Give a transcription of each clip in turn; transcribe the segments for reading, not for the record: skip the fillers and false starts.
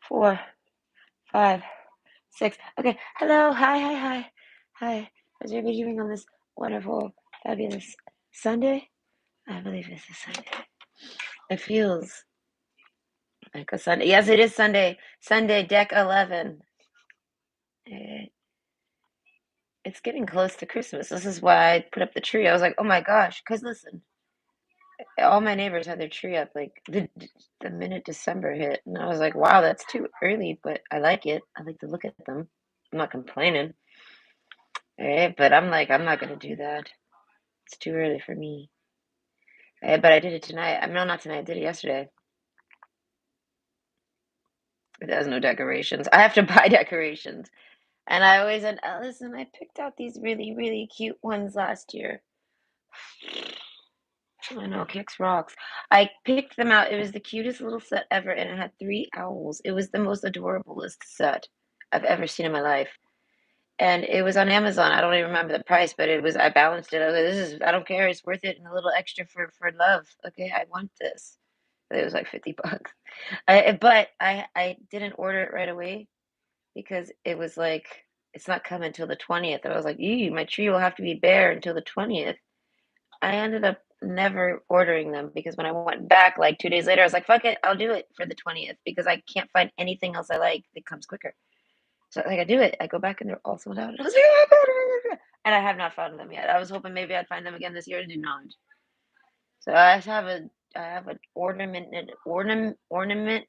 4, 5, 6. Okay. Hello. Hi, hi, hi. Hi. How's everybody doing on this wonderful, fabulous Sunday? I believe it's a Sunday. It feels like a Sunday. Yes, it is Sunday. Sunday, deck 11. Eh, It's getting close to Christmas. This is why I put up the tree. I was like, oh my gosh. Because listen, all my neighbors had their tree up like the minute December hit. And I was like, wow, that's too early, but I like it. I like to look at them. I'm not complaining. But I'm like, I'm not going to do that. It's too early for me. But I did it tonight. I mean, no, not tonight. I did it yesterday. It has no decorations. I have to buy decorations. And I always said, listen, I picked out these really, really cute ones last year. I know, kicks rocks. I picked them out. It was the cutest little set ever, and it had 3 owls. It was the most adorablest set I've ever seen in my life. And it was on Amazon. I don't even remember the price, but it was, I balanced it. I was like, this is, I don't care. It's worth it. And a little extra for love. Okay, I want this. It was like 50 bucks. But I didn't order it right away because it was like, it's not coming until the 20th. And I was like, my tree will have to be bare until the 20th. I ended up never ordering them because when I went back like 2 days later, I was like, fuck it, I'll do it for the 20th because I can't find anything else I like that comes quicker. So like I do it. I go back and they're all sold out. And I was like, oh my God. And I have not found them yet. I was hoping maybe I'd find them again this year. I did not. So I have an ornament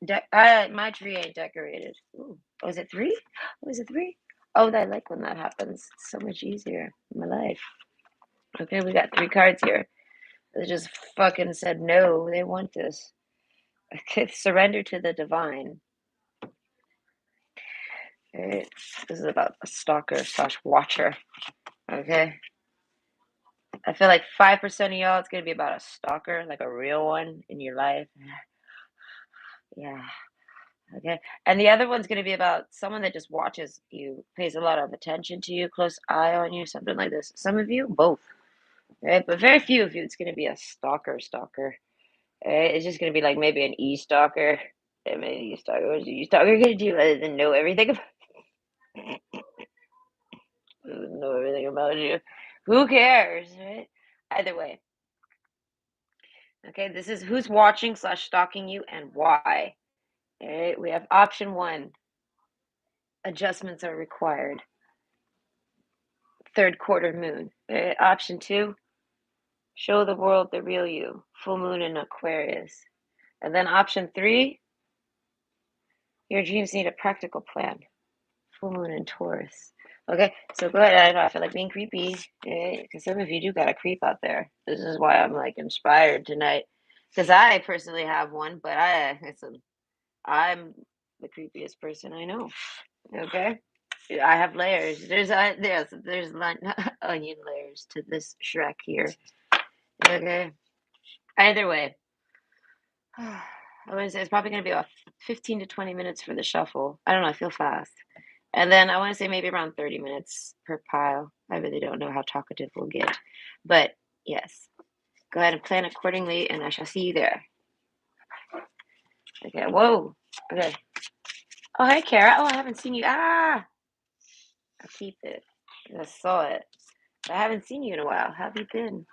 deck. My tree ain't decorated. Ooh. Oh, is it 3? Oh, is it 3? Oh, I like when that happens. It's so much easier in my life. Okay, we got 3 cards here. They just fucking said no. They want this. Okay, surrender to the divine. Okay, this is about a stalker slash watcher. Okay, I feel like 5% of y'all, it's gonna be about a stalker, like a real one in your life. Yeah. Okay. And the other one's gonna be about someone that just watches you, pays a lot of attention to you, close eye on you, something like this. Some of you, both. Right? But very few of you, it's gonna be a stalker. It's just gonna be like maybe an e-stalker. And maybe e-stalker. What's an e-stalker gonna do other than know everything about you? Who cares, right? Either way. Okay, this is who's watching slash stalking you and why. Okay, we have option 1. Adjustments are required. Third quarter moon. Okay, option 2. Show the world the real you. Full moon in Aquarius. And then option 3. Your dreams need a practical plan. Full moon in Taurus. Okay, so go ahead. I know I feel like being creepy because some of you do got a creep out there. This is why I'm like inspired tonight because I personally have one, but I'm the creepiest person I know. Okay, I have layers. There's onion layers to this Shrek here. Okay, either way, I would say it's probably going to be about 15 to 20 minutes for the shuffle. I don't know. I feel fast. And then I want to say maybe around 30 minutes per pile. I really don't know how talkative we'll get. But yes, go ahead and plan accordingly, and I shall see you there. Okay, whoa. Okay. Oh, hey, Kara. Oh, I haven't seen you. I'll keep it. I saw it. I haven't seen you in a while. How have you been?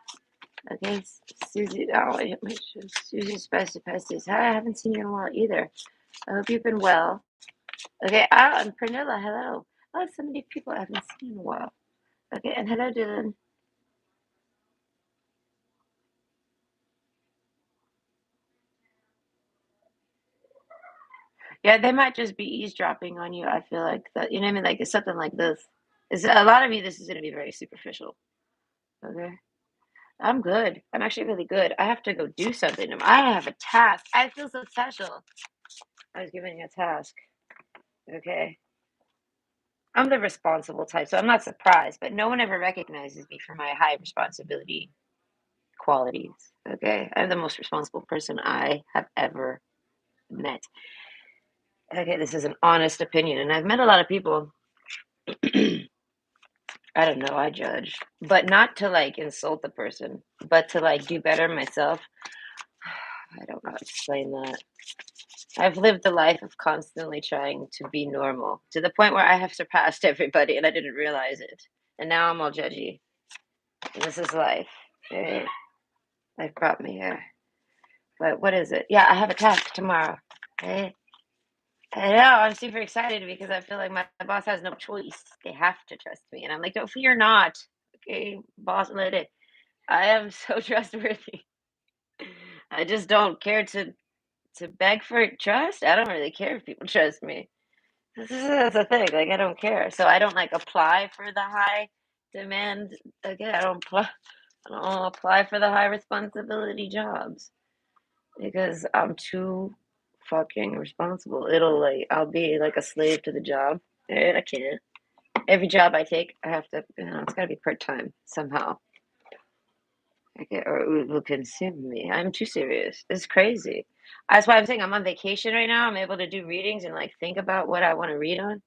Okay, Susie. Oh, I hit my shoes. Susie Specialistes. Hi, I haven't seen you in a while either. I hope you've been well. Okay, and Pernilla, hello. Oh, so many people I haven't seen in a while. Okay, and hello, Dylan. Yeah, they might just be eavesdropping on you. I feel like that, you know what I mean? Like it's something like this. It's a lot of you, this is going to be very superficial. Okay. I'm good. I'm actually really good. I have to go do something. I have a task. I feel so special. I was given a task. Okay. I'm the responsible type, so I'm not surprised, but no one ever recognizes me for my high responsibility qualities. Okay. I'm the most responsible person I have ever met. Okay. This is an honest opinion, and I've met a lot of people. I don't know, I judge. But not to like insult the person, but to like do better myself. I don't know how to explain that. I've lived a life of constantly trying to be normal to the point where I have surpassed everybody and I didn't realize it. And now I'm all judgy. This is life. Right? Life brought me here. But what is it? Yeah, I have a task tomorrow. Right? I know. I'm super excited because I feel like my boss has no choice. They have to trust me. And I'm like, don't fear not. Okay, boss, let it. I am so trustworthy. I just don't care to beg for trust. I don't really care if people trust me. This is the thing. Like I don't care. So I don't like apply for the high demand. Again, I don't apply for the high responsibility jobs because I'm too fucking responsible. It'll like I'll be like a slave to the job. And I can't. Every job I take, I have to. It's got to be part time somehow. Okay, or it will consume me. I'm too serious. It's crazy. That's why I'm saying I'm on vacation right now. I'm able to do readings and like think about what I want to read on.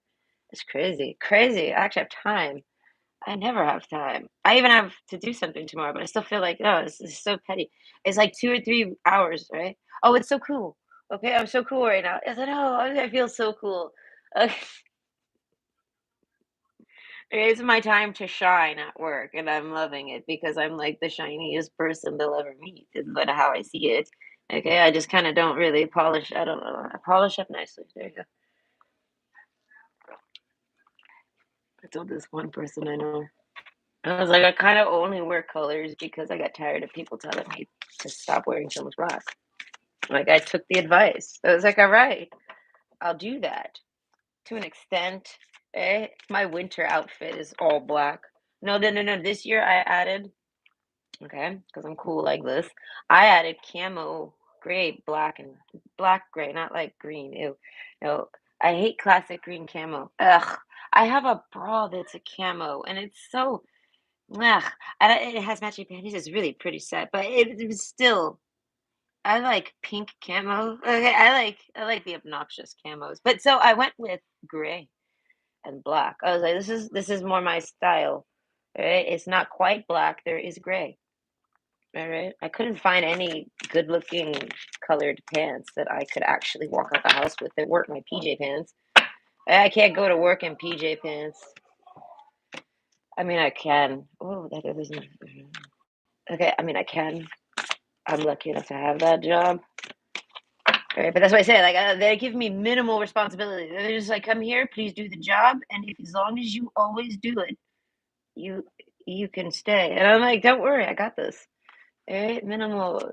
It's crazy. Crazy. I actually have time. I never have time. I even have to do something tomorrow, but I still feel like, oh, this is so petty. It's like 2 or 3 hours, right? Oh, it's so cool. Okay, I'm so cool right now. I said, oh, I feel so cool. Okay, it's my time to shine at work, and I'm loving it because I'm like the shiniest person they'll ever meet, is but how I see it. Okay, I just kind of don't really polish. I don't know. I polish up nicely. There you go. I told this one person I know. I was like, I kind of only wear colors because I got tired of people telling me to stop wearing so much black. Like, I took the advice. I was like, all right, I'll do that to an extent. My winter outfit is all black. No, no, no, no. This year I added, okay, because I'm cool like this. I added camo gray, black, and black gray, not like green. Ew. No, I hate classic green camo. Ugh. I have a bra that's a camo, and it's so ugh, it has matching panties, it's really pretty set, but it was still I like pink camo. Okay, I like the obnoxious camos. But so I went with gray and black. I was like, this is more my style. Right? It's not quite black, there is gray. All right. I couldn't find any good looking colored pants that I could actually walk out the house with that weren't my PJ pants. I can't go to work in PJ pants. I mean I can. Oh, that isn't okay. I mean I can. I'm lucky enough to have that job. Right, but that's what I say. Like they give me minimal responsibility. They're just like, "Come here, please do the job, and if as long as you always do it, you you can stay." And I'm like, "Don't worry, I got this." Right, minimal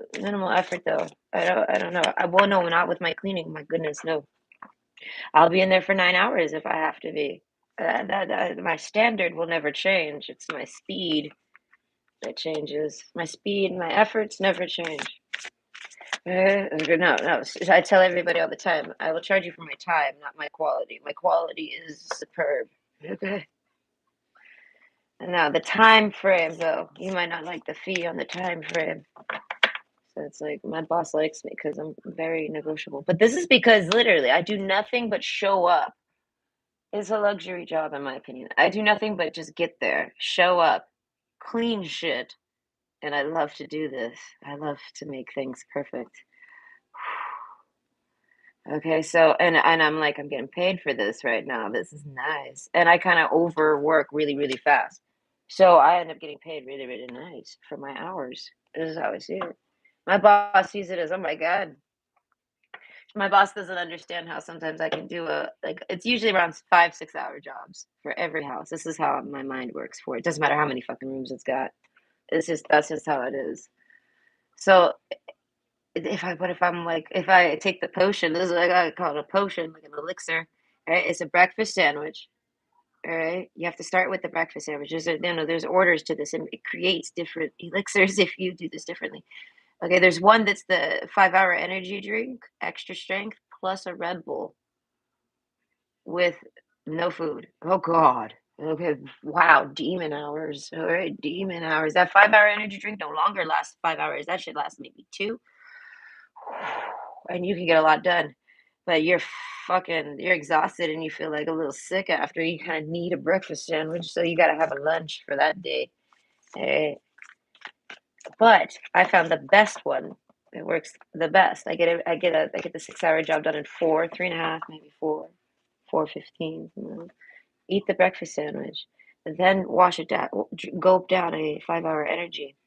effort though. I don't know. I well, no, not with my cleaning. My goodness, no. I'll be in there for 9 hours if I have to be. My standard will never change. It's my speed that changes. My speed, my efforts never change. No, no. I tell everybody all the time, I will charge you for my time, not my quality. My quality is superb. Okay. And now the time frame, though, you might not like the fee on the time frame. So it's like my boss likes me because I'm very negotiable. But this is because literally I do nothing but show up. It's a luxury job, in my opinion. I do nothing but just get there, show up, clean shit. And I love to do this. I love to make things perfect. Okay, so and I'm like, I'm getting paid for this right now. This is nice. And I kind of overwork really, really fast. So I end up getting paid really, really nice for my hours. This is how I see it. My boss sees it as, oh my God. My boss doesn't understand how sometimes I can do like it's usually around 5, 6 hour jobs for every house. This is how my mind works for it. Doesn't matter how many fucking rooms it's got. That's just how it is. So if I'm like if I take the potion, this is what I call it a potion, like an elixir, right? It's a breakfast sandwich, all right? You have to start with the breakfast sandwich. There's orders to this, and it creates different elixirs if you do this differently. Okay, there's one that's the 5 hour energy drink, extra strength, plus a Red Bull with no food. Oh God. Okay, wow, demon hours. All right, demon hours. That 5 hour energy drink no longer lasts 5 hours. That should last maybe two. And you can get a lot done. But you're exhausted and you feel like a little sick after you kind of need a breakfast sandwich, so you got to have a lunch for that day. Eh, but I found the best one. It works the best. I get the 6 hour job done in four, 3.5, maybe four, 4:15. Eat the breakfast sandwich, and then wash it down, gulp down a 5 hour energy,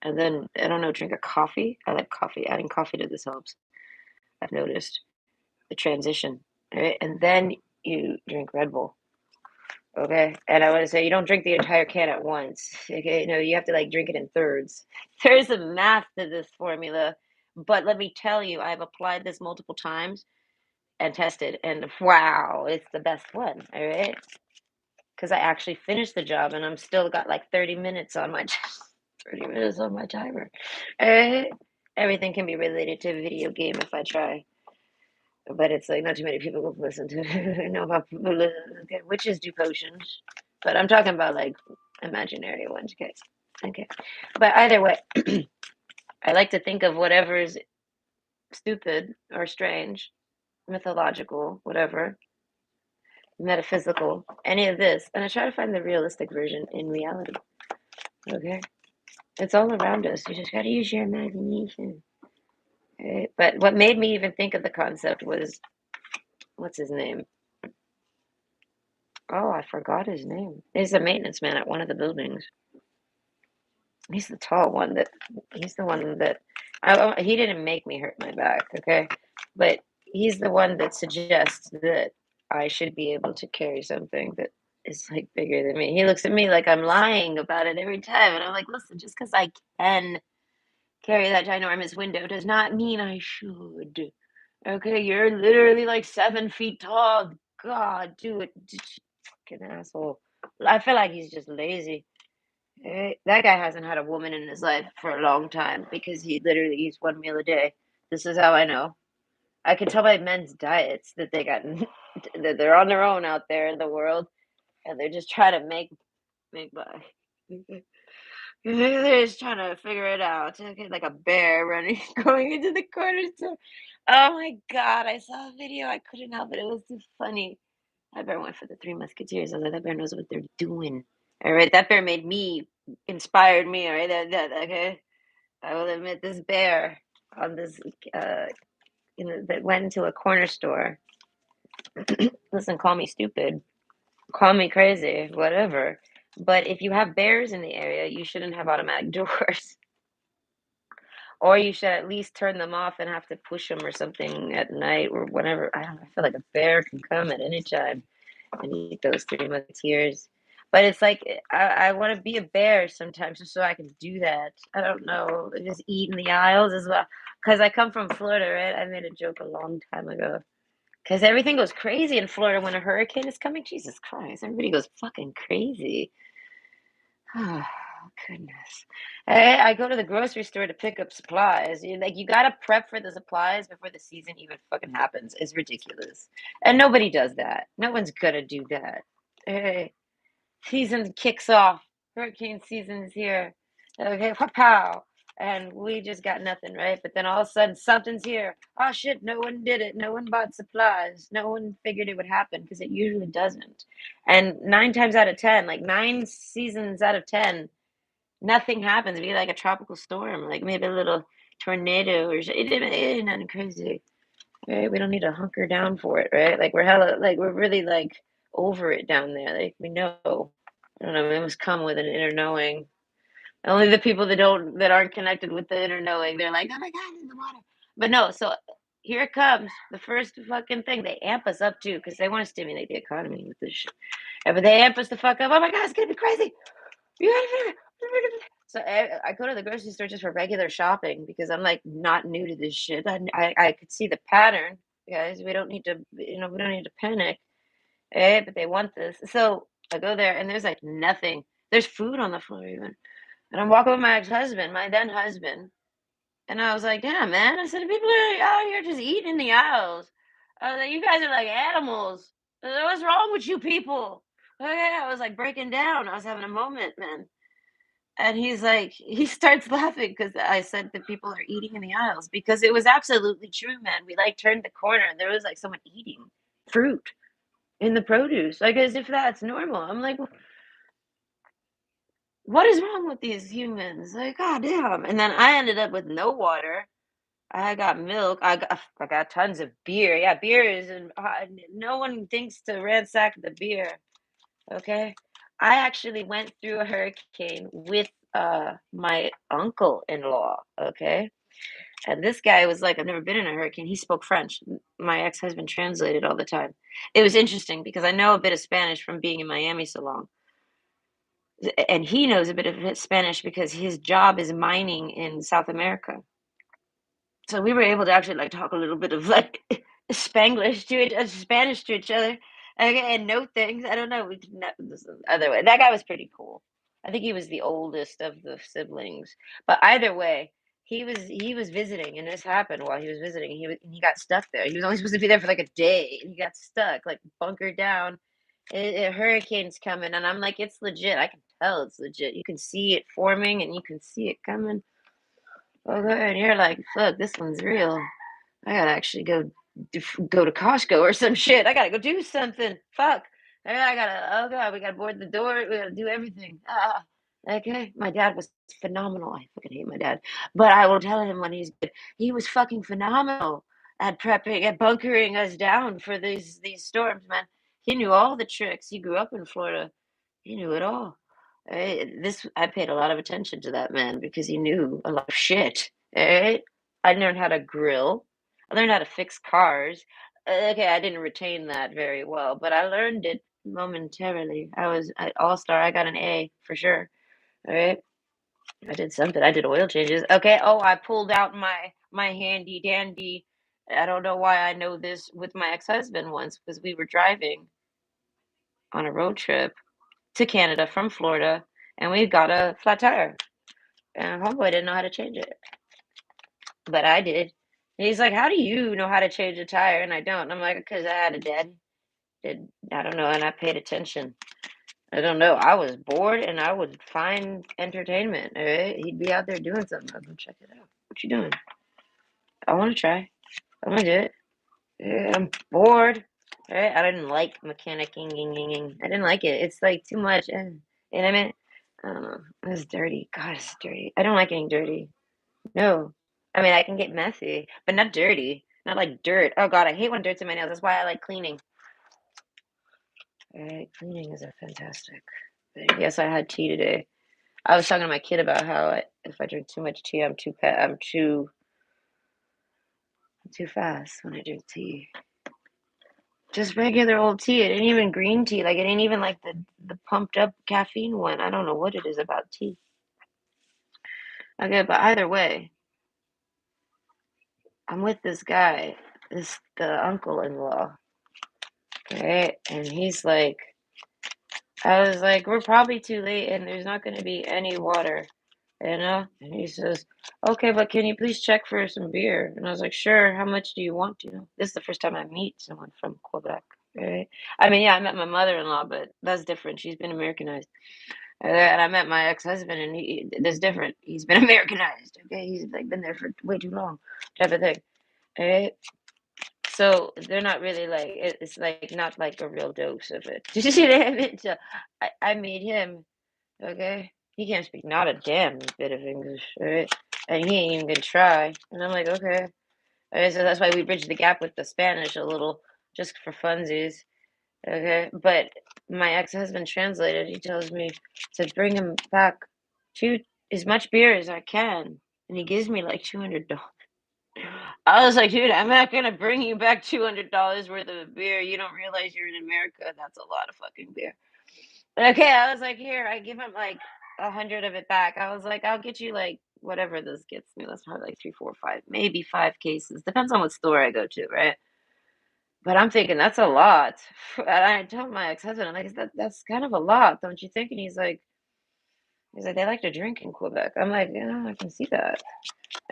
and then I don't know, drink a coffee. I like coffee. Adding coffee to this helps. I've noticed the transition, right? And then you drink Red Bull. Okay, and I want to say you don't drink the entire can at once. Okay, no, you have to like drink it in thirds. There's a math to this formula, but let me tell you, I've applied this multiple times and tested, and wow, it's the best one. All right, because I actually finished the job, and I'm still got like 30 minutes on my 30 minutes on my timer. All right, everything can be related to a video game if I try. But it's like not too many people will listen to know about people witches do potions. But I'm talking about like imaginary ones, okay? Okay. But either way, I like to think of whatever is stupid or strange, mythological, whatever, metaphysical, any of this, and I try to find the realistic version in reality. Okay? It's all around us. You just gotta use your imagination. Okay? But what made me even think of the concept was what's his name? Oh, I forgot his name. He's the maintenance man at one of the buildings. He's the tall one that he's the one that he didn't make me hurt my back, okay? But he's the one that suggests that I should be able to carry something that is like bigger than me. He looks at me like I'm lying about it every time, and I'm like, listen, just because I can carry that ginormous window does not mean I should. Okay, you're literally like 7 feet tall. God, do it, fucking asshole. I feel like he's just lazy. That guy hasn't had a woman in his life for a long time because he literally eats one meal a day. This is how I know. I can tell by men's diets that they got that they're on their own out there in the world, and they're just trying to make by. They're just trying to figure it out. Okay, like a bear running, going into the corner store. Oh my God, I saw a video. I couldn't help it. It was too funny. That bear went for the Three Musketeers. I was like, that bear knows what they're doing. All right, that bear made me, inspired me. All right, okay. I will admit, this bear on this, uh, that went into a corner store. Listen, call me stupid, call me crazy, whatever. But if you have bears in the area, you shouldn't have automatic doors. Or you should at least turn them off and have to push them or something at night or whatever. I don't know. I feel like a bear can come at any time and eat those Three Musketeers. But it's like I want to be a bear sometimes just so I can do that. I don't know, just eat in the aisles as well. Because I come from Florida, right? I made a joke a long time ago. Because everything goes crazy in Florida when a hurricane is coming. Jesus Christ, everybody goes fucking crazy. Oh, goodness. I go to the grocery store to pick up supplies. You gotta prep for the supplies before the season even fucking happens. It's ridiculous. And nobody does that. No one's gonna do that. Hey, season kicks off. Hurricane season's here. Okay, pow. And we just got nothing, right? But then all of a sudden something's here. Oh shit, no one did it. No one bought supplies. No one figured it would happen because it usually doesn't. And 9 times out of 10, like 9 seasons out of 10, nothing happens. It'd be like a tropical storm, like maybe a little tornado or it ain't nothing crazy. Right? We don't need to hunker down for it, right? Like we're really like over it down there. Like we know. I don't know, we must come with an inner knowing. Only the people that aren't connected with the inner knowing, they're like, oh my God, in the water. But no, so here it comes. The first fucking thing. They amp us up too, because they want to stimulate the economy with this shit. But they amp us the fuck up. Oh my God, it's gonna be crazy. So I go to the grocery store just for regular shopping because I'm like not new to this shit. I could see the pattern, guys. We don't need to, we don't need to panic. But they want this. So I go there and there's like nothing. There's food on the floor even. And I'm walking with my ex-husband, my then husband. And I was like, damn, man. I said, people are out here just eating in the aisles. I was like, you guys are like animals. I said, what's wrong with you people? Okay, I was like breaking down. I was having a moment, man. And he's like, he starts laughing because I said that people are eating in the aisles because it was absolutely true, man. We like turned the corner and there was like someone eating fruit in the produce, like as if that's normal. I'm like, what is wrong with these humans? Like, god damn. And then I ended up with no water. I got milk. I got tons of beer. Yeah, beer is no one thinks to ransack the beer. Okay. I actually went through a hurricane with my uncle-in-law, okay? And this guy was like, I've never been in a hurricane. He spoke French. My ex-husband translated all the time. It was interesting because I know a bit of Spanish from being in Miami so long. And he knows a bit of Spanish because his job is mining in South America. So we were able to actually like talk a little bit of like Spanglish to it, Spanish to each other, and know things. I don't know. We could not, this is other way. That guy was pretty cool. I think he was the oldest of the siblings. But either way, he was visiting, and this happened while he was visiting. He got stuck there. He was only supposed to be there for like a day, and he got stuck, like bunkered down. A hurricane's coming, and I'm like, it's legit. I can tell it's legit. You can see it forming, and you can see it coming. Okay, and you're like, fuck, this one's real. I gotta actually go to Costco or some shit. I gotta go do something. Fuck. I gotta. Oh god, we gotta board the door. We gotta do everything. Okay. My dad was phenomenal. I fucking hate my dad, but I will tell him when he's good. He was fucking phenomenal at prepping, at bunkering us down for these storms, man. He knew all the tricks. He grew up in Florida. He knew it all. I paid a lot of attention to that man because he knew a lot of shit. Alright? I learned how to grill. I learned how to fix cars. Okay, I didn't retain that very well, but I learned it momentarily. I was at All-Star. I got an A for sure. All right. I did something. I did oil changes. Okay. Oh, I pulled out my handy dandy. I don't know why I know this with my ex-husband once because we were driving on a road trip to Canada from Florida, and we got a flat tire. And homeboy didn't know how to change it, but I did. And he's like, "How do you know how to change a tire?" And I don't. And I'm like, "Because I had a dad. Did I don't know, and I paid attention. I don't know. I was bored, and I would find entertainment. All right, he'd be out there doing something. I'd go check it out. What you doing? I want to try. I want to do it. Yeah, I'm bored. All right. I didn't like mechanicing. I didn't like it. It's like too much. And I mean, I don't know. It's dirty. God, it's dirty. I don't like getting dirty. No. I mean, I can get messy, but not dirty. Not like dirt. Oh God, I hate when dirt's in my nails. That's why I like cleaning. All right, cleaning is a fantastic thing. Yes, I had tea today. I was talking to my kid about how if I drink too much tea, I'm too fast when I drink tea. Just regular old tea. It ain't even green tea. Like it ain't even like the pumped up caffeine one. I don't know what it is about tea. Okay, but either way, I'm with this guy, the uncle-in-law, right? And he's like, I was like, we're probably too late, and there's not going to be any water, you know? And he says, okay, but can you please check for some beer? And I was like, sure. How much do you want to? This is the first time I meet someone from Quebec, right? I mean, yeah, I met my mother-in-law, but that's different. She's been Americanized. And I met my ex-husband, and that's different. He's been Americanized. Okay, he's like been there for way too long, type of thing. All right. So they're not really like it's like not like a real dose of it. You see what I mean? So I made him. Okay, he can't speak not a damn bit of English. All right, and he ain't even gonna try. And I'm like, okay. All right, so that's why we bridged the gap with the Spanish a little, just for funsies. Okay, but my ex-husband translated. He tells me to bring him back to as much beer as I can, and he gives me like $200. I was like, dude, I'm not gonna bring you back $200 worth of beer. You don't realize you're in America. That's a lot of fucking beer. Okay, I was like, here, I give him like 100 of it back. I was like, I'll get you like whatever this gets me. That's probably like three, four, five, maybe 5 cases. Depends on what store I go to, right? But I'm thinking that's a lot. And I told my ex-husband, I'm like, that's kind of a lot, don't you think? And he's like, they like to drink in Quebec. I'm like, yeah, I can see that.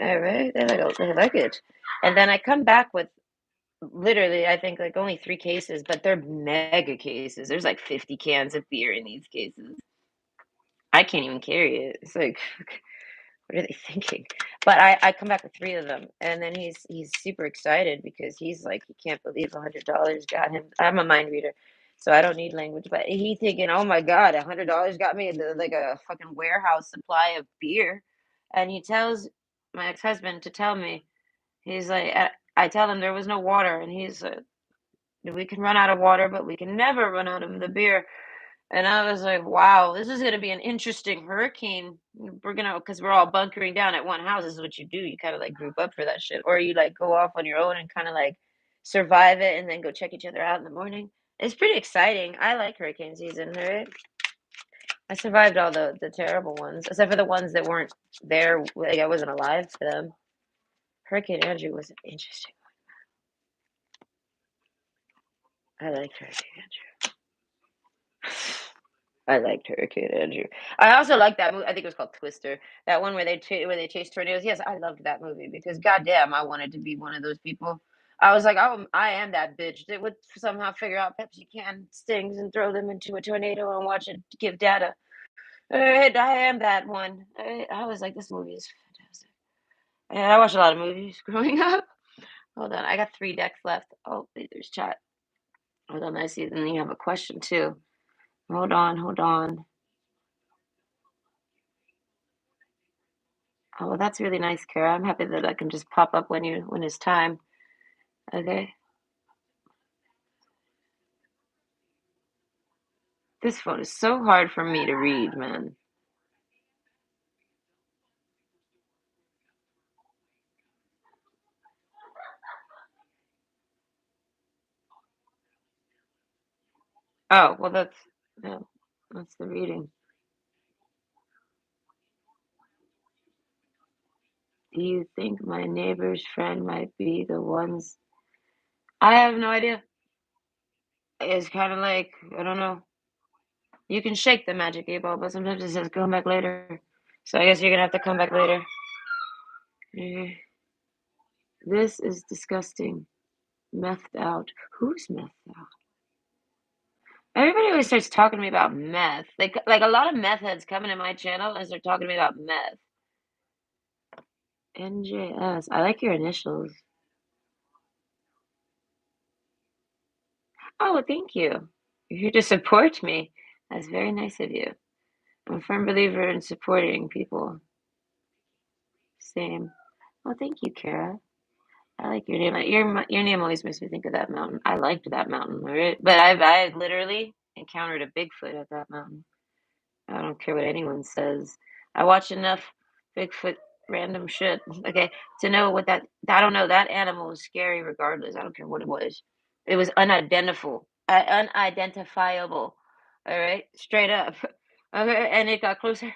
All right, they like it. And then I come back with literally, I think like only 3 cases, but they're mega cases. There's like 50 cans of beer in these cases. I can't even carry it. It's like, what are they thinking? But I come back with 3 of them, and then he's super excited because he's like he can't believe $100 got him. I'm a mind reader. So I don't need language. But he thinking, oh my God, $100 got me like a fucking warehouse supply of beer. And he tells my ex-husband to tell me, he's like, I tell him there was no water, and he's we can run out of water, but we can never run out of the beer. And I was like, wow, this is going to be an interesting hurricane. We're going to, because we're all bunkering down at one house. This is what you do. You kind of like group up for that shit. Or you like go off on your own and kind of like survive it and then go check each other out in the morning. It's pretty exciting. I like hurricane season, right? I survived all the terrible ones, except for the ones that weren't there. Like I wasn't alive for them. Hurricane Andrew was interesting. I liked Hurricane Andrew. I liked Hurricane Andrew. I also liked that movie. I think it was called Twister. That one where where they chase tornadoes. Yes, I loved that movie because goddamn, I wanted to be one of those people. I was like, oh, I am that bitch that would somehow figure out Pepsi can stings and throw them into a tornado and watch it give data. I am that one. I was like, this movie is fantastic. And I watched a lot of movies growing up. Hold on, I got 3 decks left. Oh, wait, there's chat. Hold on, I see. And then you have a question too. Hold on, hold on. Oh, well, that's really nice, Kara. I'm happy that I can just pop up when it's time. Okay. This phone is so hard for me to read, man. Oh, well, yeah, that's the reading. Do you think my neighbor's friend might be the ones? I have no idea. It's kind of like, I don't know. You can shake the magic 8 ball, but sometimes it says come back later. So I guess you're gonna have to come back later. Eh, This is disgusting. Methed out. Who's methed out? Everybody always starts talking to me about meth. Like a lot of meth heads coming to my channel and start talking to me about meth. NJS. I like your initials. Oh, thank you. You're here to support me. That's very nice of you. I'm a firm believer in supporting people. Same. Well, thank you, Kara. I like your name. Your name always makes me think of that mountain. I liked that mountain, right? But I literally encountered a Bigfoot at that mountain. I don't care what anyone says. I watch enough Bigfoot random shit, okay, to know what that. I don't know. That animal was scary regardless. I don't care what it was. It was unidentifiable. All right, straight up. Okay, and it got closer.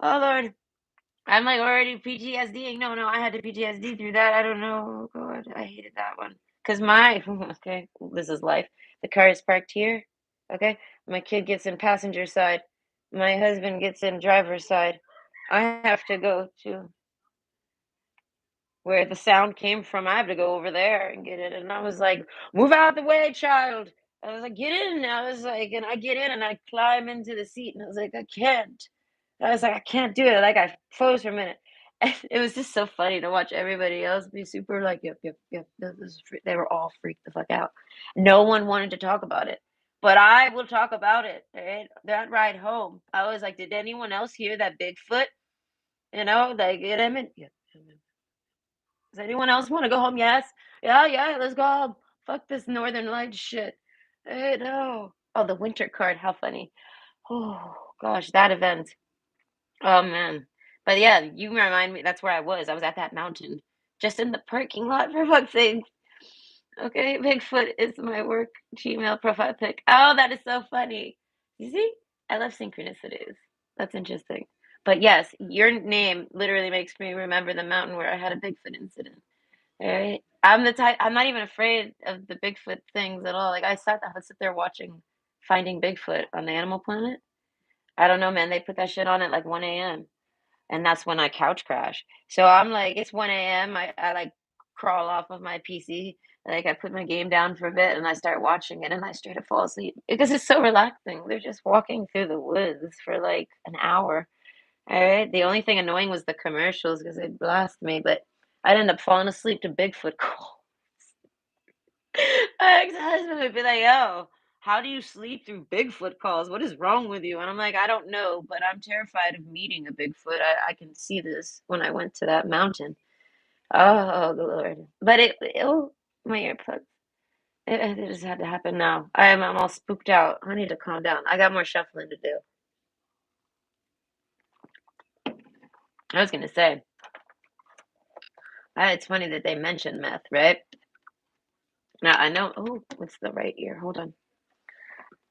Oh Lord, I'm like already PTSDing. No, no, I had to PTSD through that. I don't know. Oh God, I hated that one. Cause my okay, this is life. The car is parked here. Okay, my kid gets in passenger side. My husband gets in driver's side. I have to go to where the sound came from. I have to go over there and get it. And I was like, move out the way, child. I was like, get in. I was like, and I get in and I climb into the seat. And I was like, I can't. I was like, I can't do it. Like I froze for a minute. And it was just so funny to watch everybody else be super like, yep, yep, yep. They were all freaked the fuck out. No one wanted to talk about it. But I will talk about it. Right? That ride home, I was like, did anyone else hear that Bigfoot? You know, like get him in. Yeah. Does anyone else want to go home? Yes. Yeah, yeah, let's go home. Fuck this Northern Lights shit. Hey, no. Oh, the winter card. How funny. Oh, gosh, that event. Oh, man. But yeah, you remind me. That's where I was. I was at that mountain, just in the parking lot for fuck's sake. Okay, Bigfoot is my work Gmail profile pic. Oh, that is so funny. You see? I love synchronicities. That's interesting. But yes, your name literally makes me remember the mountain where I had a Bigfoot incident. Right? I'm the type. I'm not even afraid of the Bigfoot things at all. Like I would sit there watching Finding Bigfoot on the Animal Planet. I don't know, man. They put that shit on at like 1 a.m. and that's when I couch crash. So I'm like, it's 1 a.m. I like crawl off of my PC. Like I put my game down for a bit and I start watching it and I straight up fall asleep because it's so relaxing. They're just walking through the woods for like an hour. All right. The only thing annoying was the commercials because they blast me, but I'd end up falling asleep to Bigfoot calls. My ex-husband would be like, "Yo, how do you sleep through Bigfoot calls? What is wrong with you?" And I'm like, "I don't know, but I'm terrified of meeting a Bigfoot. I can see this when I went to that mountain." Oh, the Lord. But oh, my earplugs. It just had to happen now. I'm all spooked out. I need to calm down. I got more shuffling to do. I was gonna say, it's funny that they mentioned meth, right? Now I know. Oh, what's the right ear? Hold on.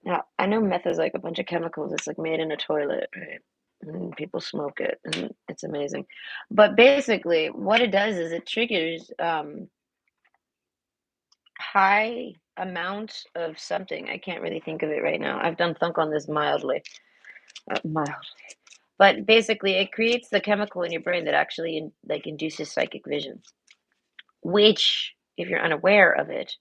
Now I know meth is like a bunch of chemicals. It's like made in a toilet, right? And people smoke it, and it's amazing. But basically, what it does is it triggers high amount of something. I can't really think of it right now. I've done thunk on this mildly, mild. But basically, it creates the chemical in your brain that actually like induces psychic vision, which, if you're unaware of it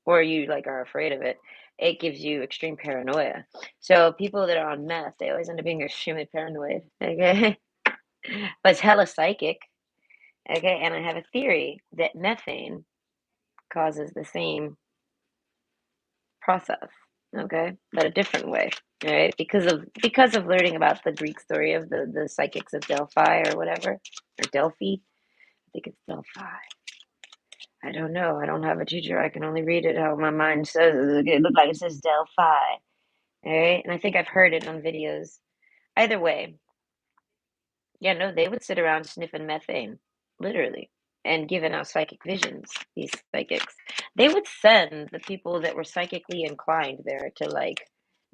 or you like are afraid of it, it gives you extreme paranoia. So people that are on meth, they always end up being extremely paranoid. Okay, but it's hella psychic. Okay, and I have a theory that methane causes the same process. Okay, but a different way. Right, because of learning about the Greek story of the psychics of Delphi or whatever, or Delphi. I think it's Delphi. I don't know. I don't have a teacher. I can only read it how my mind says it. It looked like it says Delphi. All right. And I think I've heard it on videos. Either way, yeah, no, they would sit around sniffing methane, literally, and giving out psychic visions, these psychics. They would send the people that were psychically inclined there to like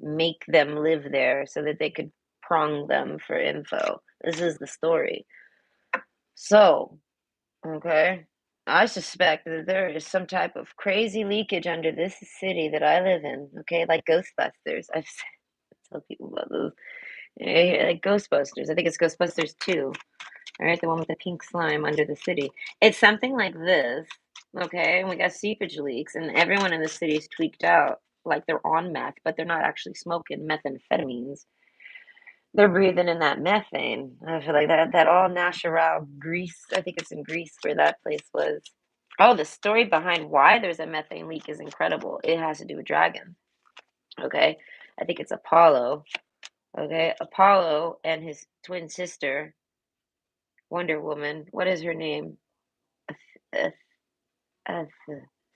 make them live there so that they could prong them for info. This is the story. So, okay. I suspect that there is some type of crazy leakage under this city that I live in, okay? Like Ghostbusters. Tell people about those. Like Ghostbusters. I think it's Ghostbusters 2, all right? The one with the pink slime under the city. It's something like this, okay? And we got seepage leaks, and everyone in the city is tweaked out like they're on meth, but they're not actually smoking methamphetamines. They're breathing in that methane. I feel like that all natural Greece. I think it's in Greece where that place was. Oh, the story behind why there's a methane leak is incredible. It has to do with dragons. Okay, I think it's Apollo. Okay, Apollo and his twin sister, Wonder Woman. What is her name? Eth- Eth-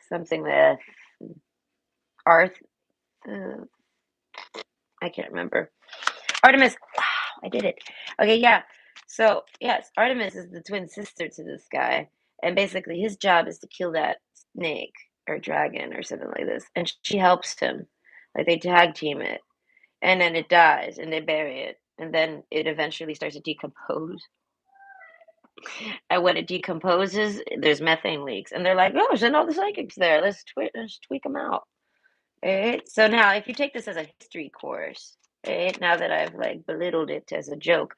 something with Arth. Uh, I can't remember. Artemis. Wow, I did it. Okay, yeah. So, yes, Artemis is the twin sister to this guy. And basically, his job is to kill that snake or dragon or something like this. And she helps him. Like, they tag team it. And then it dies and they bury it. And then it eventually starts to decompose. And when it decomposes, there's methane leaks. And they're like, oh, send all the psychics there. Let's tweak them out. Right? So now, if you take this as a history course, right, now that I've like belittled it as a joke,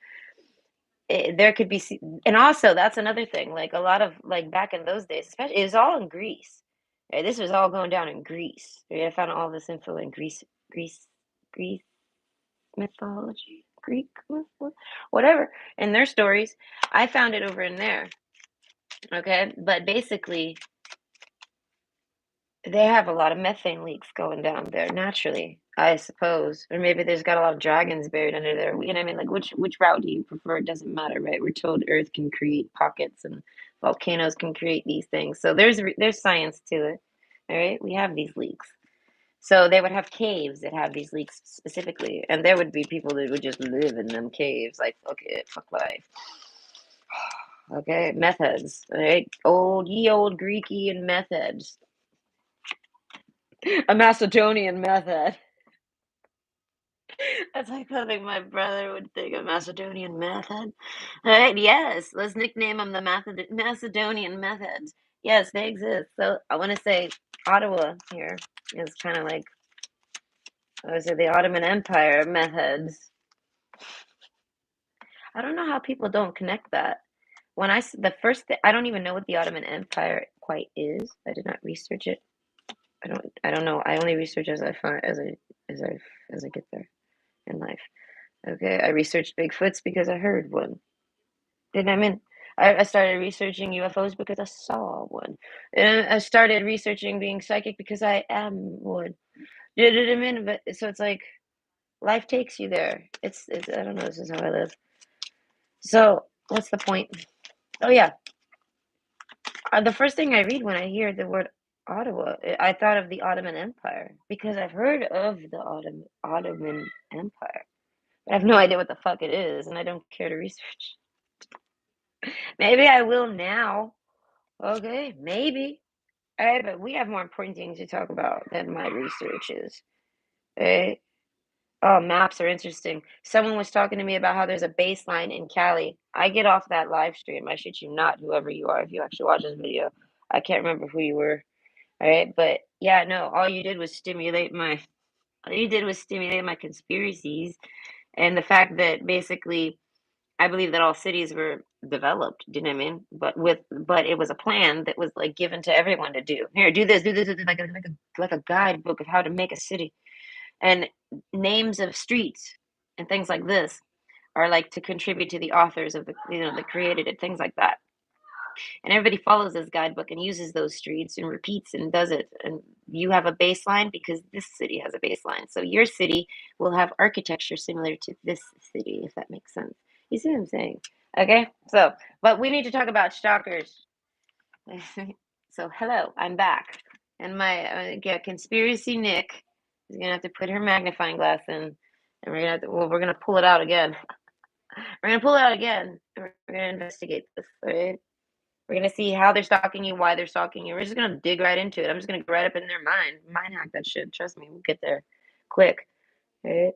there could be, and also that's another thing. Like a lot of like back in those days, especially, it was all in Greece. Right? This was all going down in Greece. Right? I found all this info in Greece mythology, Greek, whatever, in their stories. I found it over in there. Okay, but basically, they have a lot of methane leaks going down there naturally, I suppose. Or maybe there's got a lot of dragons buried under there. You know what I mean? Like which route do you prefer? It doesn't matter, right? We're told Earth can create pockets and volcanoes can create these things. So there's science to it. All right, we have these leaks. So they would have caves that have these leaks specifically, and there would be people that would just live in them caves, like fuck it, fuck life. Okay, meth heads, right? Old Greeky and meth heads. A Macedonian meth head. That's like something my brother would think, a Macedonian meth head. All right, yes, let's nickname them the Macedonian meth heads. Yes, they exist. So I want to say Ottawa here is kind of like, I would say, the Ottoman Empire of meth heads. I don't know how people don't connect that. When the first I don't even know what the Ottoman Empire quite is. I did not research it. I don't know. I only research as I find as I get there in life. Okay, I researched Bigfoots because I heard one. Didn't I mean? I started researching UFOs because I saw one. And I started researching being psychic because I am one. You know what I mean? But so it's like life takes you there. It's I don't know, this is how I live. So what's the point? Oh yeah. The first thing I read when I hear the word Ottawa, I thought of the Ottoman Empire because I've heard of the Ottoman Empire. But I have no idea what the fuck it is, and I don't care to research. Maybe I will now. Okay, maybe. All right, but we have more important things to talk about than my research is. Right? Oh, maps are interesting. Someone was talking to me about how there's a baseline in Cali. I get off that live stream. I shit you not, whoever you are, if you actually watch this video. I can't remember who you were. All right, but yeah, no, all you did was stimulate my conspiracies and the fact that basically I believe that all cities were developed, do you know what I mean? But it was a plan that was like given to everyone to do. Here, do this, like a guidebook of how to make a city. And names of streets and things like this are like to contribute to the authors of the that created it, things like that. And everybody follows this guidebook and uses those streets and repeats and does it. And you have a baseline because this city has a baseline. So your city will have architecture similar to this city, if that makes sense. You see what I'm saying? Okay. So, but we need to talk about stalkers. So, hello, I'm back, and my conspiracy Nick is gonna have to put her magnifying glass in, and we're gonna pull it out again. We're gonna pull it out again, and we're gonna investigate this. Right? We're gonna see how they're stalking you, why they're stalking you. We're just gonna dig right into it. I'm just gonna go right up in their mind hack that shit. Trust me, we'll get there quick. Right?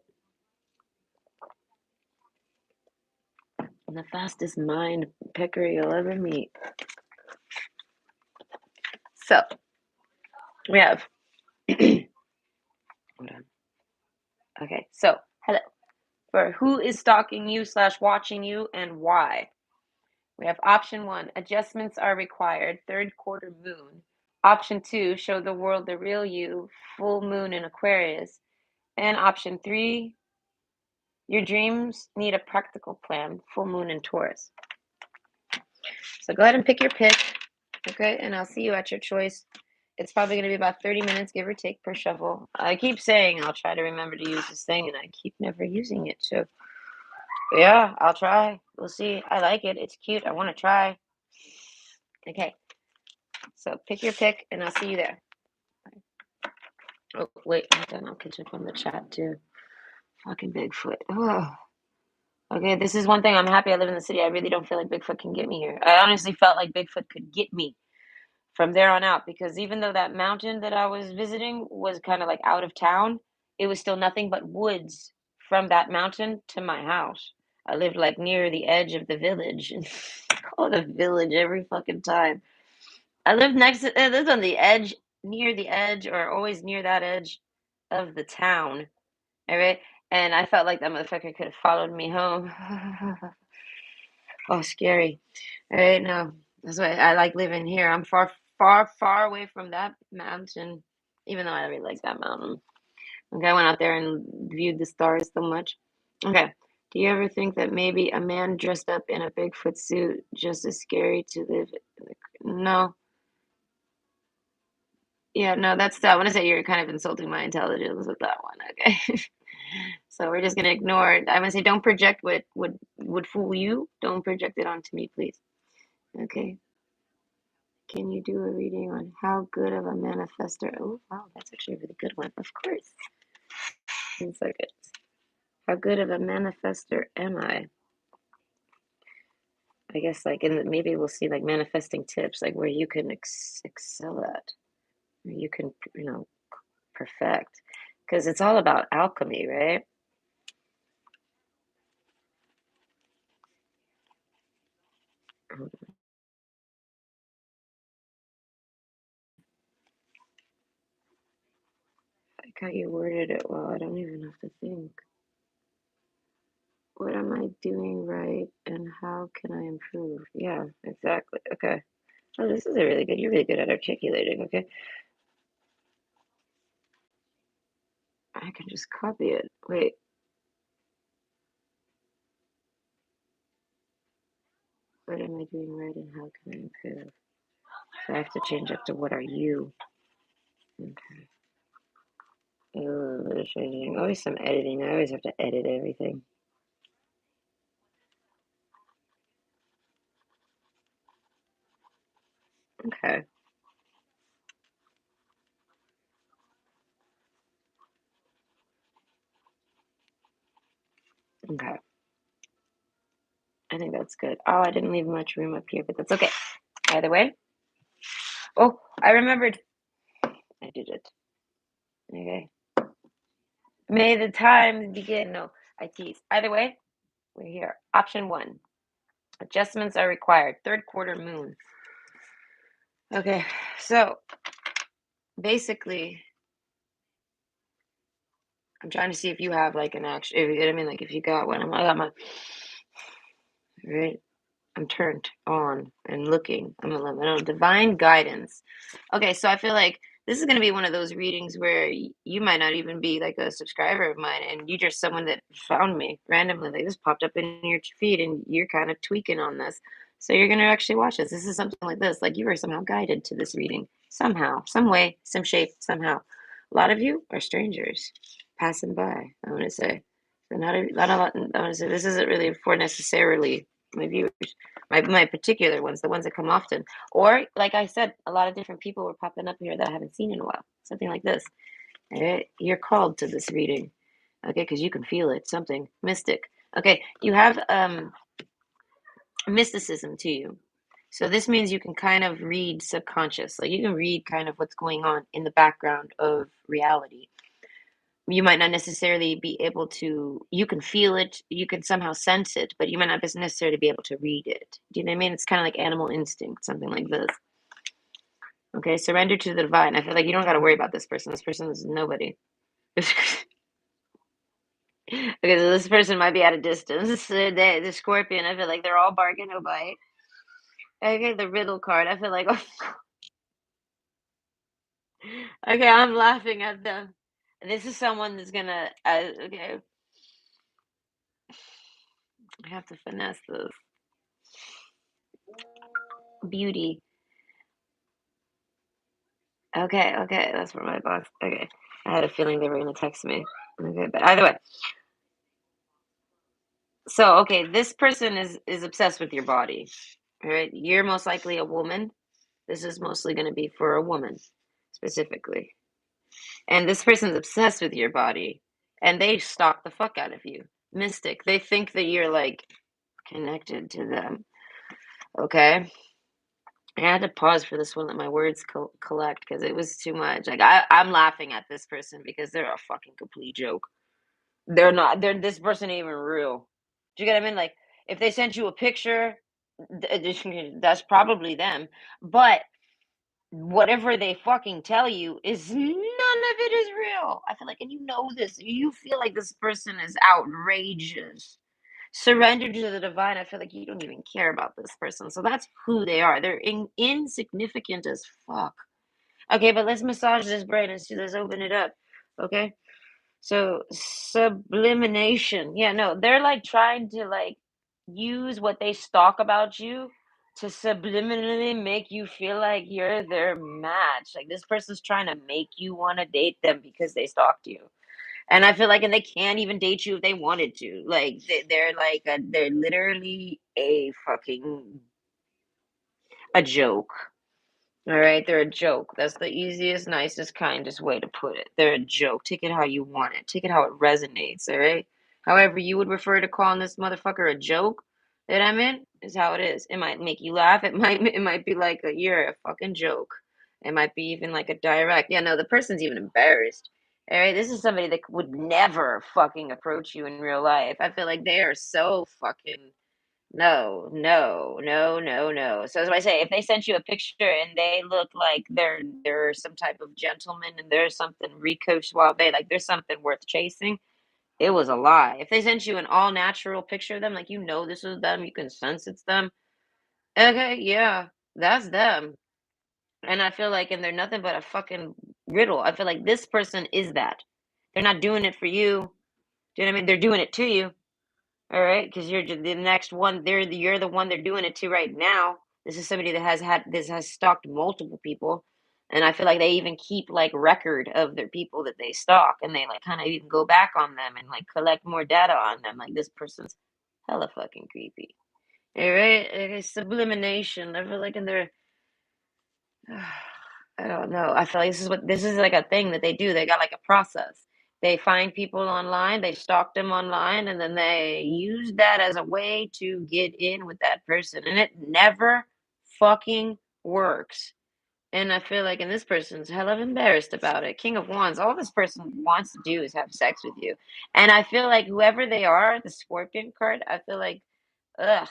And the fastest mind picker you'll ever meet. So we have. Hold on. Okay, so hello. For who is stalking you slash watching you and why? We have option one, adjustments are required, third quarter moon. Option two, show the world the real you, full moon in Aquarius. And option three, your dreams need a practical plan, full moon in Taurus. So go ahead and pick your pick, okay? And I'll see you at your choice. It's probably going to be about 30 minutes, give or take, per shuffle. I keep saying I'll try to remember to use this thing, and I keep never using it. So, yeah, I'll try. We'll see. I like it. It's cute. I want to try. Okay. So pick your pick, and I'll see you there. Oh, wait. Hold on. I'll catch up on the chat, too. Fucking Bigfoot. Oh. Okay, this is one thing. I'm happy I live in the city. I really don't feel like Bigfoot can get me here. I honestly felt like Bigfoot could get me from there on out because even though that mountain that I was visiting was kind of like out of town, it was still nothing but woods from that mountain to my house. I lived like near the edge of the village. I call it a village every fucking time. I lived on the edge, near the edge, or always near that edge of the town. All right. And I felt like that motherfucker could have followed me home. Oh, scary. All right. No, that's why I like living here. I'm far, far, far away from that mountain, even though I really like that mountain. Okay. I went out there and viewed the stars so much. Okay. Do you ever think that maybe a man dressed up in a Bigfoot suit just as scary to live? No. Yeah, no, I want to say you're kind of insulting my intelligence with that one. Okay. So we're just gonna ignore it. I want to say don't project what would fool you. Don't project it onto me, please. Okay. Can you do a reading on how good of a manifester? Oh, wow, that's actually a really good one. Of course. 1 second. How good of a manifester am I? I guess like maybe we'll see like manifesting tips, like where you can excel at, where you can perfect, because it's all about alchemy, right? Like how you worded it well. I don't even have to think. What am I doing right and how can I improve? Yeah, exactly. Okay. Oh, this is you're really good at articulating. Okay. I can just copy it. Wait. What am I doing right and how can I improve? So I have to change up to what are you? Okay. Changing. Always some editing. I always have to edit everything. Okay. Okay. I think that's good. Oh, I didn't leave much room up here, but that's okay. Either way. Oh, I remembered. I did it. Okay. May the time begin. No, I tease. Either way, we're here. Option one. Adjustments are required. Third quarter moon. Okay. So basically, I'm trying to see if you have like an action. If you get what I mean, like if you got one. I got my right. I'm turned on and looking. I'm a limit on divine guidance. Okay, so I feel like this is going to be one of those readings where you might not even be like a subscriber of mine, and you just someone that found me randomly. Like this popped up in your feed, and you're kind of tweaking on this. So you're going to actually watch this. This is something like this. Like you were somehow guided to this reading somehow, some way, some shape, somehow. A lot of you are strangers passing by. I want to say. So not a lot. I want to say this isn't really for necessarily my viewers, my particular ones, the ones that come often. Or like I said, a lot of different people were popping up here that I haven't seen in a while. Something like this. Okay, you're called to this reading. Okay, because you can feel it. Something mystic. Okay, you have mysticism to you. So this means you can kind of read subconscious. Like you can read kind of what's going on in the background of reality. You might not necessarily be able to, you can feel it, you can somehow sense it, but you might not necessarily be able to read it. Do you know what I mean? It's kind of like animal instinct, something like this. Okay, surrender to the divine. I feel like you don't got to worry about this person. This person is nobody. Okay, so this person might be at a distance. The scorpion, I feel like they're all barking no bite. Okay, the riddle card, I feel like, okay, I'm laughing at them. This is someone that's gonna, okay, I have to finesse this. Beauty. Okay, okay, that's for my box. Okay. I had a feeling they were gonna text me. Okay, but either way. So, okay, this person is obsessed with your body. All right. You're most likely a woman. This is mostly gonna be for a woman specifically. And this person's obsessed with your body. And they stalk the fuck out of you. Mystic. They think that you're like connected to them. Okay. I had to pause for this one, let my words collect because it was too much. Like I'm laughing at this person because they're a fucking complete joke. They're not. They're this person ain't even real. Do you get what I mean? Like if they sent you a picture, that's probably them. But whatever they fucking tell you is none of it is real. I feel like, and you know this. You feel like this person is outrageous. Surrender to the divine. I feel like you don't even care about this person. So that's who they are. They're insignificant as fuck. Okay, but let's massage this brain and see. Let's open it up. Okay. So sublimination. Yeah, no, they're like trying to like use what they stalk about you to subliminally make you feel like you're their match. Like this person's trying to make you want to date them because they stalked you. And I feel like, and they can't even date you if they wanted to. Like they're like they're literally a fucking a joke. All right, they're a joke. That's the easiest, nicest, kindest way to put it. They're a joke. Take it how you want it. Take it how it resonates. All right. However, you would refer to calling this motherfucker a joke. That I'm in is how it is. It might make you laugh. It might be like a you're a fucking joke. It might be even like a direct. Yeah, no, the person's even embarrassed. All right, this is somebody that would never fucking approach you in real life. I feel like they are so fucking no, no, no, no, no. So as I say, if they sent you a picture and they look like they're some type of gentleman and there's something Rico Suave, like there's something worth chasing, it was a lie. If they sent you an all natural picture of them, like you know this is them, you can sense it's them. Okay, yeah, that's them. And I feel like, and they're nothing but a fucking riddle. I feel like this person is that. They're not doing it for you. Do you know what I mean? They're doing it to you. All right, because you're the next one. You're the one they're doing it to right now. This is somebody that has stalked multiple people, and I feel like they even keep like record of their people that they stalk, and they like kind of even go back on them and like collect more data on them. Like this person's hella fucking creepy. All right, like, sublimination. I feel like in their I don't know. I feel like this is like a thing that they do. They got like a process. They find people online, they stalk them online, and then they use that as a way to get in with that person. And it never fucking works. And I feel like, and this person's hella embarrassed about it. King of Wands, all this person wants to do is have sex with you. And I feel like whoever they are, the Scorpion card, I feel like, ugh.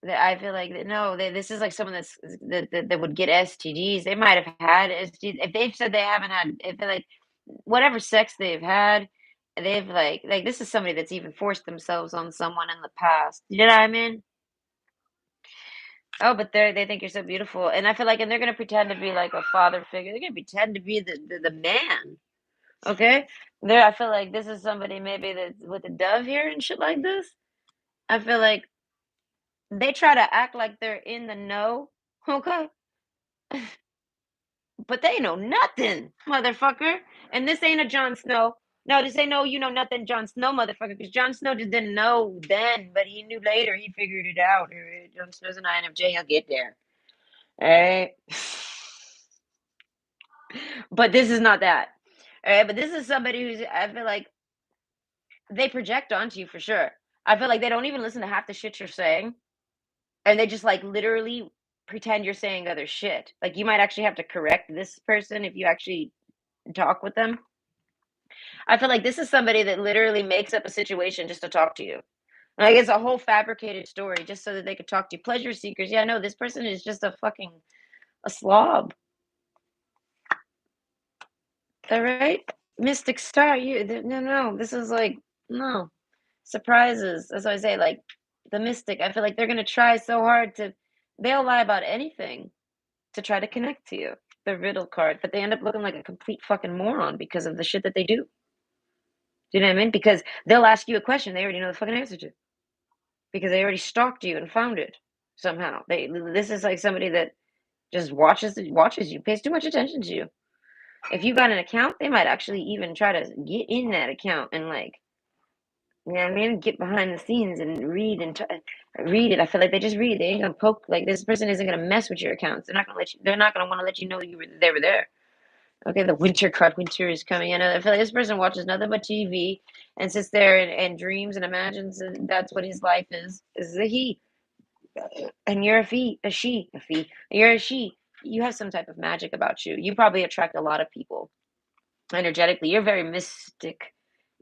I feel like no, this is like someone that would get STDs. They might have had STDs. If they've said they haven't had, if they like whatever sex they've had, they've like this is somebody that's even forced themselves on someone in the past. You know what I mean? Oh, but they think you're so beautiful, and I feel like, and they're gonna pretend to be like a father figure. They're gonna pretend to be the man. Okay, there. I feel like this is somebody maybe that with a dove here and shit like this. I feel like they try to act like they're in the know. Okay, but they know nothing, motherfucker. And this ain't a Jon Snow. No, this ain't no you know nothing Jon Snow, motherfucker, because Jon Snow just didn't know then, but he knew later. He figured it out. Jon Snow's an INFJ. He'll get there. All right. But this is not that. All right. But this is somebody who's, I feel like they project onto you for sure. I feel like they don't even listen to half the shit you're saying. And they just like literally pretend you're saying other shit. Like you might actually have to correct this person if you actually talk with them. I feel like this is somebody that literally makes up a situation just to talk to you. Like it's a whole fabricated story just so that they could talk to you. Pleasure seekers. Yeah, no, this person is just a slob. All right? Mystic star. No. This is like no surprises. That's what I say. Like the mystic. I feel like they're gonna try so hard to. They'll lie about anything to try to connect to you. The riddle card, but they end up looking like a complete fucking moron because of the shit that they do. Do you know what I mean? Because they'll ask you a question they already know the fucking answer to because they already stalked you and found it somehow. This is like somebody that just watches you, pays too much attention to you. If you got an account, they might actually even try to get in that account and like you know what I mean, get behind the scenes and read it. I feel like they just read. They ain't gonna poke like this person isn't gonna mess with your accounts. They're not gonna let you. They're not gonna want to let you know they were there. Okay, the winter card. Winter is coming in. I feel like this person watches nothing but TV and sits there and dreams and imagines that that's what his life is. Is a he, and you're a she, You're a she. You have some type of magic about you. You probably attract a lot of people energetically. You're very mystic.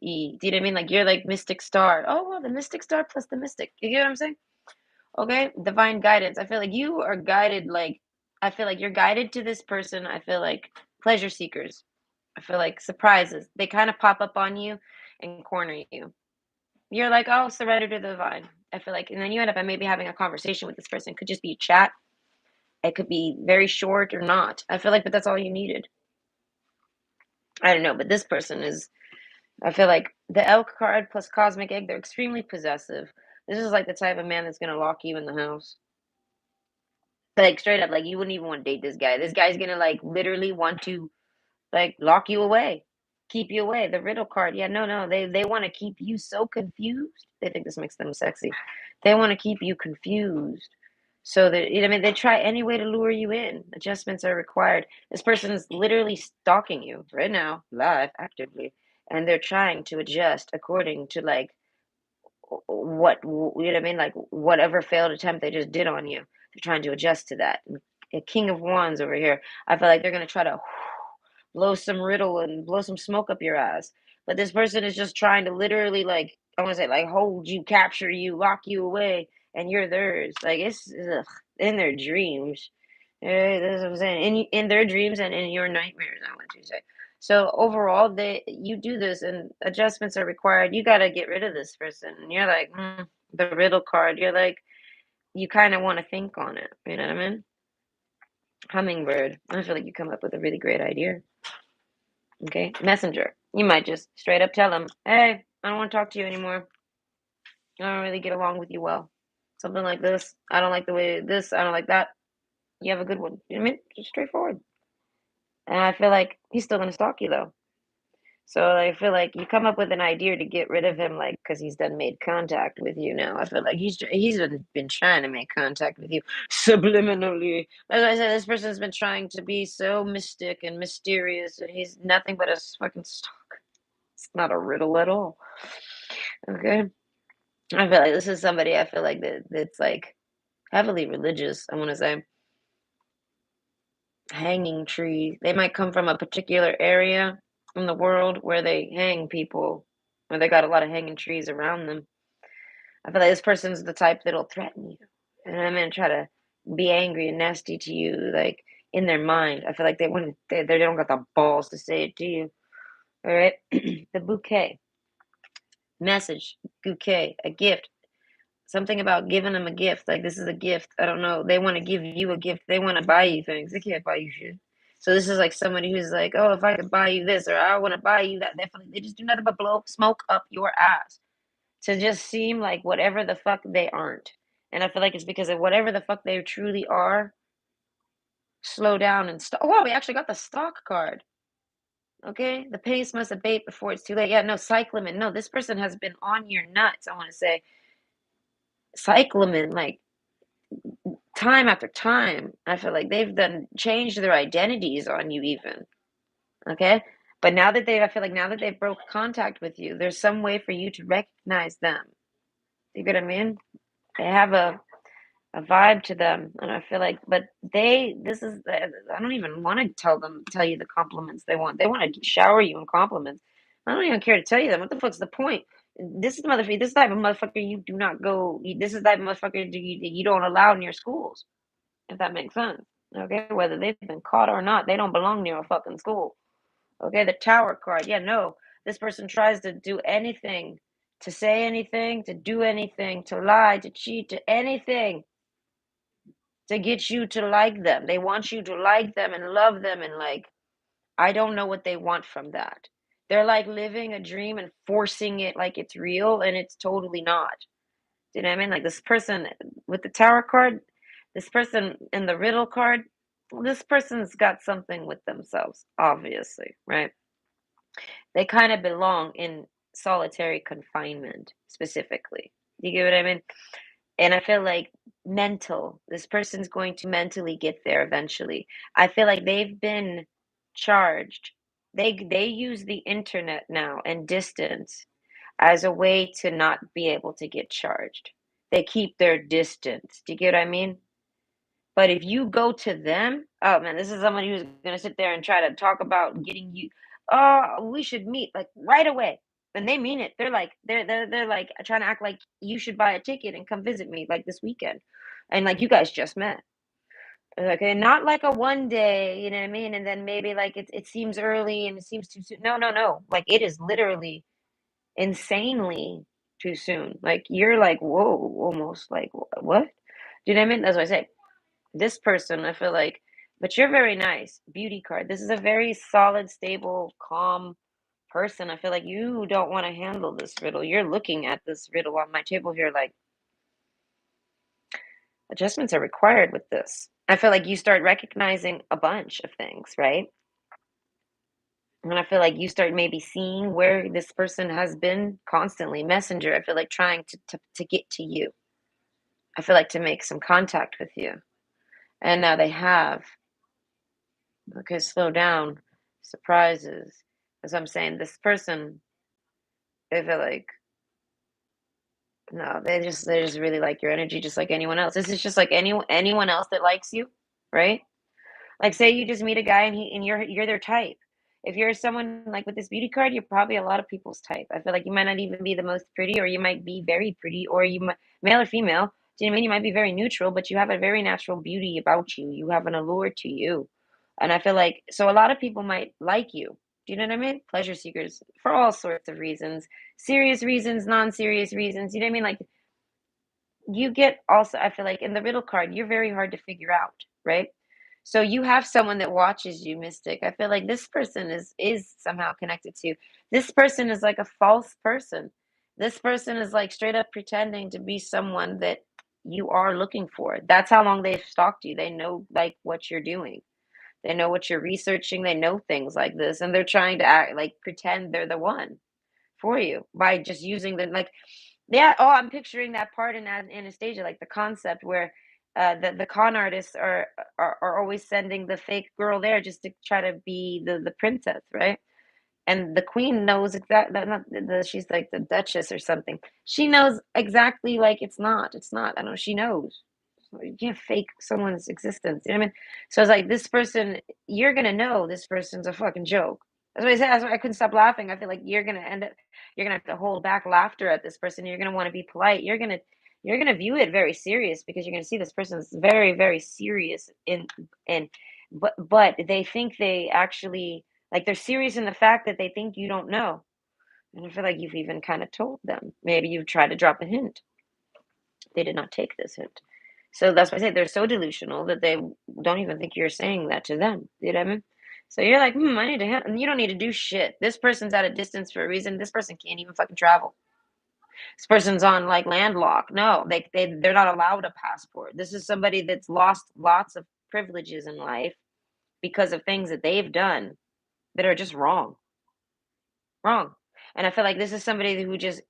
Do you know what I mean? Like you're like mystic star. Oh well, the mystic star plus the mystic. You get what I'm saying? Okay, divine guidance. I feel like you are guided. Like I feel like you're guided to this person. I feel like pleasure seekers. I feel like surprises. They kind of pop up on you and corner you. You're like, oh, surrender to the divine. I feel like, and then you end up maybe having a conversation with this person. It could just be a chat. It could be very short or not. I feel like, but that's all you needed. I don't know, but this person is. I feel like the elk card plus cosmic egg. They're extremely possessive. This is like the type of man that's gonna lock you in the house. Like straight up, like you wouldn't even want to date this guy. This guy's gonna like literally want to like lock you away, keep you away. The riddle card, yeah, no. They want to keep you so confused. They think this makes them sexy. They want to keep you confused. So that you know, I mean, they try any way to lure you in. Adjustments are required. This person's literally stalking you right now, live, actively, and they're trying to adjust according to like what you know what I mean, like whatever failed attempt they just did on you. They're trying to adjust to that. And a King of Wands over here. I feel like they're gonna try to blow some riddle and blow some smoke up your ass. But this person is just trying to literally like I want to say like hold you, capture you, lock you away, and you're theirs. Like it's ugh, in their dreams. That's what I'm saying. In their dreams and in your nightmares, I want to say. So overall, you do this and adjustments are required. You got to get rid of this person. And you're like the riddle card. You're like you kind of want to think on it. You know what I mean? Hummingbird. I feel like you come up with a really great idea. Okay, messenger. You might just straight up tell them, "Hey, I don't want to talk to you anymore." I don't really get along with you well. Something like this. I don't like the way this. I don't like that. You have a good one. You know what I mean? Just straightforward. And I feel like he's still gonna stalk you though. So I feel like you come up with an idea to get rid of him, like because he's done made contact with you now. I feel like he's been trying to make contact with you subliminally. As I said, this person's been trying to be so mystic and mysterious, and he's nothing but a fucking stalker. It's not a riddle at all. Okay, I feel like this is somebody. I feel like that's like heavily religious. I want to say hanging trees. They might come from a particular area in the world where they hang people, where they got a lot of hanging trees around them. I feel like this person's the type that'll threaten you, and I'm gonna try to be angry and nasty to you, like in their mind. I feel like they wouldn't. They don't got the balls to say it to you. All right, the bouquet message, bouquet, a gift. Something about giving them a gift. Like this is a gift. I don't know. They want to give you a gift. They want to buy you things. They can't buy you shit. So this is like somebody who's like, oh, if I could buy you this or I want to buy you that. Definitely, they just do nothing but blow smoke up your ass to just seem like whatever the fuck they aren't. And I feel like it's because of whatever the fuck they truly are. Slow down and stop. Oh, wow, we actually got the stock card. Okay, the pace must abate before it's too late. Yeah, no, cyclamen. No, this person has been on your nuts. I want to say cyclamen, like time after time. I feel like they've done changed their identities on you even. Okay? But now that I feel like now that they've broke contact with you, there's some way for you to recognize them. You get what I mean? They have a vibe to them, and I feel like, but this is, I don't even want to tell you the compliments they want. They want to shower you in compliments. I don't even care to tell you them. What the fuck's the point? This is the motherfucker. This type of motherfucker you do not go. This is the type of motherfucker you don't allow in your schools. If that makes sense. Okay, whether they've been caught or not, they don't belong near a fucking school. Okay, the tower card. Yeah, no, this person tries to do anything, to say anything, to do anything, to lie, to cheat, to anything to get you to like them. They want you to like them and love them, and like, I don't know what they want from that. They're like living a dream and forcing it like it's real, and it's totally not. Do you know what I mean? Like this person with the tower card, this person in the riddle card, this person's got something with themselves, obviously, right? They kind of belong in solitary confinement, specifically. Do you get what I mean? And I feel like this person's going to mentally get there eventually. I feel like they've been charged. They use the internet now and distance as a way to not be able to get charged. They keep their distance. Do you get what I mean? But if you go to them, oh man, this is somebody who's gonna sit there and try to talk about getting you. Oh, we should meet like right away, and they mean it. They're like trying to act like you should buy a ticket and come visit me like this weekend, and like you guys just met. Okay, not like a one day, you know what I mean? And then maybe like it seems early and it seems too soon. No, no, no. Like it is literally insanely too soon. Like you're like, whoa, almost like what? Do you know what I mean? That's what I say. This person, I feel like, but you're very nice. Beauty card. This is a very solid, stable, calm person. I feel like you don't want to handle this riddle. You're looking at this riddle on my table here, like adjustments are required with this. I feel like you start recognizing a bunch of things, right? And I feel like you start maybe seeing where this person has been constantly. Messenger, I feel like trying to get to you. I feel like to make some contact with you. And now they have. Okay, slow down. Surprises. As I'm saying, this person, I feel like no, they just really like your energy, just like anyone else. This is just like anyone else that likes you, right? Like say you just meet a guy and you're their type. If you're someone like with this beauty card, you're probably a lot of people's type. I feel like you might not even be the most pretty, or you might be very pretty, or you might male or female. Do you know what I mean? You might be very neutral, but you have a very natural beauty about you. You have an allure to you. And I feel like so a lot of people might like you. Do you know what I mean? Pleasure seekers for all sorts of reasons. Serious reasons, non-serious reasons. You know what I mean? Like you get also I feel like in the riddle card you're very hard to figure out, right? So you have someone that watches you, mystic. I feel like this person is somehow connected to you. This person is like a false person, This person is like straight up pretending to be someone that you are looking for. That's how long they've stalked you. They know like what you're doing. They know what you're researching. They know things like this, and they're trying to act like pretend they're the one for you by just using the like. Yeah. Oh, I'm picturing that part in Anastasia, like the concept where the con artists are always sending the fake girl there just to try to be the princess, right? And the queen knows exactly, not she's like the duchess or something. She knows exactly, like it's not. I don't know. She knows. So you can't fake someone's existence. You know what I mean? So it's like this person, you're gonna know this person's a fucking joke. That's what I said. That's why I couldn't stop laughing. I feel like you're gonna end up, you're gonna have to hold back laughter at this person. You're gonna want to be polite. You're gonna view it very serious because you're gonna see this person's very, very serious in, but they think they actually, like, they're serious in the fact that they think you don't know. And I feel like you've even kind of told them. Maybe you've tried to drop a hint. They did not take this hint. So that's why I say they're so delusional that they don't even think you're saying that to them. You know what I mean? So you're like, I need to, and you don't need to do shit. This person's at a distance for a reason. This person can't even fucking travel. This person's on like landlocked. No, they're not allowed a passport. This is somebody that's lost lots of privileges in life because of things that they've done that are just wrong. Wrong. And I feel like this is somebody who just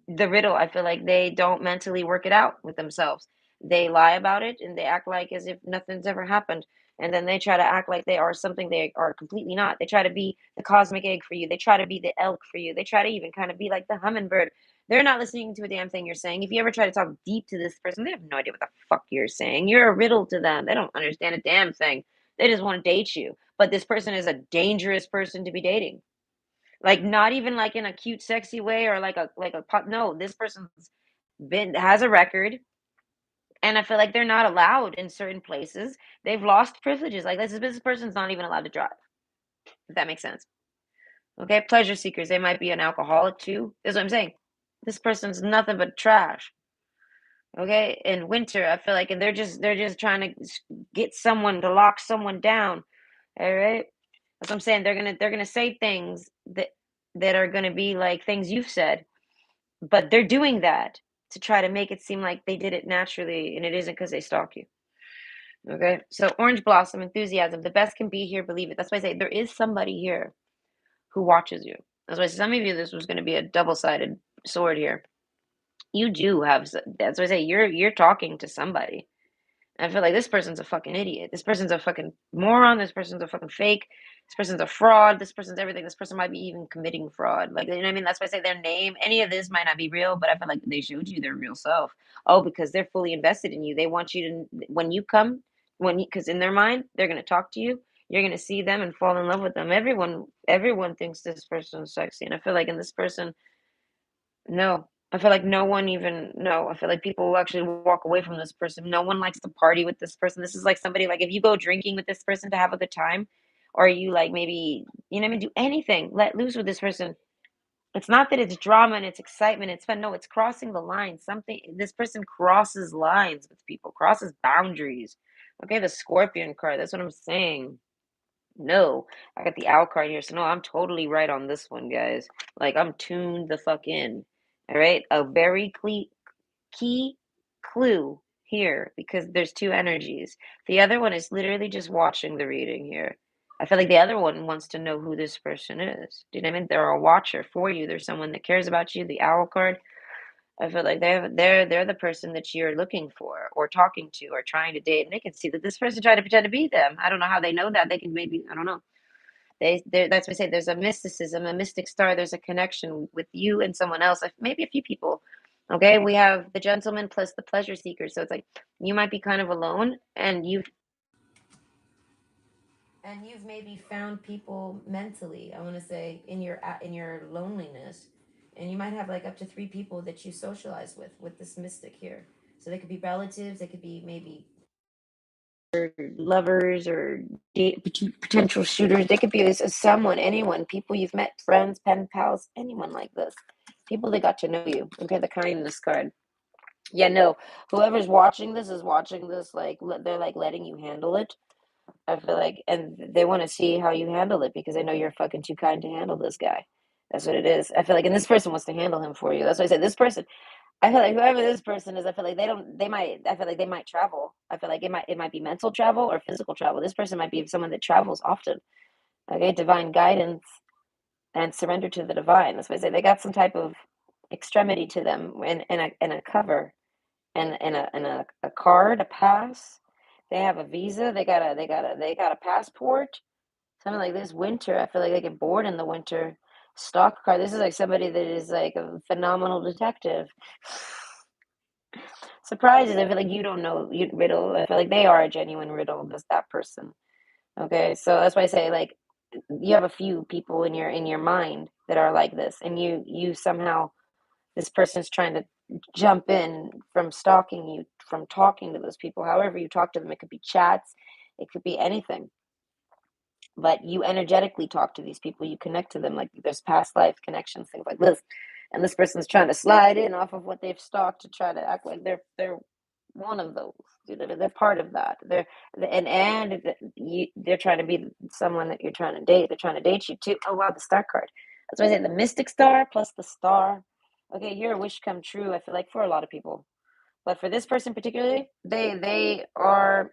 the riddle, I feel like they don't mentally work it out with themselves. They lie about it and they act like as if nothing's ever happened. And then they try to act like they are something they are completely not. They try to be the cosmic egg for you. They try to be the elk for you. They try to even kind of be like the hummingbird. They're not listening to a damn thing you're saying. If you ever try to talk deep to this person, they have no idea what the fuck you're saying. You're a riddle to them. They don't understand a damn thing. They just want to date you. But this person is a dangerous person to be dating, like, not even like in a cute, sexy way or like a pot. No, this person's been has a record, and I feel like they're not allowed in certain places. They've lost privileges. Like this person's not even allowed to drive. If that makes sense. Okay, pleasure seekers. They might be an alcoholic too. That's what I'm saying. This person's nothing but trash. Okay, in winter, I feel like, and they're just trying to get someone to lock someone down. All right, that's what I'm saying. They're gonna say things that are gonna be like things you've said, but they're doing that to try to make it seem like they did it naturally, and it isn't because they stalk you. Okay, so orange blossom enthusiasm. The best can be here. Believe it. That's why I say there is somebody here who watches you. That's why some of you, this was going to be a double-sided sword here. You do have. That's why I say you're talking to somebody. I feel like this person's a fucking idiot. This person's a fucking moron. This person's a fucking fake. This person's a fraud. This person's everything. This person might be even committing fraud. Like, you know what I mean? That's why I say their name. Any of this might not be real, but I feel like they showed you their real self. Oh, because they're fully invested in you. They want you to, when you come, because in their mind, they're going to talk to you. You're going to see them and fall in love with them. Everyone thinks this person is sexy. And I feel like in this person, no. I feel like no one even no. I feel like people will actually walk away from this person. No one likes to party with this person. This is like somebody, like, if you go drinking with this person to have a good time, or you like maybe, you know what I mean, do anything, let loose with this person. It's not that it's drama and it's excitement, it's fun. No, it's crossing the line. Something, this person crosses lines with people, crosses boundaries. Okay, the scorpion card, that's what I'm saying. No, I got the owl card here. So no, I'm totally right on this one, guys. Like, I'm tuned the fuck in. All right, a very key clue here because there's two energies. The other one is literally just watching the reading here. I feel like the other one wants to know who this person is. Do you know what I mean? They're a watcher for you. There's someone that cares about you. The owl card. I feel like they're the person that you're looking for or talking to or trying to date, and they can see that this person tried to pretend to be them. I don't know how they know that. They can maybe, I don't know. That's what I say. There's a mysticism, a mystic star. There's a connection with you and someone else, like maybe a few people. Okay, we have the gentleman plus the pleasure seeker. So it's like you might be kind of alone, and you've maybe found people mentally. I want to say in your loneliness, and you might have like up to three people that you socialize with this mystic here. So they could be relatives. They could be maybe lovers or potential shooters. They could be someone, anyone, people you've met, friends, pen pals, anyone like this. People that got to know you. Okay, the kindness card. Yeah, no. Whoever's watching this is watching this like they're like letting you handle it. I feel like, and they want to see how you handle it because they know you're fucking too kind to handle this guy. That's what it is. I feel like, and this person wants to handle him for you. That's why I said this person. I feel like whoever this person is, I feel like they don't. They might. I feel like they might travel. I feel like it might be mental travel or physical travel. This person might be someone that travels often. Okay, divine guidance and surrender to the divine. That's why I say they got some type of extremity to them in a cover and a card, a pass. They have a visa. They got a passport. Something like this winter. I feel like they get bored in the winter. Stock card. This is like somebody that is like a phenomenal detective. Surprises. I feel like you don't know you riddle. I feel like they are a genuine riddle. That's that person. Okay, so that's why I say like you have a few people in your mind that are like this, and you somehow this person's trying to jump in from stalking you, from talking to those people. However you talk to them, it could be chats, it could be anything. But you energetically talk to these people, you connect to them like there's past life connections, things like this. And this person's trying to slide in off of what they've stalked to try to act like they're one of those. You know, they're part of that. They're trying to be someone that you're trying to date. They're trying to date you too. Oh wow, the star card. That's why I say the mystic star plus the star. Okay, you're a wish come true. I feel like for a lot of people, but for this person particularly, they are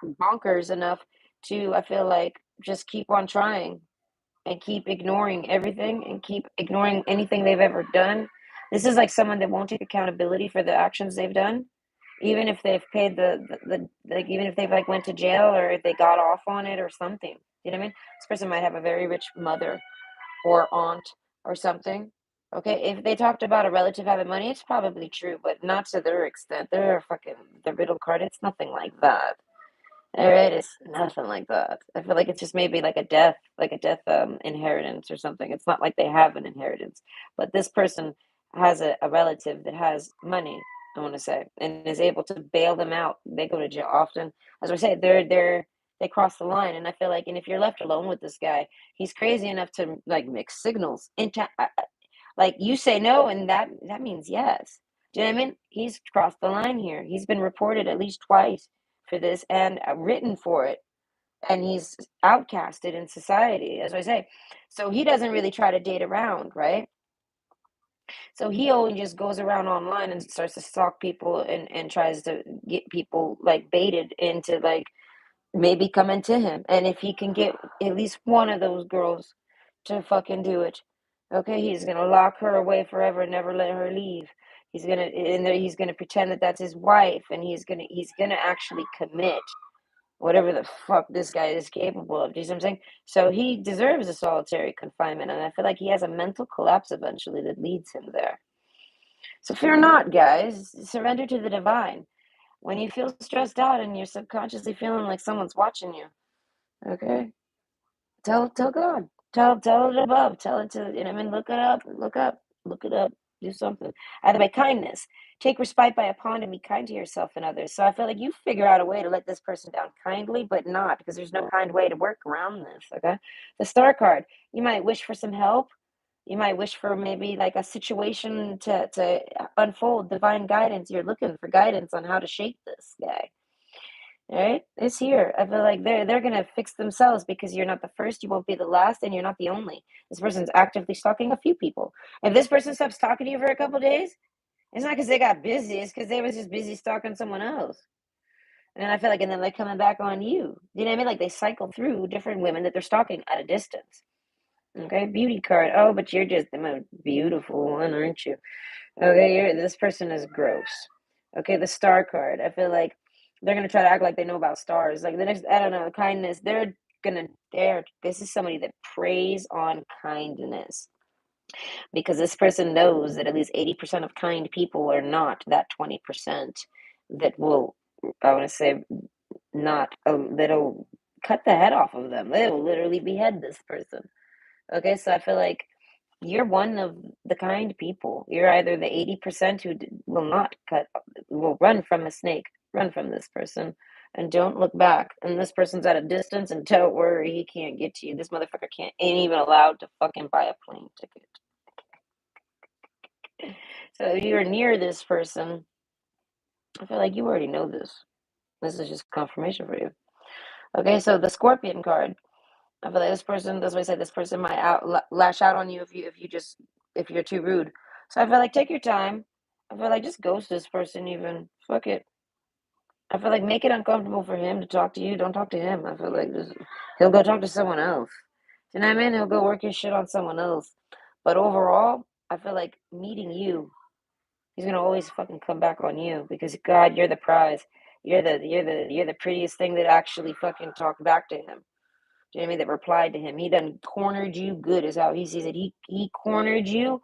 bonkers enough to, I feel like, just keep on trying and keep ignoring everything and keep ignoring anything they've ever done. This is like someone that won't take accountability for the actions they've done, even if they've paid the like, even if they've like went to jail or if they got off on it or something. You know what I mean? This person might have a very rich mother or aunt or something. Okay, if they talked about a relative having money, it's probably true, but not to their extent. They're fucking the riddle card. It's nothing like that. It is nothing like that. I feel like it's just maybe like a death inheritance or something. It's not like they have an inheritance, but this person has a relative that has money, I want to say, and is able to bail them out. They go to jail often. As I say, they cross the line, and I feel like, and if you're left alone with this guy, he's crazy enough to like mix signals into like you say no, and that means yes. Do you know what I mean? He's crossed the line here. He's been reported at least twice for this and written for it, and he's outcasted in society, as I say. So he doesn't really try to date around, right? So he only just goes around online and starts to stalk people and tries to get people like baited into like maybe coming to him. And if he can get at least one of those girls to fucking do it, okay, he's gonna lock her away forever and never let her leave. He's gonna pretend that that's his wife, and he's gonna actually commit whatever the fuck this guy is capable of. Do you see what I'm saying? So he deserves a solitary confinement, and I feel like he has a mental collapse eventually that leads him there. So fear not, guys. Surrender to the divine. When you feel stressed out and you're subconsciously feeling like someone's watching you, okay, tell God, tell it above, tell it to, you know what I mean, look it up, look it up, do something. Either by kindness, take respite by a pond and be kind to yourself and others. So I feel like you figure out a way to let this person down kindly, but not because there's no kind way to work around this. Okay, the star card, you might wish for some help. You might wish for maybe like a situation to unfold divine guidance. You're looking for guidance on how to shape this guy. Right? It's here. I feel like they're gonna fix themselves because you're not the first, you won't be the last, and you're not the only. This person's actively stalking a few people. If this person stops talking to you for a couple days, it's not because they got busy, it's because they was just busy stalking someone else. And I feel like, and then they're coming back on you. You know what I mean? Like they cycle through different women that they're stalking at a distance. Okay, beauty card. Oh, but you're just the most beautiful one, aren't you? Okay, this person is gross. Okay, the star card. I feel like they're gonna try to act like they know about stars. Like the next, I don't know, kindness. This is somebody that preys on kindness because this person knows that at least 80% of kind people are not that 20% that will, I want to say, not, that'll cut the head off of them. They will literally behead this person. Okay, so I feel like you're one of the kind people. You're either the 80% who will not will run from a snake, run from this person, and don't look back. And this person's at a distance, and don't worry, he can't get to you. This motherfucker ain't even allowed to fucking buy a plane ticket. So if you're near this person, I feel like you already know this. This is just confirmation for you. Okay, so the Scorpion card. I feel like this person, that's why I said this person might lash out on you if you're too rude. So I feel like take your time. I feel like just ghost this person even. Fuck it. I feel like make it uncomfortable for him to talk to you. Don't talk to him. I feel like just he'll go talk to someone else. You know what I mean? He'll go work his shit on someone else. But overall, I feel like meeting you, he's gonna always fucking come back on you because God, you're the prize. You're the prettiest thing that actually fucking talked back to him. Do you know what I mean? That replied to him. He done cornered you good is how he sees it. He cornered you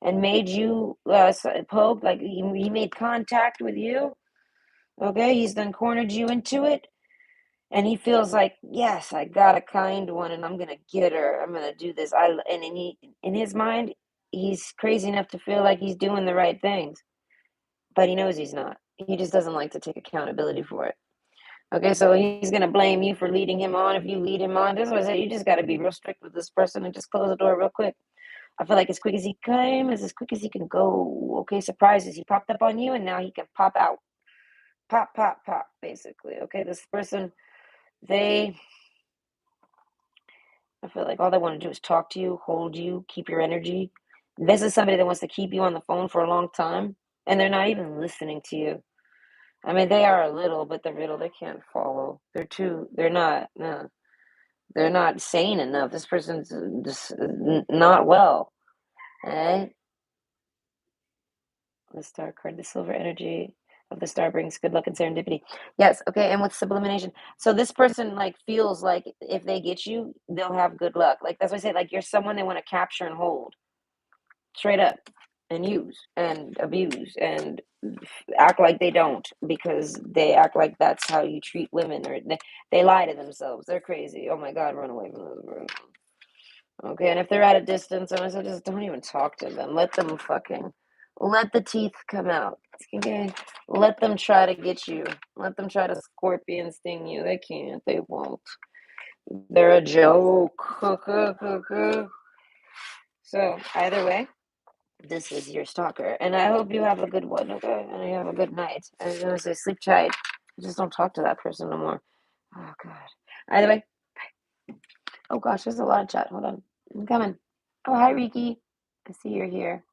and made you poke, like he made contact with you. Okay, he's done cornered you into it. And he feels like, yes, I got a kind one, and I'm gonna get her. I'm gonna do this. In his mind, he's crazy enough to feel like he's doing the right things, but he knows he's not. He just doesn't like to take accountability for it. Okay, so he's gonna blame you for leading him on if you lead him on. This was it. You just got to be real strict with this person and just close the door real quick. I feel like as quick as he came is as quick as he can go. Okay, surprises. He popped up on you, and now he can pop out. Pop, pop, pop. Basically, okay. This person, they I feel like all they want to do is talk to you, hold you, keep your energy. This is somebody that wants to keep you on the phone for a long time, and they're not even listening to you. I mean, they are a little, but they can't follow. They're not, no, they're not sane enough. This person's just not well. Eh? The star card, the silver energy of the star brings good luck and serendipity. Yes, okay, and with sublimation. So this person like feels like if they get you, they'll have good luck. Like that's why I say like you're someone they want to capture and hold straight up and use and abuse and act like they don't because they act like that's how you treat women or they lie to themselves. They're crazy. Oh my God, run away from them. Okay, and if they're at a distance, I said just don't even talk to them. Let them fucking let the teeth come out. Okay, let them try to get you. Let them try to scorpion sting you. They can't. They won't. They're a joke. So either way, this is your stalker, and I hope you have a good one. Okay, and you have a good night. I was gonna say sleep tight. Just don't talk to that person no more. Oh God. Either way. Oh gosh, there's a lot of chat. Hold on, I'm coming. Oh hi, Riki. I see you're here.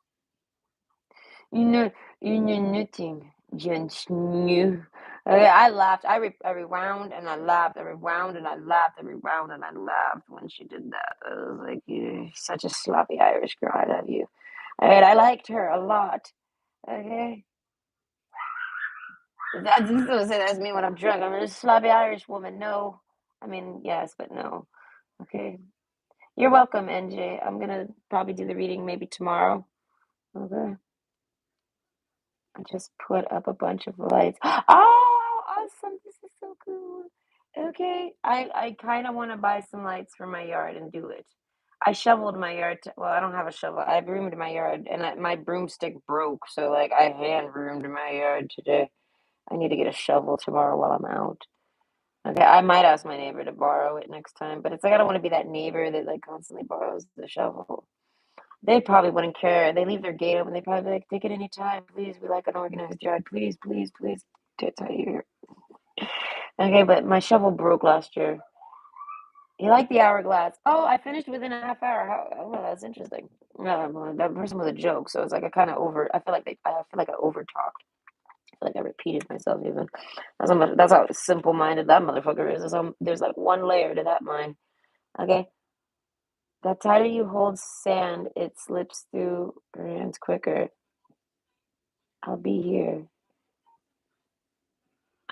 You know, you know nothing. Just knew. Okay, I laughed. I rewound and I laughed. I rewound and I laughed. I rewound and I laughed when she did that. I was like, you're such a sloppy Irish girl. I love you. All right, I liked her a lot. Okay. That's me when I'm drunk. I'm a sloppy Irish woman. No. I mean, yes, but no. Okay. You're welcome, NJ. I'm gonna probably do the reading maybe tomorrow. Okay. I just put up a bunch of lights. Oh, awesome. This is so cool. Okay. I kind of want to buy some lights for my yard and do it. I shoveled my yard. Well, I don't have a shovel. I broomed my yard and my broomstick broke. So, like, I hand broomed my yard today. I need to get a shovel tomorrow while I'm out. Okay. I might ask my neighbor to borrow it next time, but it's like I don't want to be that neighbor that, like, constantly borrows the shovel. They probably wouldn't care. They leave their gate open. They probably be like, take it anytime, please. We like an organized yard. Please, please, please. Tits out here. Okay, but my shovel broke last year. You like the hourglass? Oh, I finished within a half hour. Oh, well, that's interesting. That person was a joke, so it's like I kind of over. I feel like I over talked. I feel like I repeated myself even. That's how simple minded that motherfucker is. There's like one layer to that mind. Okay, the tighter you hold sand, it slips through your hands quicker. I'll be here.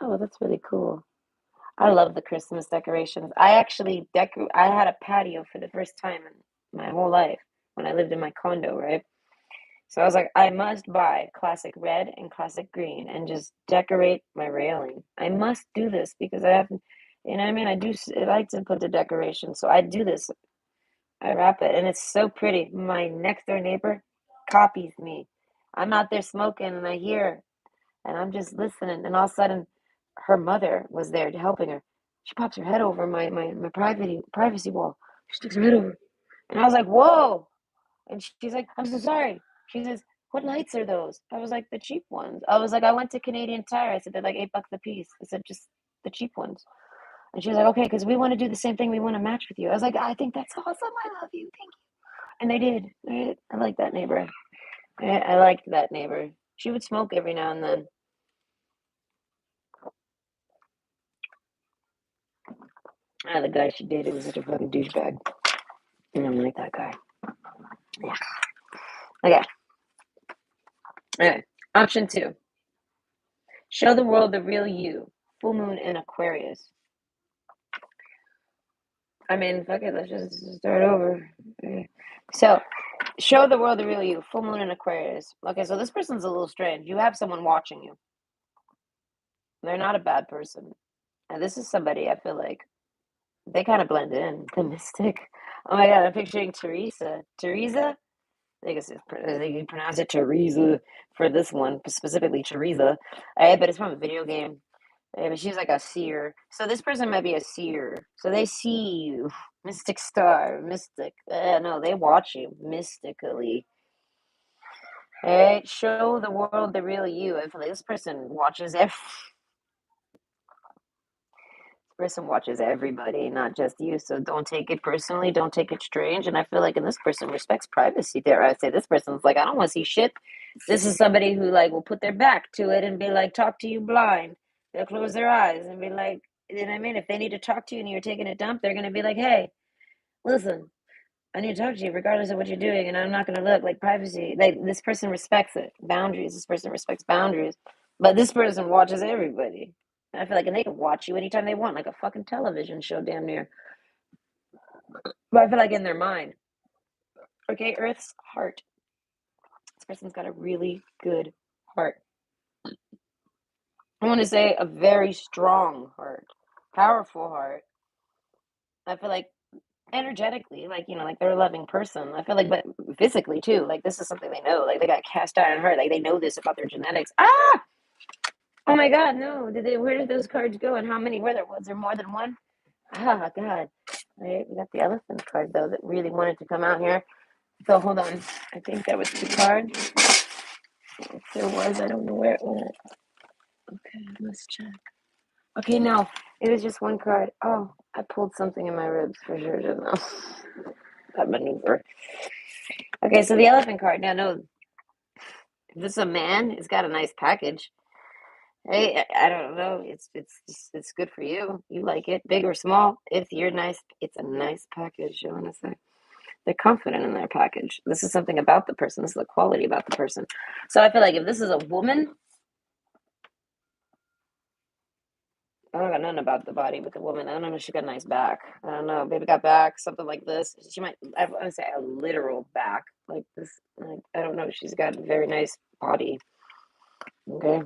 Oh, that's really cool. I love the Christmas decorations. I had a patio for the first time in my whole life when I lived in my condo, right? So I was like, I must buy classic red and classic green and just decorate my railing. I must do this because I have, you know what I mean? I like to put the decoration. So I do this. I wrap it and it's so pretty. My next door neighbor copies me. I'm out there smoking and I hear and I'm just listening, and all of a sudden, her mother was there helping her. She pops her head over my privacy wall. She sticks her head over, and I was like, "Whoa!" And she's like, "I'm so sorry." She says, "What lights are those?" I was like, "The cheap ones." I was like, "I went to Canadian Tire." I said, "They're like $8 a piece." I said, "Just the cheap ones." And she was like, okay, because we want to do the same thing. We want to match with you. I was like, I think that's awesome. I love you. Thank you. And they did. Right? I like that neighbor. I liked that neighbor. She would smoke every now and then. The guy she dated was such a fucking douchebag. I don't like that guy. Yeah. Okay. Anyway, option 2. Show the world the real you. Full moon in Aquarius. I mean, fuck it. Let's just start over. So, show the world the real you. Full moon in Aquarius. Okay, so this person's a little strange. You have someone watching you. They're not a bad person. And this is somebody I feel like they kind of blend in. The mystic. Oh my god, I'm picturing Teresa. Teresa? I guess you pronounce it Teresa for this one, specifically Teresa. But it's from a video game. But she's like a seer. So this person might be a seer. So they see you. Mystic star. Mystic. No, they watch you mystically. Alright, show the world the real you. I feel like this person watches everybody, not just you. So don't take it personally. Don't take it strange. And I feel like, and this person respects privacy. There, I'd say this person's like, I don't want to see shit. This is somebody who like will put their back to it and be like, talk to you blind. They'll close their eyes and be like, you know what I mean? If they need to talk to you and you're taking a dump, they're gonna be like, hey, listen, I need to talk to you regardless of what you're doing, and I'm not gonna look like privacy. Like this person respects it. Boundaries. This person respects boundaries. But this person watches everybody. I feel like, and they can watch you anytime they want, like a fucking television show, damn near. But I feel like in their mind, okay, Earth's heart. This person's got a really good heart. I want to say a very strong heart, powerful heart. I feel like energetically, like, like they're a loving person. I feel like, but physically too, like this is something they know. Like they got cast iron heart. Like they know this about their genetics. Ah! Oh my God, no. Where did those cards go and how many were there? Was there more than one? Ah, God. Right, we got the elephant card though that really wanted to come out here. So hold on. I think that was 2 cards. If there was, I don't know where it went. Okay, let's check. Okay, no, it was just 1 card. Oh, I pulled something in my ribs for sure just now. That maneuver. Okay, so the elephant card. Now, no, if this is a man, it's got a nice package. Hey, I don't know. It's good for you. You like it, big or small. If you're nice, it's a nice package. I want to say they're confident in their package. This is something about the person. This is the quality about the person. So I feel like if this is a woman, I don't know nothing about the body, but the woman, I don't know if she got a nice back. I don't know. Maybe got back, something like this. She might, I want to say a literal back, like this. Like, I don't know. She's got a very nice body. Okay.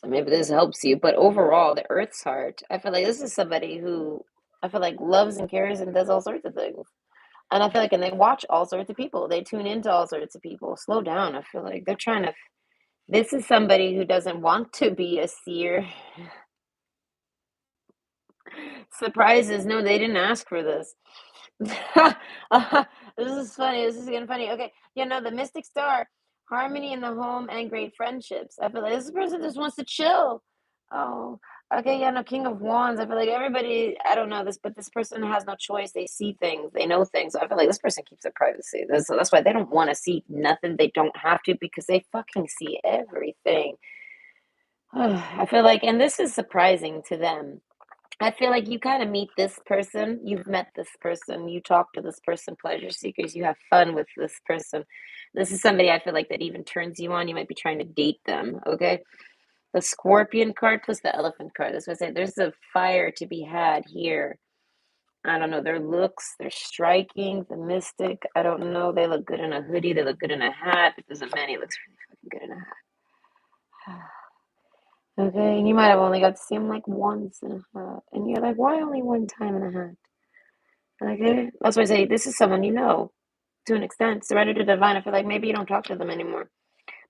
So maybe this helps you. But overall, the Earth's heart, I feel like this is somebody who I feel like loves and cares and does all sorts of things. And I feel like, and they watch all sorts of people. They tune into all sorts of people. Slow down. I feel like they're trying to. This is somebody who doesn't want to be a seer. Surprises. No, they didn't ask for this. This is funny. This is getting funny. Okay. The Mystic Star, harmony in the home and great friendships. I feel like this person just wants to chill. Oh, okay. Yeah, no, King of Wands. I feel like everybody, I don't know this, but this person has no choice. They see things, they know things. So I feel like this person keeps their privacy. That's why they don't want to see nothing. They don't have to because they fucking see everything. I feel like, and this is surprising to them. I feel like you kind of meet this person, you've met this person, you talk to this person, pleasure seekers, you have fun with this person. This is somebody I feel like that even turns you on. You might be trying to date them, okay? The scorpion card plus the elephant card. That's what I say. There's a fire to be had here. I don't know. Their looks, they're striking. The mystic, I don't know. They look good in a hoodie. They look good in a hat. If there's a man, he looks really fucking good in a hat. Okay, and you might have only got to see him like once in a hat. And you're like, why only one time in a hat? Okay, that's why I say this is someone you know to an extent. Surrender to divine. I feel like maybe you don't talk to them anymore.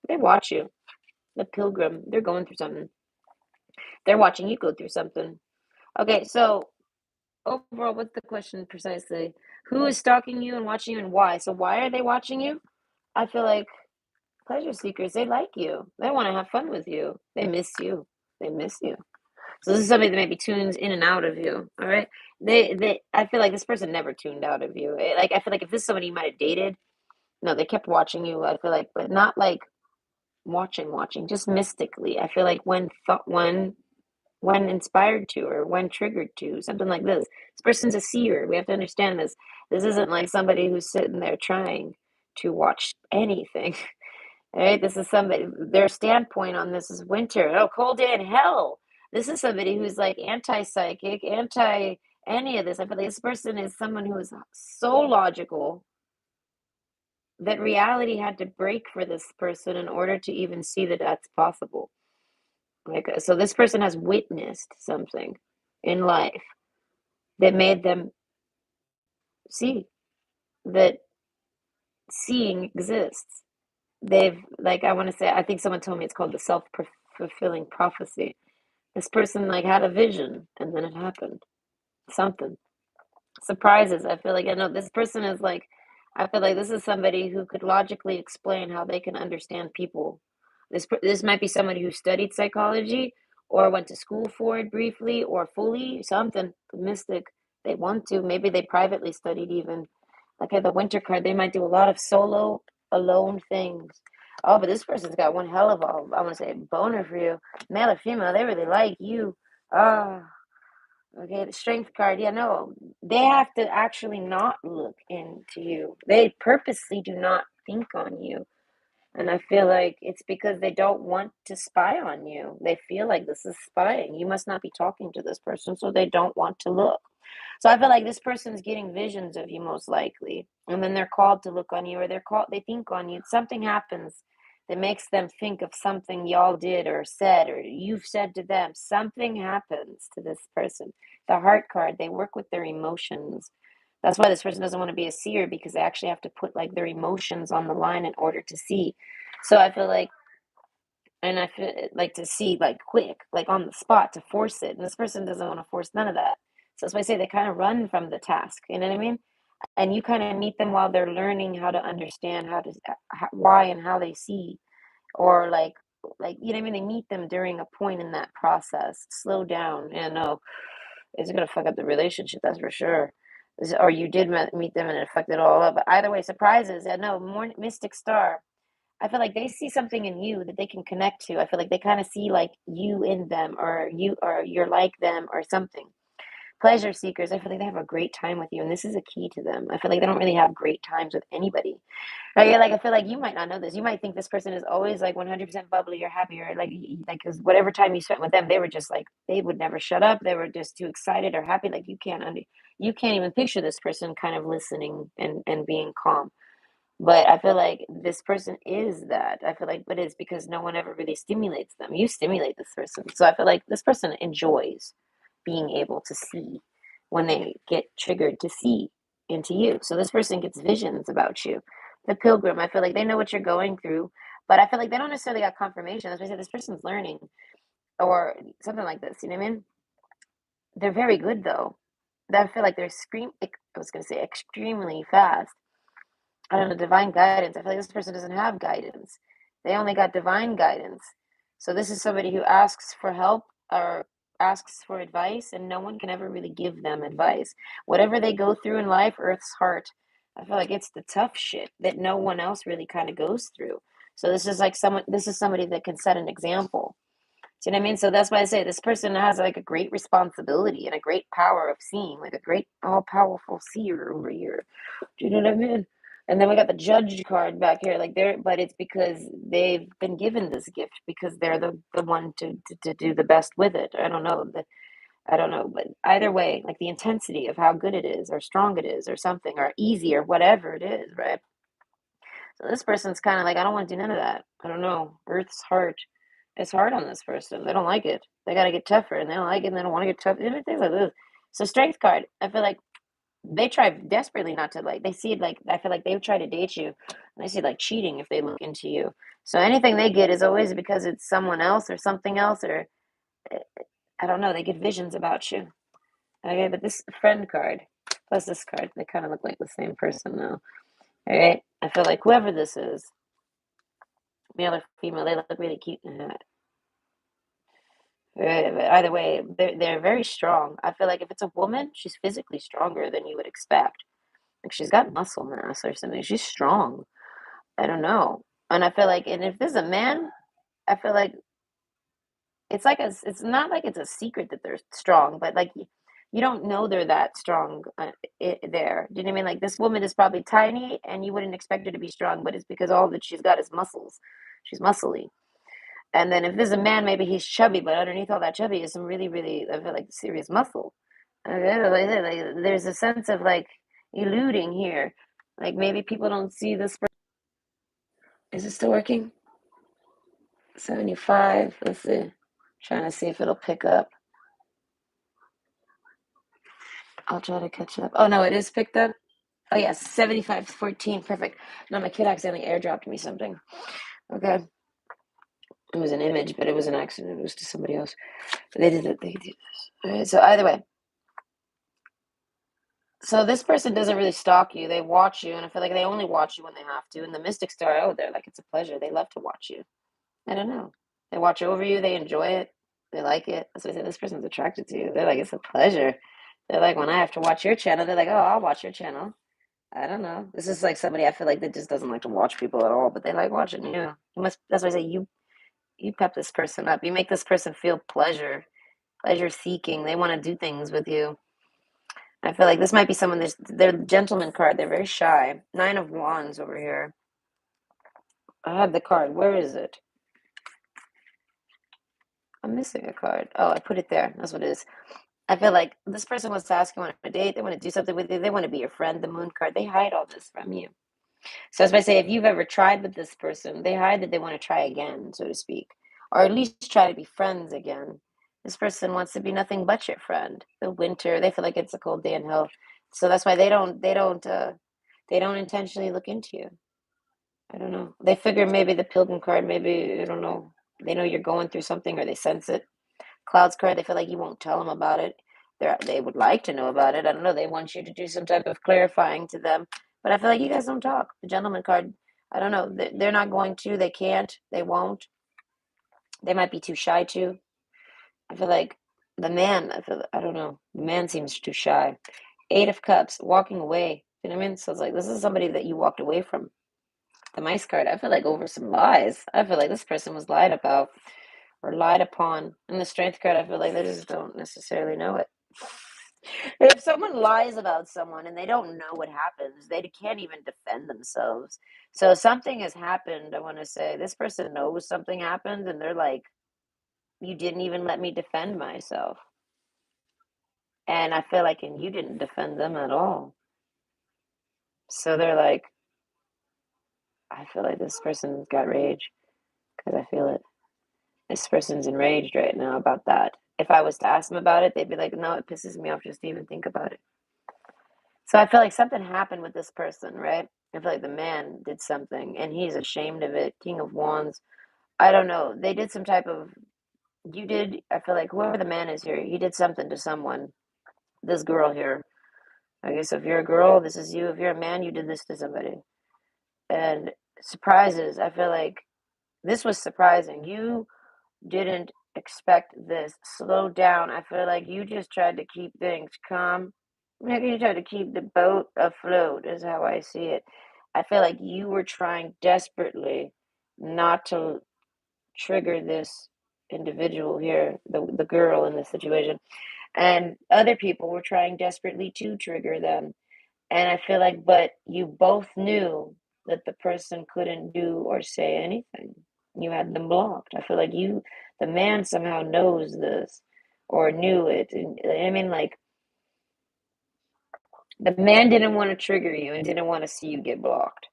They watch you. The pilgrim, they're going through something. They're watching you go through something. Okay, so overall, what's the question precisely? Who is stalking you and watching you and why? So why are they watching you? I feel like pleasure seekers, they like you. They want to have fun with you. They miss you. They miss you. So this is somebody that maybe tunes in and out of you. All right. I feel like this person never tuned out of you. Like, I feel like if this is somebody you might have dated, no, they kept watching you. I feel like, but not like watching, just mystically. I feel like when inspired to or when triggered to, something like this. This person's a seer. We have to understand this. This isn't like somebody who's sitting there trying to watch anything. Right? This is somebody, their standpoint on this is winter. Oh, cold day in hell. This is somebody who's like anti-psychic, anti any of this. I feel like this person is someone who is so logical that reality had to break for this person in order to even see that that's possible. Like, so this person has witnessed something in life that made them see that seeing exists. They've, like, I want to say, I think someone told me it's called the self-fulfilling prophecy. This person like had a vision and then it happened. Something. Surprises. I feel like I know this person is like, I feel like this is somebody who could logically explain how they can understand people. This might be somebody who studied psychology or went to school for it briefly or fully, something mystic. They want to. Maybe they privately studied even. Like at the winter card, they might do a lot of solo, alone things. Oh, but this person's got one hell of a, I want to say, boner for you. Male or female, they really like you. Ah, okay, the strength card. Yeah, no, they have to actually not look into you. They purposely do not think on you. And I feel like it's because they don't want to spy on you. They feel like this is spying. You must not be talking to this person, so they don't want to look. So I feel like this person's getting visions of you most likely. And then they're called to look on you or they think on you. Something happens that makes them think of something y'all did or said or you've said to them. Something happens to this person. The heart card, they work with their emotions. That's why this person doesn't want to be a seer because they actually have to put like their emotions on the line in order to see. So I feel like, and I feel like to see like quick, like on the spot to force it. And this person doesn't want to force none of that. So that's why I say they kind of run from the task. You know what I mean? And you kind of meet them while they're learning how to understand why and how they see, or like you know what I mean. They meet them during a point in that process. Slow down. And no, it's gonna fuck up the relationship. That's for sure. Or you did meet them and it fucked it all up. But either way, surprises. Yeah, no, more mystic star. I feel like they see something in you that they can connect to. I feel like they kind of see like you in them, or you're like them, or something. Pleasure seekers, I feel like they have a great time with you, and this is a key to them. I feel like they don't really have great times with anybody. Right? Yeah, like I feel like you might not know this. You might think this person is always like 100% bubbly or happy, or like because whatever time you spent with them, they were just like they would never shut up. They were just too excited or happy. Like you can't even picture this person kind of listening and being calm. But I feel like this person is that. I feel like, but it's because no one ever really stimulates them. You stimulate this person. So I feel like this person enjoys being able to see when they get triggered to see into you. So this person gets visions about you. The pilgrim, I feel like they know what you're going through, but I feel like they don't necessarily got confirmation. As I said, this person's learning or something like this. You know what I mean? They're very good though. I feel like they're I was going to say extremely fast. I don't know, divine guidance. I feel like this person doesn't have guidance. They only got divine guidance. So this is somebody who asks for help or asks for advice, and no one can ever really give them advice. Whatever they go through in life, Earth's heart, I feel like it's the tough shit that no one else really kind of goes through. So this is somebody that can set an example. Do you know what I mean? So that's why I say this person has like a great responsibility and a great power of seeing, like a great all powerful seer over here. Do you know what I mean? And then we got the judge card back here, like but it's because they've been given this gift because they're the one to do the best with it. I don't know, but either way, like the intensity of how good it is, or strong it is, or something, or easy, or whatever it is, right? So this person's kind of like, I don't want to do none of that. I don't know. Earth's heart. It's hard on this person. They don't like it. They got to get tougher, and they don't like it, and they don't want to get tough. Things like this. So strength card. I feel like they try desperately not to like. They see it like I feel like they would try to date you, and they see like cheating if they look into you. So anything they get is always because it's someone else or something else, or eh, I don't know. They get visions about you. Okay, but this friend card plus this card, they kind of look like the same person now. All right, I feel like whoever this is, male or female, they look really cute in that. But either way, they're very strong. I feel like if it's a woman, she's physically stronger than you would expect. Like she's got muscle mass or something. She's strong. I don't know. And I feel like, and if this is a man, I feel like it's like it's not like it's a secret that they're strong, but like you don't know they're that strong there. Do you know what I mean? Like this woman is probably tiny, and you wouldn't expect her to be strong, but it's because all that she's got is muscles. She's muscly. And then if there's a man, maybe he's chubby, but underneath all that chubby is some really, really, I feel like serious muscle. Like, there's a sense of like eluding here. Like maybe people don't see this. Is it still working? 75. Let's see. Trying to see if it'll pick up. I'll try to catch up. Oh no, it is picked up. Oh yes, 75-14. Perfect. No, my kid accidentally airdropped me something. Okay. It was an image, but it was an accident. It was to somebody else. They did it. They did this. All right, so either way. So this person doesn't really stalk you. They watch you, and I feel like they only watch you when they have to. And the Mystic Star, oh, they're like, it's a pleasure. They love to watch you. I don't know. They watch over you. They enjoy it. They like it. That's why I say this person's attracted to you. They're like, it's a pleasure. They're like, when I have to watch your channel, they're like, oh, I'll watch your channel. I don't know. This is like somebody I feel like that just doesn't like to watch people at all, but they like watching you. You must. That's why I say you pep this person up. You make this person feel pleasure seeking. They want to do things with you. I feel like this might be someone. They're gentleman card. They're very shy. Nine of Wands over here. I have the card. Where is it? I'm missing a card. Oh, I put it there. That's what it is. I feel like this person wants to ask you on a date. They want to do something with you. They want to be your friend. The moon card. They hide all this from you. So as I say, if you've ever tried with this person, they hide that they want to try again, so to speak, or at least try to be friends again. This person wants to be nothing but your friend. The winter, they feel like it's a cold day in hell, so that's why they don't intentionally look into you. I don't know. They figure maybe the Pilgrim card, maybe I don't know. They know you're going through something, or they sense it. Clouds card, they feel like you won't tell them about it. They would like to know about it. I don't know. They want you to do some type of clarifying to them. But I feel like you guys don't talk. The gentleman card, I don't know. They're not going to. They can't. They won't. They might be too shy to. I feel like the man, I don't know. The man seems too shy. Eight of Cups, walking away. You know what I mean? So it's like this is somebody that you walked away from. The Mice card, I feel like over some lies. I feel like this person was lied about or lied upon. And the Strength card, I feel like they just don't necessarily know it. If someone lies about someone and they don't know what happens, they can't even defend themselves. So something has happened. I want to say this person knows something happened, and they're like, "You didn't even let me defend myself," and I feel like, and you didn't defend them at all. So they're like, I feel like this person's got rage because I feel it. This person's enraged right now about that. If I was to ask them about it, they'd be like, "No, it pisses me off just to even think about it." So I feel like something happened with this person, right? I feel like the man did something and he's ashamed of it. King of Wands. I don't know. They did some type of, you did, I feel like whoever the man is here, he did something to someone. This girl here. I guess if you're a girl, this is you. If you're a man, you did this to somebody. And surprises, I feel like this was surprising. You didn't expect this. Slow down. I feel like you just tried to keep things calm. Maybe you tried to keep the boat afloat, is how I see it. I feel like you were trying desperately not to trigger this individual here, the girl in this situation. And other people were trying desperately to trigger them. And I feel like, but you both knew that the person couldn't do or say anything. You had them blocked. I feel like the man somehow knows this or knew it. And I mean, like, the man didn't want to trigger you and didn't want to see you get blocked.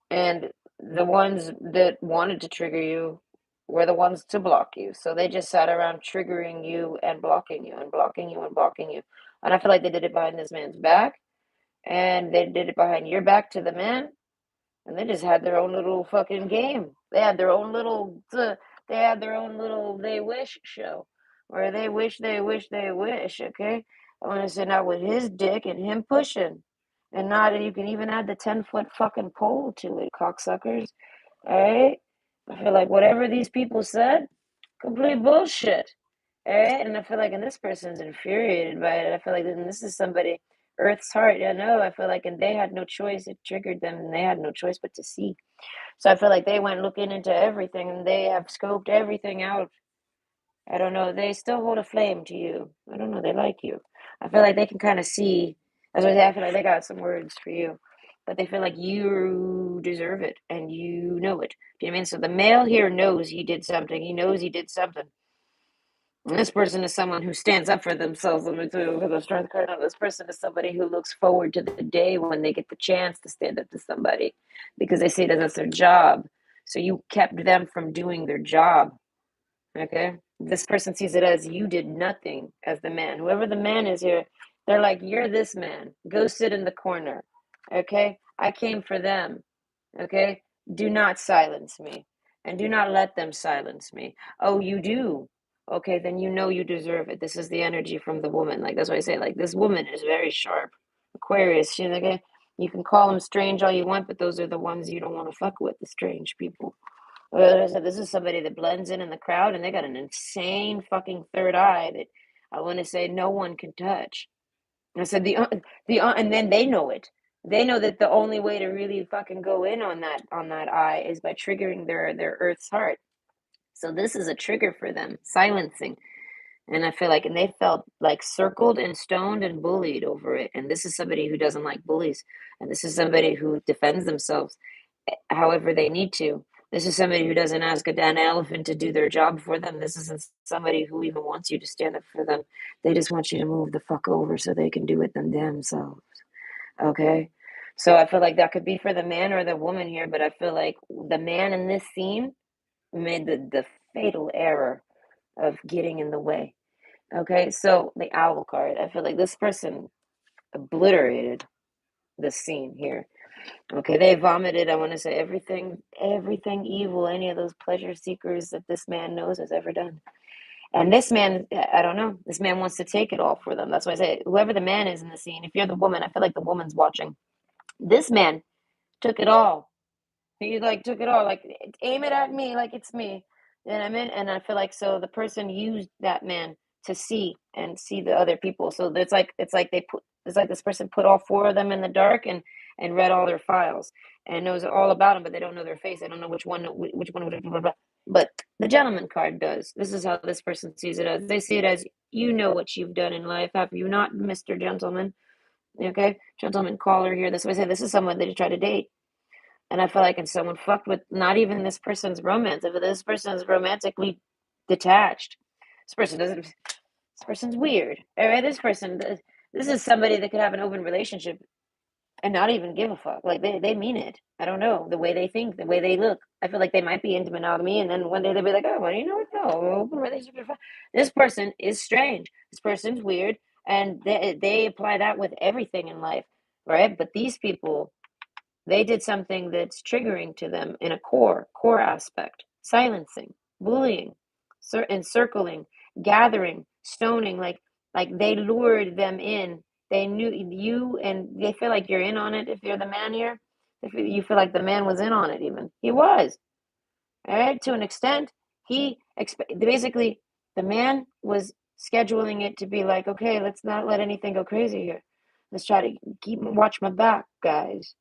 And the ones that wanted to trigger you were the ones to block you. So they just sat around triggering you and blocking you and blocking you and blocking you. And I feel like they did it behind this man's back and they did it behind your back to the man, and they just had their own little fucking game. They had their own little, they had their own little they wish show, where they wish, they wish, they wish. Okay, I want to sit out with his dick and him pushing, and not. You can even add the 10-foot fucking pole to it, cocksuckers. All right, I feel like whatever these people said, Complete bullshit. All right, and I feel like, and this person's infuriated by it. I feel like, and this is somebody, Earth's heart. I know. I feel like, and they had no choice. It triggered them, and they had no choice but to see. So I feel like they went looking into everything, and they have scoped everything out. I don't know. They still hold a flame to you. I don't know. They like you. I feel like they can kind of see. That's why I feel like they got some words for you, but they feel like you deserve it and you know it. Do you know what I mean? So the male here knows he did something. He knows he did something. And this person is someone who stands up for themselves. Let me tell you, for the strength card. This person is somebody who looks forward to the day when they get the chance to stand up to somebody because they see that that's their job. So you kept them from doing their job. Okay. This person sees it as you did nothing as the man. Whoever the man is here, they're like, you're this man. Go sit in the corner. Okay. I came for them. Okay. Do not silence me and do not let them silence me. Oh, you do. Okay. Then you know you deserve it. This is the energy from the woman. Like, that's why I say, like, this woman is very sharp. Aquarius. She's like, you can call them strange all you want, but those are the ones you don't want to fuck with, the strange people. Well, this is somebody that blends in the crowd, and they got an insane fucking third eye that I want to say no one can touch. I said and then they know it. They know that the only way to really fucking go in on that eye is by triggering their Earth's heart. So this is a trigger for them, silencing. And I feel like, and they felt like circled and stoned and bullied over it. And this is somebody who doesn't like bullies. And this is somebody who defends themselves however they need to. This is somebody who doesn't ask a damn elephant to do their job for them. This isn't somebody who even wants you to stand up for them. They just want you to move the fuck over so they can do it themselves. Okay? So I feel like that could be for the man or the woman here, but I feel like the man in this scene made the fatal error of getting in the way. Okay, so the owl card. I feel like this person obliterated the scene here. Okay, they vomited, I want to say everything evil any of those pleasure seekers that this man knows has ever done. And this man, I don't know, this man wants to take it all for them. That's why I say, whoever the man is in the scene, if you're the woman, I feel like the woman's watching. This man took it all. He like took it all, like aim it at me like it's me. You know what I mean? And I feel like so the person used that man to see and see the other people. So it's like they put it's like this person put all four of them in the dark and read all their files and knows all about them, but they don't know their face. They don't know which one would blah, blah, blah. But the gentleman card does. This is how this person sees it as. They see it as you know what you've done in life, have you not, Mr. Gentleman? Okay, gentleman caller here. This way, say this is someone that you try to date. And I feel like, and someone fucked with not even this person's romance. If this person is romantically detached, this person doesn't. This person's weird. All right, this is somebody that could have an open relationship and not even give a fuck. Like they mean it. I don't know the way they think, the way they look. I feel like they might be into monogamy, and then one day they'll be like, oh, well, you know what? No, open relationship. This person is strange. This person's weird, and they apply that with everything in life, right? But these people, they did something that's triggering to them in a core aspect, silencing, bullying, encircling, gathering, stoning, like they lured them in. They knew you and they feel like you're in on it if you're the man here. If you feel like the man was in on it, even. He was. All right, to an extent. Basically the man was scheduling it to be like, okay, let's not let anything go crazy here. Let's try to watch my back, guys.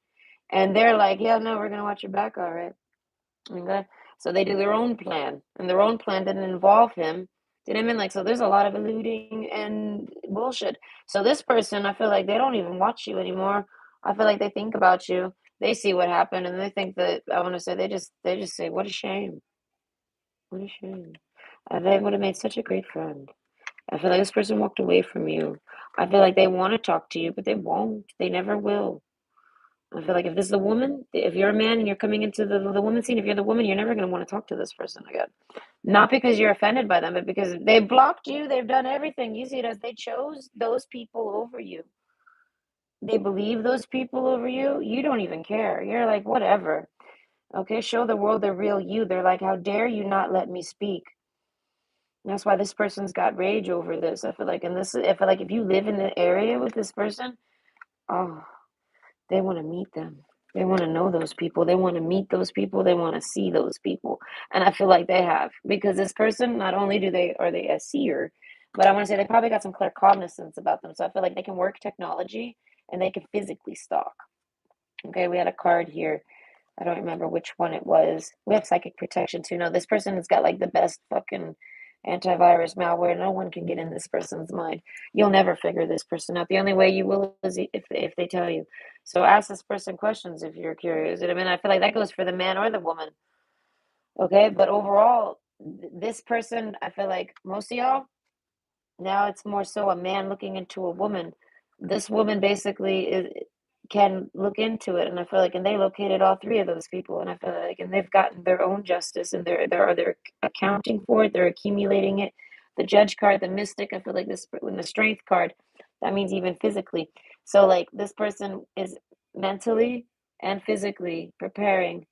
And they're like, yeah, no, we're going to watch your back, all right. Okay. So they do their own plan, and their own plan didn't involve him. Did I mean like, so there's a lot of eluding and bullshit. So this person, I feel like they don't even watch you anymore. I feel like they think about you. They see what happened, and they think that I want to say they just say, what a shame, what a shame. They would have made such a great friend. I feel like this person walked away from you. I feel like they want to talk to you, but they won't. They never will. I feel like if this is a woman, if you're a man and you're coming into the woman scene, if you're the woman, you're never going to want to talk to this person again. Not because you're offended by them, but because they blocked you. They've done everything. You see it as they chose those people over you. They believe those people over you. You don't even care. You're like, whatever. Okay, show the world the real you. They're like, how dare you not let me speak? And that's why this person's got rage over this. I feel like, I feel like if you live in the area with this person, oh, they want to meet them. They want to know those people. They want to meet those people. They want to see those people. And I feel like they have because this person, not only do they are they a seer, but I want to say they probably got some claircognizance about them. So I feel like they can work technology and they can physically stalk. Okay, we had a card here. I don't remember which one it was. We have psychic protection too. No, this person has got like the best fucking antivirus malware. No one can get in this person's mind. You'll never figure this person out. The only way you will is if they tell you. So ask this person questions if you're curious. I mean, I feel like that goes for the man or the woman. Okay, but overall, this person, I feel like most of y'all now it's more so a man looking into a woman. This woman basically can look into it, and I feel like, and they located all three of those people, and I feel like, and they've gotten their own justice, and they're accounting for it, they're accumulating it. The Judge card, the Mystic, I feel like this, when the Strength card, that means even physically. So like this person is mentally and physically preparing.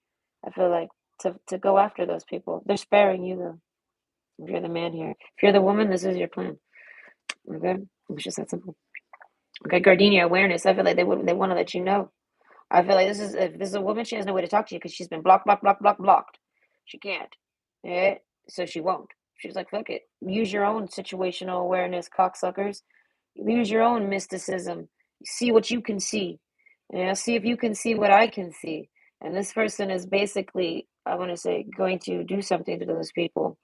I feel like to go after those people. They're sparing you though. If you're the man here, if you're the woman, this is your plan. Okay, it's just that simple. Okay, gardenia awareness. I feel like they want to let you know. I feel like this is if this is a woman, she has no way to talk to you because she's been blocked. She can't. Yeah, so she won't. She's like, fuck it. Use your own situational awareness, cocksuckers. Use your own mysticism. See what you can see. Yeah, see if you can see what I can see. And this person is basically, I want to say, going to do something to those people.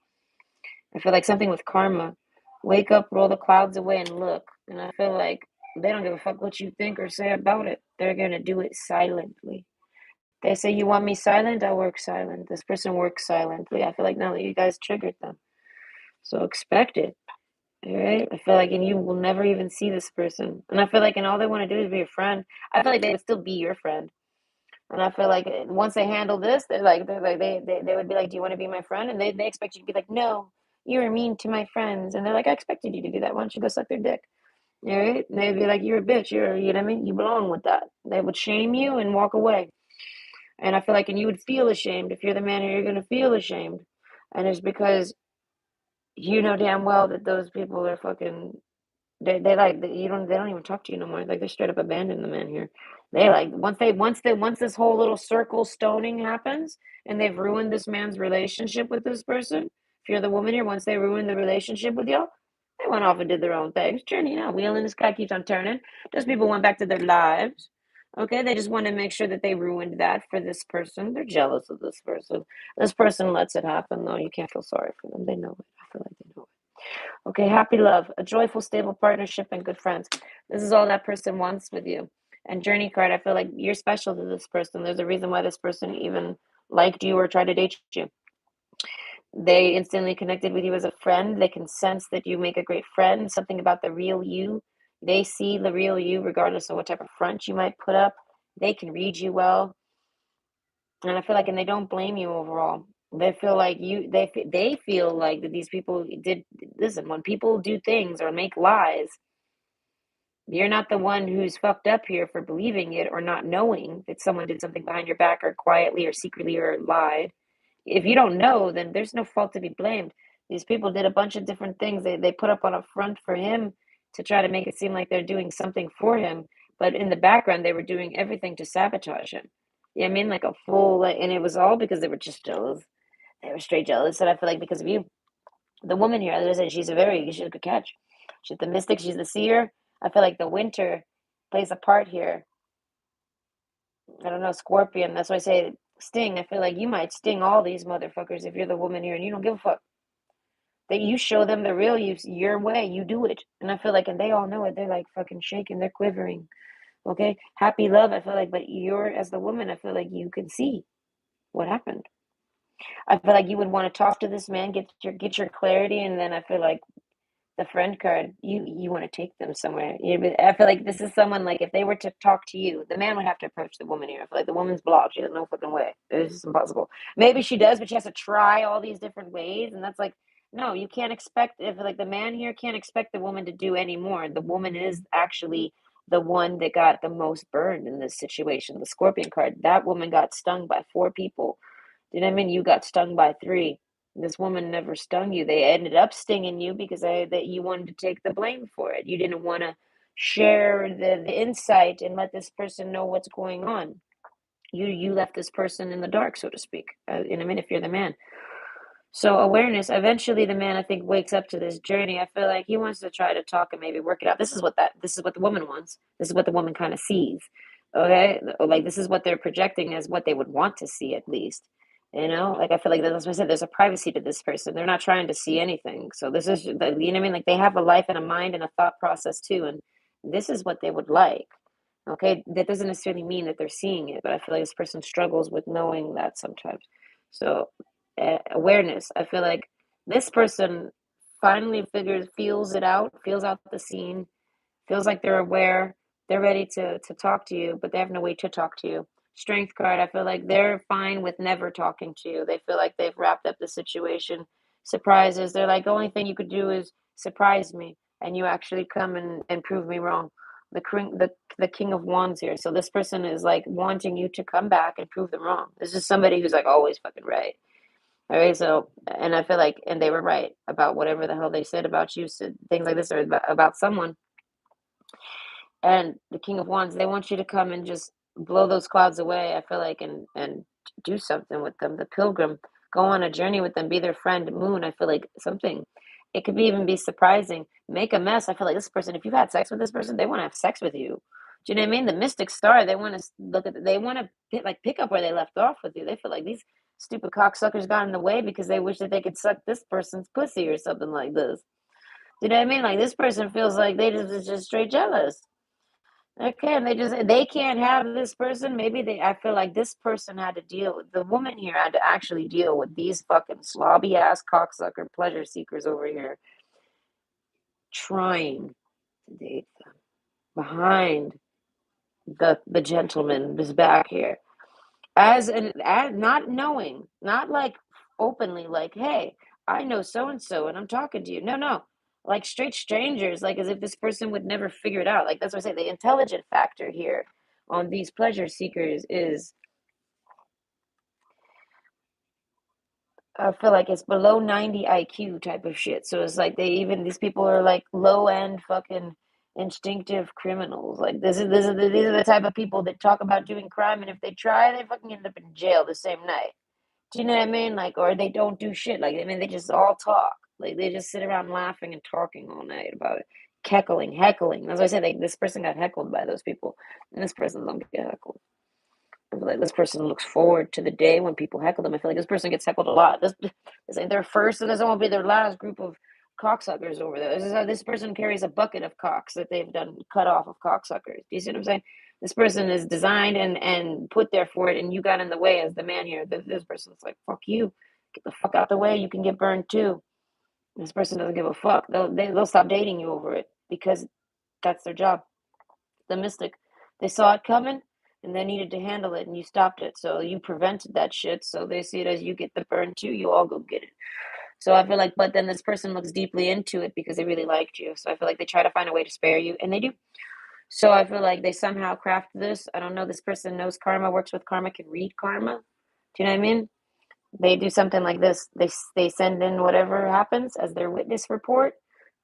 I feel like something with karma. Wake up, roll the clouds away, and look. And I feel like they don't give a fuck what you think or say about it. They're gonna do it silently. They say, you want me silent? I work silent. This person works silently. I feel like now that you guys triggered them. So expect it. All right? I feel like, and you will never even see this person. And I feel like, and all they want to do is be a friend. I feel like they would still be your friend. And I feel like once they handle this, they would be like, "Do you want to be my friend?" And they expect you to be like, "No, you're mean to my friends." And they're like, "I expected you to do that. Why don't you go suck their dick?" All right? And they'd be like, "You're a bitch. You know what I mean? You belong with that." They would shame you and walk away. And I feel like, and you would feel ashamed if you're the man who you're gonna feel ashamed, and it's because you know damn well that those people are fucking they like they don't even talk to you no more. Like they straight up abandon the man here. They like once this whole little circle stoning happens and they've ruined this man's relationship with this person. If you're the woman here, once they ruin the relationship with y'all, they went off and did their own thing. It's turning out. Wheel in the sky keeps on turning. Those people went back to their lives. Okay, they just want to make sure that they ruined that for this person. They're jealous of this person. This person lets it happen though. You can't feel sorry for them. They know it. I feel like they know it. Okay, happy love, a joyful, stable partnership, and good friends. This is all that person wants with you. And journey card, I feel like you're special to this person. There's a reason why this person even liked you or tried to date you. They instantly connected with you as a friend. They can sense that you make a great friend, something about the real you. They see the real you, regardless of what type of front you might put up. They can read you well. And I feel like, and they don't blame you overall. They feel like they feel like that these people did, listen, when people do things or make lies, you're not the one who's fucked up here for believing it or not knowing that someone did something behind your back or quietly or secretly or lied. If you don't know, then there's no fault to be blamed. These people did a bunch of different things. They put up on a front for him to try to make it seem like they're doing something for him, but in the background they were doing everything to sabotage him. Yeah, I mean, like a full, like, and it was all because they were just jealous. They were straight jealous, and I feel like because of you, the woman here, as I said, she's a good catch. She's the mystic. She's the seer. I feel like the winter plays a part here. I don't know, Scorpion. That's why I say sting. I feel like you might sting all these motherfuckers if you're the woman here and you don't give a fuck. That you show them the real you, your way. You do it, and I feel like, and they all know it. They're like fucking shaking. They're quivering. Okay, happy love. I feel like, but you're as the woman. I feel like you can see what happened. I feel like you would want to talk to this man, get your clarity, and then I feel like the friend card, you want to take them somewhere. I feel like this is someone like if they were to talk to you, the man would have to approach the woman here. I feel like the woman's blocked. She has no fucking way. It's just impossible. Maybe she does, but she has to try all these different ways, and that's like no, you can't expect if like the man here can't expect the woman to do any more. The woman is actually the one that got the most burned in this situation. The Scorpion card. That woman got stung by 4 people. You know what I mean? You got stung by 3. This woman never stung you. They ended up stinging you because that you wanted to take the blame for it. You didn't want to share the insight and let this person know what's going on. You left this person in the dark, so to speak. In a minute, if you're the man. So awareness, eventually the man I think wakes up to this journey. I feel like he wants to try to talk and maybe work it out. This is what the woman wants. This is what the woman kind of sees. Okay? Like this is what they're projecting as what they would want to see at least. You know, like I feel like that's what I said, there's a privacy to this person. They're not trying to see anything. So this is you know what I mean? Like they have a life and a mind and a thought process too. And this is what they would like. Okay, that doesn't necessarily mean that they're seeing it, but I feel like this person struggles with knowing that sometimes. So, awareness. I feel like this person finally feels it out, feels out the scene, feels like they're aware, they're ready to talk to you, but they have no way to talk to you. Strength card, I feel like they're fine with never talking to you. They feel like they've wrapped up the situation. Surprises, they're like, the only thing you could do is surprise me, and you actually come and prove me wrong. The king of wands here. So this person is like wanting you to come back and prove them wrong. This is somebody who's like always fucking right. All right, so and I feel like and they were right about whatever the hell they said about you, said things like this or about someone. And the King of Wands, they want you to come and just blow those clouds away. I feel like and do something with them. The Pilgrim, go on a journey with them, be their friend. Moon, I feel like something. It could be even be surprising. Make a mess. I feel like this person, if you've had sex with this person, they want to have sex with you. Do you know what I mean? The Mystic Star, they want to look at, they want to pick up where they left off with you. They feel like these stupid cocksuckers got in the way because they wish that they could suck this person's pussy or something like this. Do you know what I mean? Like this person feels like they just straight jealous. Okay, and they can't have this person. Maybe I feel like this person had to deal with the woman here had to actually deal with these fucking slobby ass cocksucker pleasure seekers over here trying to date them behind the gentleman who's back here as not knowing, not like openly, like, hey, I know so and so, and I'm talking to you. No, no, like straight strangers, like as if this person would never figure it out. Like that's what I say. The intelligent factor here on these pleasure seekers is, I feel like it's below 90 IQ type of shit. So it's like these people are like low end fucking instinctive criminals. Like these are the type of people that talk about doing crime, and if they try, they fucking end up in jail the same night. Do you know what I mean? Like, or they don't do shit. Like, I mean, they just all talk. Like, they just sit around laughing and talking all night about it, heckling. As I said, like, this person got heckled by those people, and this person don't get heckled. I feel like this person looks forward to the day when people heckle them. I feel like this person gets heckled a lot. This ain't their first, and this won't be their last group of cocksuckers over there. This is how this person carries a bucket of cocks that they've done cut off of cocksuckers. Do you see what I'm saying? This person is designed and put there for it, and you got in the way as the man here. This person's like, fuck you. Get the fuck out the way. You can get burned too. This person doesn't give a fuck. They'll stop dating you over it because that's their job. The mystic, they saw it coming and they needed to handle it, and you stopped it. So you prevented that shit. So they see it as you get the burn too. You all go get it. So I feel like, but then this person looks deeply into it because they really liked you. So I feel like they try to find a way to spare you, and they do. So I feel like they somehow craft this. I don't know. This person knows karma, works with karma, can read karma. Do you know what I mean? They do something like this. They send in whatever happens as their witness report.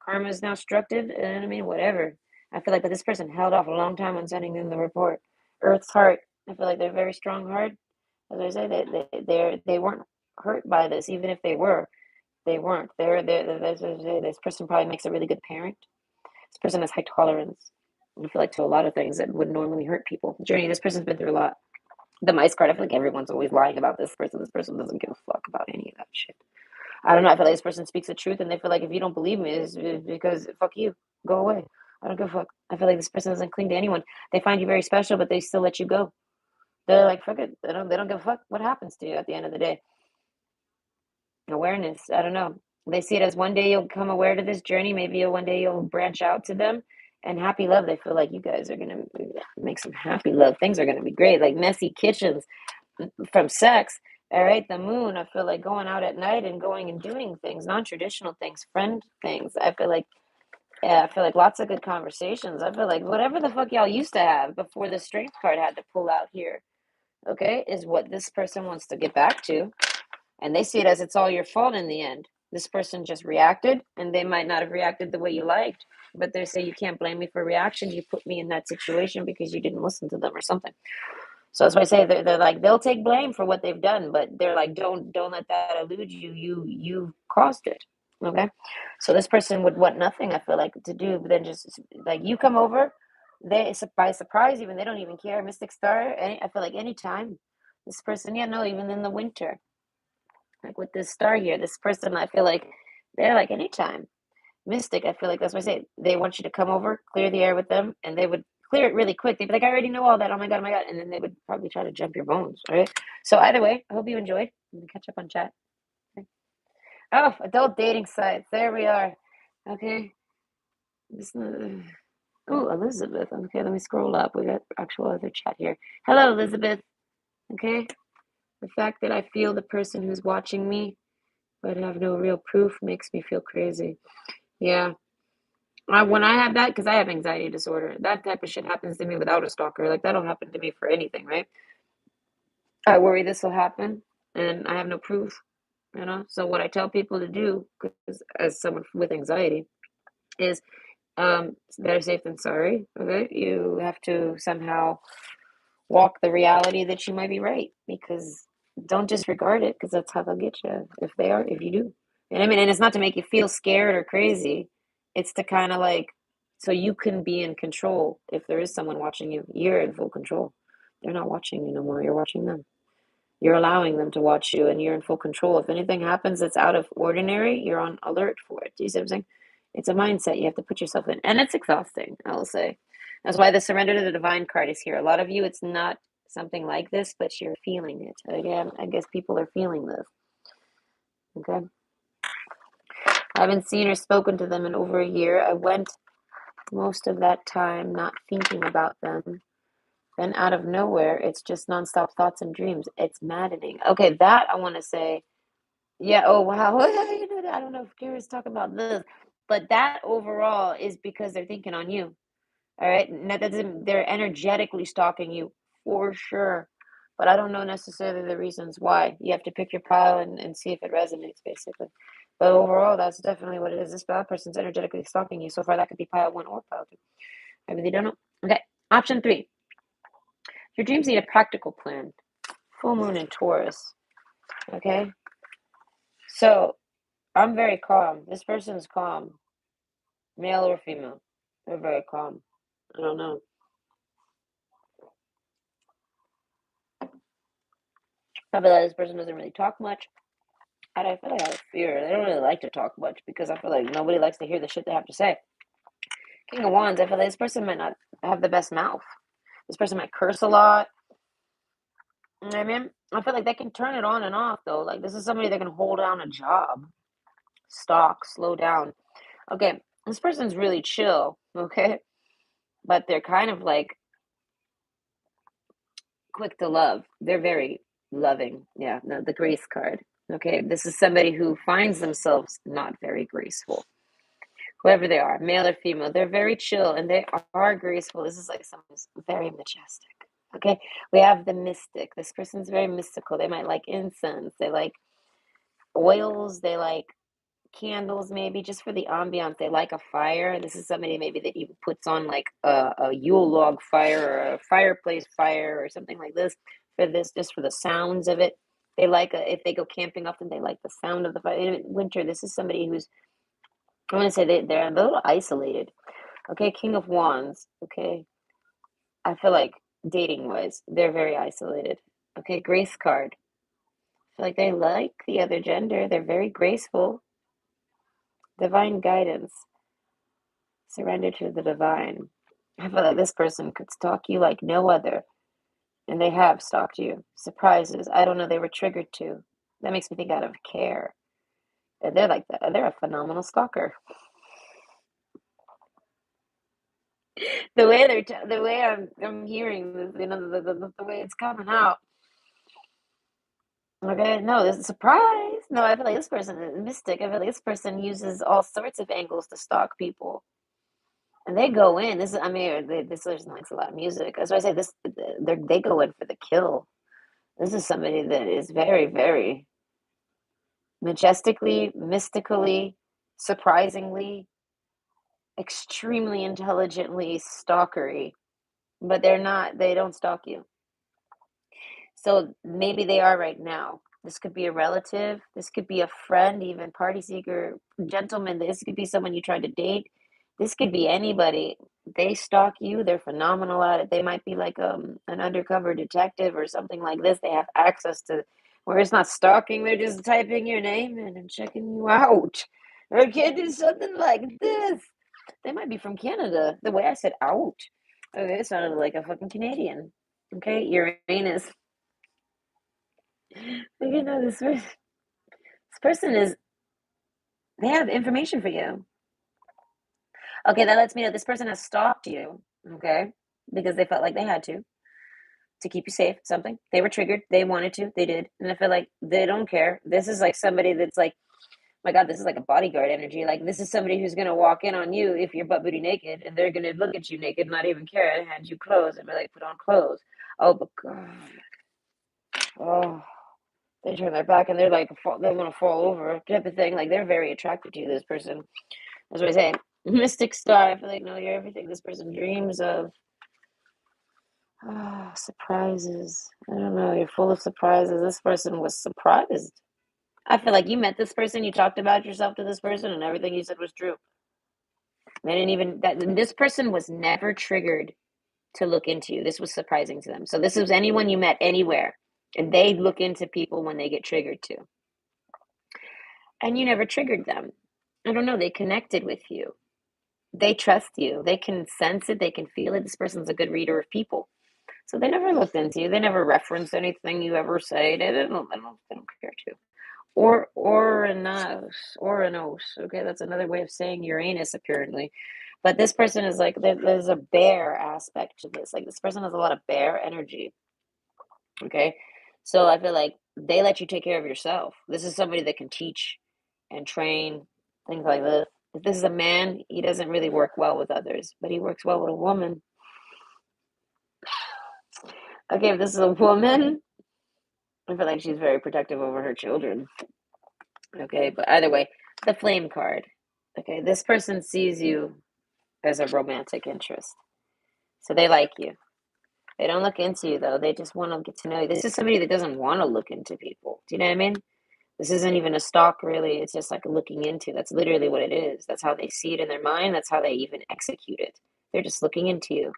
Karma is now instructed, and I mean whatever. I feel like, but this person held off a long time on sending in the report. Earth's heart. I feel like they're very strong heart. As I say, they weren't hurt by this, even if they were. They weren't. This person probably makes a really good parent. This person has high tolerance. I feel like to a lot of things that would normally hurt people. Journey. This person's been through a lot. The mice card. I feel like everyone's always lying about this person. This person doesn't give a fuck about any of that shit. I don't know. I feel like this person speaks the truth, and they feel like if you don't believe me, it's because fuck you, go away. I don't give a fuck. I feel like this person doesn't cling to anyone. They find you very special, but they still let you go. They're like fuck it. They don't give a fuck what happens to you at the end of the day. Awareness. I don't know. They see it as one day you'll come aware to this journey. Maybe one day you'll branch out to them. And happy love. They feel like you guys are gonna make some happy love. Things are gonna be great. Like messy kitchens from sex. All right, the moon. I feel like going out at night and going and doing things, non-traditional things, friend things. I feel like, yeah, I feel like lots of good conversations. I feel like whatever the fuck y'all used to have before the strength card had to pull out here, okay, is what this person wants to get back to, and they see it as it's all your fault in the end. This person just reacted, and they might not have reacted the way you liked, but they say you can't blame me for reaction. You put me in that situation because you didn't listen to them or something. So that's why I say they're like they'll take blame for what they've done, but they're like, don't let that elude you. You caused it. Okay. So this person would want nothing, I feel like, to do but then just like you come over, they by surprise, even they don't even care. Mystic Star, I feel like anytime this person, yeah, no, even in the winter, like with this star here, this person, I feel like they're like anytime. Mystic, I feel like that's what I say. They want you to come over, clear the air with them, and they would clear it really quick. They'd be like, I already know all that. Oh my God. And then they would probably try to jump your bones, right? So either way, I hope you enjoyed. We can catch up on chat. Okay. Oh, adult dating sites. There we are. Okay. Oh, Elizabeth. Okay, let me scroll up. We got actual other chat here. Hello, Elizabeth. Okay. The fact that I feel the person who's watching me but have no real proof makes me feel crazy. Yeah. When I have that, because I have anxiety disorder, that type of shit happens to me without a stalker. Like, that'll happen to me for anything, right? I worry this will happen, and I have no proof, you know? So, what I tell people to do, because as someone with anxiety, is it's better safe than sorry, okay? You have to somehow walk the reality that you might be right, because don't disregard it, because that's how they'll get you if you do. And I mean, and it's not to make you feel scared or crazy, it's to kind of like, so you can be in control. If there is someone watching you, you're in full control. They're not watching you no more, you're watching them. You're allowing them to watch you and you're in full control. If anything happens that's out of ordinary, you're on alert for it. Do you see what I'm saying? It's a mindset you have to put yourself in. And it's exhausting, I will say. That's why the surrender to the divine card is here. A lot of you, it's not something like this, but you're feeling it. Again, I guess people are feeling this. Okay. I haven't seen or spoken to them in over a year. I went most of that time not thinking about them. Then out of nowhere, it's just nonstop thoughts and dreams. It's maddening. Okay, that I want to say. Yeah, oh wow. You know that I don't know if Kira's talking about this, but that overall is because they're thinking on you. All right. And that doesn't they're energetically stalking you for sure. But I don't know necessarily the reasons why. You have to pick your pile and see if it resonates, basically. But overall, that's definitely what it is. This bad person's energetically stalking you. So far, that could be pile one or pile two. I really don't know. Okay. Option three. Your dreams need a practical plan. Full moon in Taurus. Okay. So I'm very calm. This person's calm. Male or female. They're very calm. I don't know. I feel like this person doesn't really talk much. I feel like I have fear. They don't really like to talk much because I feel like nobody likes to hear the shit they have to say. King of Wands, I feel like this person might not have the best mouth. This person might curse a lot. You know what I mean? I feel like they can turn it on and off though. Like this is somebody that can hold down a job, stalk, slow down. Okay, this person's really chill, okay? But they're kind of like quick to love. They're very loving. Yeah, no, the grace card. Okay, this is somebody who finds themselves not very graceful. Whoever they are, male or female, they're very chill and they are graceful. This is like someone who's very majestic. Okay, we have the mystic. This person's very mystical. They might like incense. They like oils. They like candles, maybe just for the ambiance. They like a fire. This is somebody maybe that even puts on like a Yule log fire or a fireplace fire or something like this for this, just for the sounds of it. They like if they go camping often, they like the sound of the fire. In winter, this is somebody who's, I want to say they're a little isolated. Okay, King of Wands. Okay, I feel like dating wise, they're very isolated. Okay, Grace card. I feel like they like the other gender. They're very graceful. Divine guidance. Surrender to the divine. I feel like this person could stalk you like no other, and they have stalked you. Surprises. I don't know. They were triggered too. That makes me think out of care. And they're like that. They're a phenomenal stalker. The way I'm hearing this, you know, the way it's coming out. Okay, no, there's a surprise. No, I feel like this person is mystic. I feel like this person uses all sorts of angles to stalk people. And they go in. This is, I mean, this person likes a lot of music. That's why I say this. They go in for the kill. This is somebody that is very, very majestically, mystically, surprisingly, extremely intelligently stalkery. But they're not. They don't stalk you. So maybe they are right now. This could be a relative. This could be a friend, even party seeker, gentleman. This could be someone you tried to date. This could be anybody. They stalk you. They're phenomenal at it. They might be like an undercover detective or something like this. They have access to where it's not stalking. They're just typing your name in and checking you out. Or can do something like this. They might be from Canada. The way I said out. Okay, it sounded like a fucking Canadian. Okay, Uranus. But this person is, they have information for you. Okay, that lets me know this person has stalked you. Okay, because they felt like they had to keep you safe. Something they were triggered. They wanted to. They did, and I feel like they don't care. This is like somebody that's like, my God, this is like a bodyguard energy. Like this is somebody who's gonna walk in on you if you're butt booty naked, and they're gonna look at you naked, not even care, and hand you clothes, and be like, put on clothes. Oh, but God, oh. They turn their back and they're like, they want to fall over type of thing. Like they're very attracted to you, this person. That's what I say. Mystic star. I feel like, no, you're everything this person dreams of. Ah, surprises. I don't know. You're full of surprises. This person was surprised. I feel like you met this person, you talked about yourself to this person, and everything you said was true. They didn't even that. This person was never triggered to look into you. This was surprising to them. So this was anyone you met anywhere, and they look into people when they get triggered too. And you never triggered them. I don't know. They connected with you. They trust you. They can sense it. They can feel it. This person's a good reader of people. So they never looked into you. They never referenced anything you ever say. They don't care to. Oranos. Okay, that's another way of saying Uranus, apparently. But this person is like, there's a bear aspect to this. Like, this person has a lot of bear energy. Okay. So I feel like they let you take care of yourself. This is somebody that can teach and train, things like this. If this is a man, he doesn't really work well with others, but he works well with a woman. Okay, if this is a woman, I feel like she's very protective over her children. Okay, but either way, the flame card. Okay, this person sees you as a romantic interest. So they like you. They don't look into you though. They just want to get to know you. This is somebody that doesn't want to look into people. Do you know what I mean? This isn't even a stalk, really. It's just like looking into. That's literally what it is. That's how they see it in their mind. That's how they even execute it. They're just looking into you.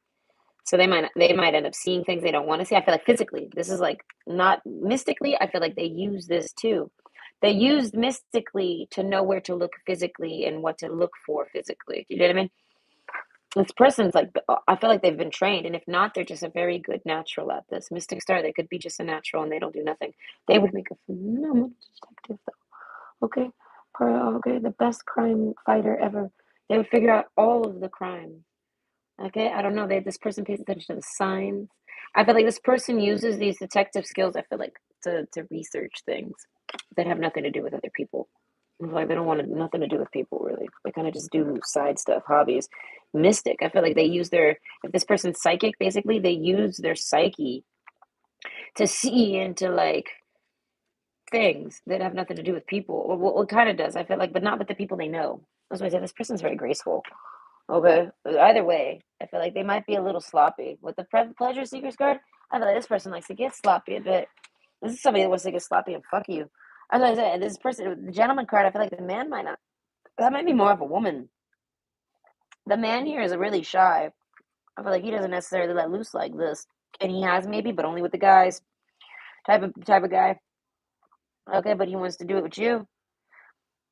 So they might end up seeing things they don't want to see. I feel like physically, this is like not mystically. I feel like they use this too. They use mystically to know where to look physically and what to look for physically. Do you know what I mean? This person's like, I feel like they've been trained, and if not, they're just a very good natural at this. Mystic Star, they could be just a natural and they don't do nothing. They would make a phenomenal detective, though. Okay, okay, the best crime fighter ever. They would figure out all of the crimes. Okay, I don't know. This person pays attention to the signs. I feel like this person uses these detective skills. I feel like to research things that have nothing to do with other people. Like they don't want nothing to do with people really. They kind of just do side stuff, hobbies. Mystic. I feel like they use their if this person's psychic, basically they use their psyche to see into like things that have nothing to do with people. Well, it kind of does. I feel like, but not with the people they know. That's why I say this person's very graceful. Okay. Either way, I feel like they might be a little sloppy. With the pleasure seekers card, I feel like this person likes to get sloppy a bit. This is somebody that wants to get sloppy and fuck you. As I said, this person, the gentleman card, I feel like the man might not. That might be more of a woman. The man here is really shy. I feel like he doesn't necessarily let loose like this. And he has maybe, but only with the guys. Type of guy. Okay, but he wants to do it with you.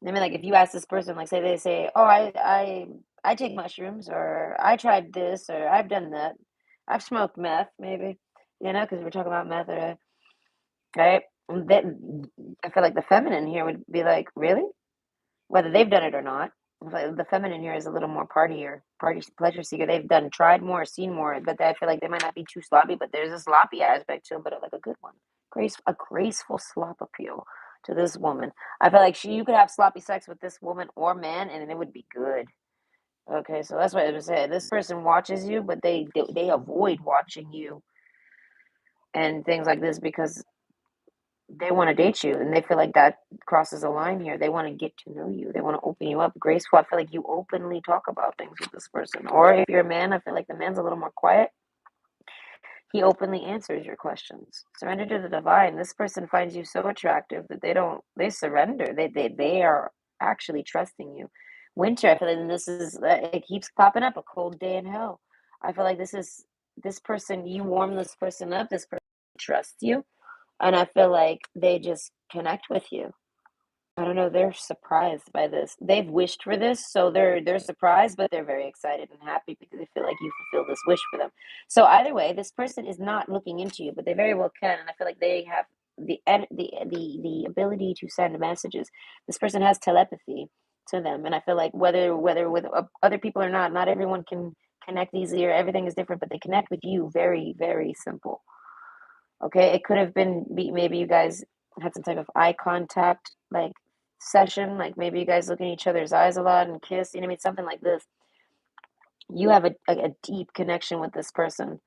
I mean, like if you ask this person, like say they say, "Oh, I take mushrooms," or "I tried this," or "I've done that," "I've smoked meth," maybe, because we're talking about meth, right? Then I feel like the feminine here would be like, "Really?" Whether they've done it or not. Like the feminine here is a little more partier, party pleasure seeker. They've tried more, seen more, but I feel like they might not be too sloppy. But there's a sloppy aspect to them, but like a good one, a graceful slop appeal to this woman. I feel like you could have sloppy sex with this woman or man, and it would be good. Okay, so that's what I was saying. This person watches you, but they avoid watching you and things like this because they want to date you and they feel like that crosses a line here. They want to get to know you. They want to open you up. Graceful. I feel like you openly talk about things with this person. Or if you're a man, I feel like the man's a little more quiet. He openly answers your questions. Surrender to the divine. This person finds you so attractive that they surrender. They are actually trusting you. Winter, I feel like this is, it keeps popping up, a cold day in hell. I feel like this person, you warm this person up, this person trusts you, and I feel like they just connect with you. I don't know, they're surprised by this. They've wished for this, so they're surprised, but they're very excited and happy because they feel like you fulfill this wish for them. So either way, this person is not looking into you, but they very well can, and I feel like they have the ability to send messages. This person has telepathy to them, and I feel like whether with other people or not, not everyone can connect easily or everything is different, but they connect with you very, very simple. Okay, it could have been maybe you guys had some type of eye contact, like session, like maybe you guys look in each other's eyes a lot and kiss, you know what I mean? Something like this. You have a deep connection with this person.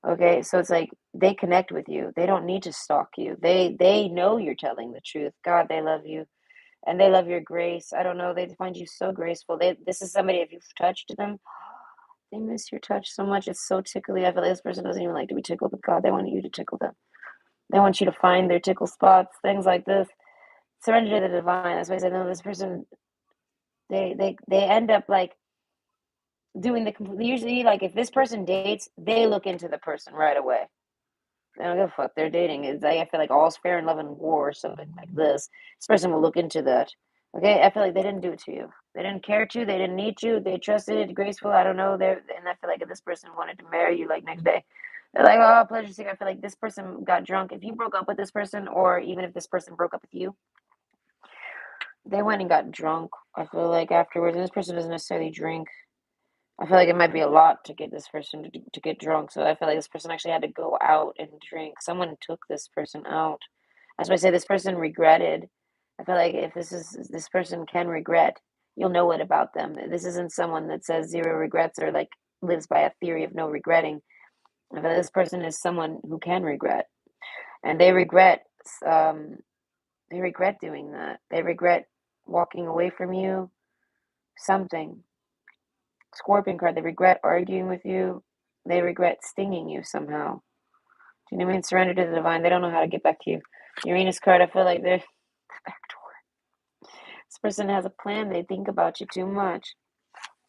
Okay, so it's like they connect with you. They don't need to stalk you. They know you're telling the truth. God, they love you and they love your grace. I don't know, they find you so graceful. This is somebody, if you've touched them, they miss your touch so much. It's so tickly. I feel like this person doesn't even like to be tickled, but God, they want you to tickle them. They want you to find their tickle spots, things like this. Surrender to the divine. That's why I said, no, this person, they end up like doing the complete. Usually, like if this person dates, they look into the person right away. They don't give a fuck. They're dating. It's like, I feel like all's fair in love and war or something like this. This person will look into that. Okay, I feel like they didn't do it to you. They didn't care to. They didn't need you. They trusted it. Graceful. I don't know. And I feel like if this person wanted to marry you like next day, they're like, oh, pleasure seeker. I feel like this person got drunk. If you broke up with this person, or even if this person broke up with you, they went and got drunk. I feel like afterwards, and this person doesn't necessarily drink. I feel like it might be a lot to get this person to get drunk. So I feel like this person actually had to go out and drink. Someone took this person out. That's why I say this person regretted. I feel like if this person can regret, you'll know it about them. This isn't someone that says zero regrets or like lives by a theory of no regretting. I feel like this person is someone who can regret, and um, they regret doing that. They regret walking away from you. Something. Scorpion card. They regret arguing with you. They regret stinging you somehow. Do you know what I mean? Surrender to the divine. They don't know how to get back to you. Uranus card. I feel like they're back door. This person has a plan. They think about you too much.